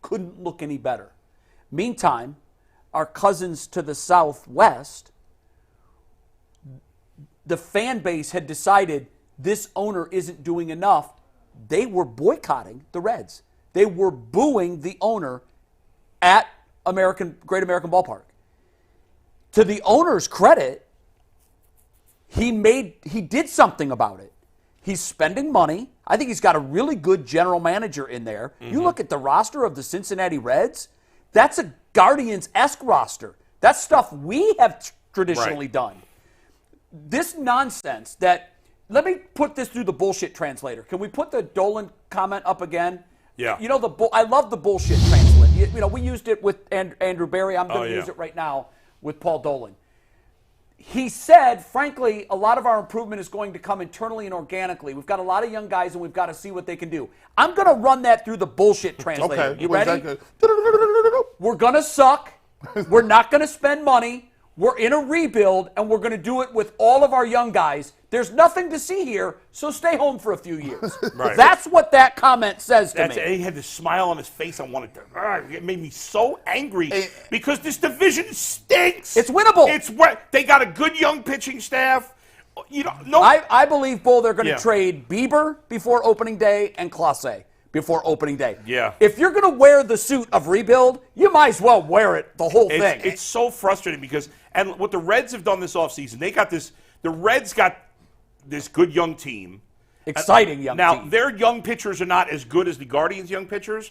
Speaker 2: couldn't look any better. Meantime, our cousins to the southwest, the fan base had decided this owner isn't doing enough. They were boycotting the Reds. They were booing the owner at Great American Ballpark. To the owner's credit, he did something about it. He's spending money. I think he's got a really good general manager in there. Mm-hmm. You look at the roster of the Cincinnati Reds, that's a Guardians-esque roster. That's stuff we have traditionally done. This nonsense let me put this through the bullshit translator. Can we put the Dolan comment up again?
Speaker 4: Yeah.
Speaker 2: You know, I love the bullshit translator. You know, we used it with Andrew Barry. I'm going to use it right now with Paul Dolan. He said, frankly, a lot of our improvement is going to come internally and organically. We've got a lot of young guys, and we've got to see what they can do. I'm going to run that through the bullshit translator.
Speaker 3: Okay.
Speaker 2: You ready? We're going to suck. We're not going to spend money. We're in a rebuild, and we're going to do it with all of our young guys. There's nothing to see here, so stay home for a few years. Right. That's what that comment says to me.
Speaker 4: He had this smile on his face. I wanted to. It made me so angry because this division stinks.
Speaker 2: It's winnable.
Speaker 4: They got a good young pitching staff.
Speaker 2: I believe, Bull, they're going to trade Bieber before opening day and Clase before opening day.
Speaker 4: Yeah.
Speaker 2: If you're going to wear the suit of rebuild, you might as well wear it, the whole thing.
Speaker 4: It's so frustrating because, and what the Reds have done this offseason, the Reds got this good young team.
Speaker 2: Exciting young team.
Speaker 4: Now, their young pitchers are not as good as the Guardians' young pitchers,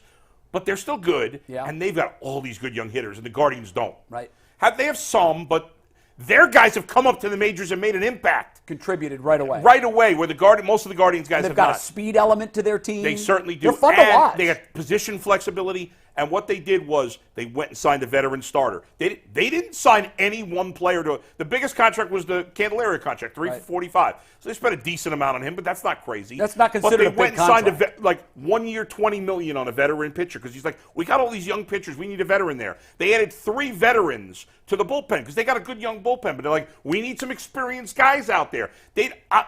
Speaker 4: but they're still good, and they've got all these good young hitters, and the Guardians don't.
Speaker 2: Right.
Speaker 4: They have some, but their guys have come up to the majors and made an impact.
Speaker 2: Contributed right away.
Speaker 4: Right away, where most of the Guardians guys have
Speaker 2: got a speed element to their team.
Speaker 4: They certainly do.
Speaker 2: They're fun to watch.
Speaker 4: They got position flexibility, and what they did was they went and signed a veteran starter. They didn't sign any one player to the biggest contract was the Candelaria contract, $3 for $45. So they spent a decent amount on him, but that's not crazy.
Speaker 2: That's not considered a big contract.
Speaker 4: But they went and signed like 1 year, $20 million on a veteran pitcher because he's like, we got all these young pitchers, we need a veteran there. They added 3 veterans to the bullpen because they got a good young bullpen, but they're like, we need some experienced guys out there.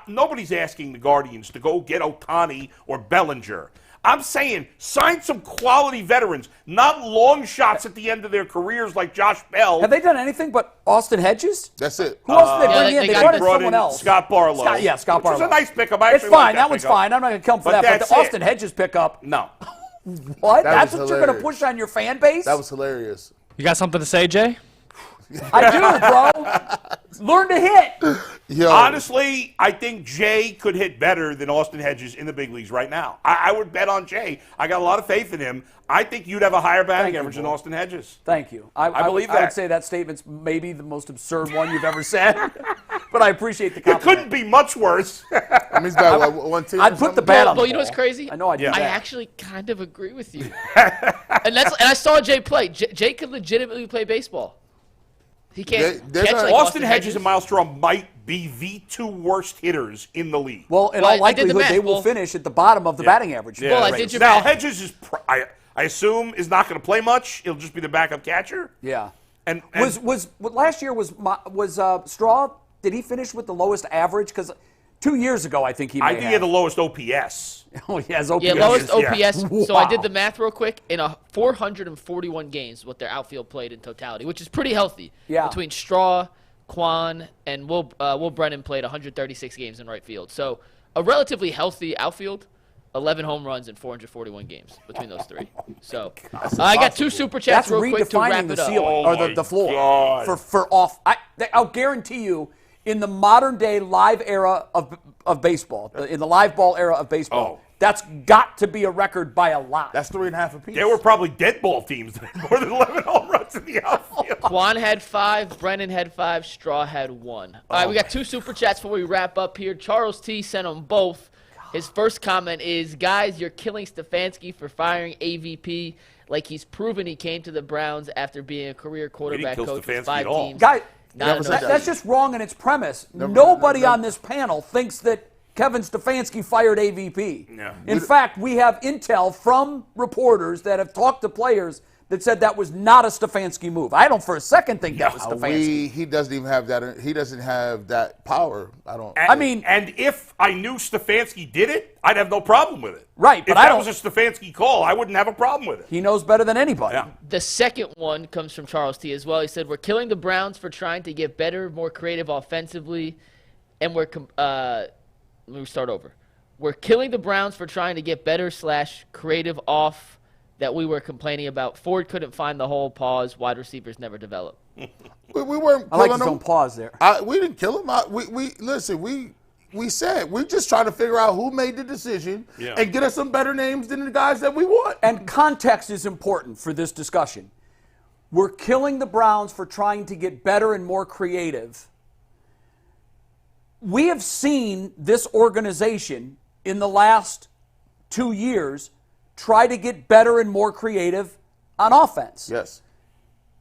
Speaker 4: Nobody's asking the Guardians to go get Ohtani or Bellinger. I'm saying sign some quality veterans, not long shots at the end of their careers like Josh Bell.
Speaker 2: Have they done anything but Austin Hedges?
Speaker 3: That's it.
Speaker 2: Who else did they bring in? They brought in someone else.
Speaker 4: Scott Barlow.
Speaker 2: Scott Barlow.
Speaker 4: Which was a nice pickup.
Speaker 2: It's fine. That one's fine. I'm not going to come for that. But the Austin Hedges pickup.
Speaker 4: No.
Speaker 2: What? That's what you're going to push on your fan base?
Speaker 3: That was hilarious.
Speaker 9: You got something to say, Jay?
Speaker 2: I do, bro. Learn to hit.
Speaker 3: Yo.
Speaker 4: Honestly, I think Jay could hit better than Austin Hedges in the big leagues right now. I would bet on Jay. I got a lot of faith in him. I think you'd have a higher batting average than Austin Hedges.
Speaker 2: Thank you.
Speaker 4: I believe that.
Speaker 2: I would say that statement's maybe the most absurd one you've ever said, but I appreciate the compliment.
Speaker 4: It couldn't be much worse.
Speaker 3: I mean, he's got one team.
Speaker 2: I'd put the bat on.
Speaker 5: Well, you know what's crazy?
Speaker 2: I know I do.
Speaker 5: I actually kind of agree with you. and I saw Jay play. Jay could legitimately play baseball. He can't catch like
Speaker 4: Austin Hedges and Miles Straw might be the 2 worst hitters in the league.
Speaker 2: Well, in all likelihood, they will finish at the bottom of the batting average.
Speaker 5: Well, I did your
Speaker 4: now,
Speaker 5: math.
Speaker 4: Hedges is, I assume, is not going to play much. He'll just be the backup catcher.
Speaker 2: Yeah.
Speaker 4: And
Speaker 2: was last year was Straw? Did he finish with the lowest average? Because 2 years ago, I think he
Speaker 4: he had the lowest OPS.
Speaker 2: Oh, he has OPS.
Speaker 5: Yeah, lowest OPS.
Speaker 2: Yeah.
Speaker 5: So I did the math real quick. In 441 games, what their outfield played in totality, which is pretty healthy.
Speaker 2: Yeah.
Speaker 5: Between Straw, Quan, and Will Brennan played 136 games in right field. So a relatively healthy outfield. 11 home runs in 441 games between those 3. So I got 2 super chats real quick to wrap it up.
Speaker 2: Ceiling, or the floor for off. I'll guarantee you, in the modern day live era of baseball, in the live ball era of baseball, That's got to be a record by a lot.
Speaker 3: That's 3.5 apiece.
Speaker 4: There were probably dead ball teams that had more than 11 home runs in the outfield.
Speaker 5: Quan had 5, Brennan had 5, Straw had 1. All right, we got 2 super chats before we wrap up here. Charles T sent them both. His first comment is, guys, you're killing Stefanski for firing AVP like he's proven he came to the Browns after being a career quarterback coach with 5 teams.
Speaker 2: Guy, that's just wrong in its premise. Nobody on this panel thinks that Kevin Stefanski fired AVP.
Speaker 4: No.
Speaker 2: In fact, we have intel from reporters that have talked to players that said that was not a Stefanski move. I don't for a second think that was Stefanski.
Speaker 3: He doesn't even have that. He doesn't have that power.
Speaker 4: And if I knew Stefanski did it, I'd have no problem with it.
Speaker 2: Right, but
Speaker 4: if that was a Stefanski call, I wouldn't have a problem with it.
Speaker 2: He knows better than anybody.
Speaker 4: Yeah.
Speaker 5: The second one comes from Charles T as well. He said, we're killing the Browns for trying to get better, more creative offensively, and let me start over. We're killing the Browns for trying to get better / creative off that we were complaining about. Ford couldn't find the hole. Pause. Wide receivers never develop.
Speaker 3: We weren't killing
Speaker 2: I like his
Speaker 3: him.
Speaker 2: own pause there.
Speaker 3: We didn't kill him. We said we're just trying to figure out who made the decision and get us some better names than the guys that we want.
Speaker 2: And context is important for this discussion. We're killing the Browns for trying to get better and more creative. We have seen this organization in the last 2 years try to get better and more creative on offense.
Speaker 3: Yes.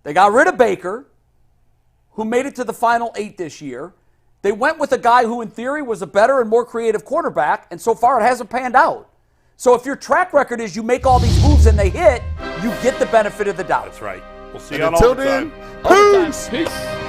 Speaker 2: They got rid of Baker, who made it to the final 8 this year. They went with a guy who, in theory, was a better and more creative quarterback, and so far it hasn't panned out. So if your track record is you make all these moves and they hit, you get the benefit of the doubt.
Speaker 4: That's right. We'll see you on overtime.
Speaker 3: Until then, peace.
Speaker 5: Peace.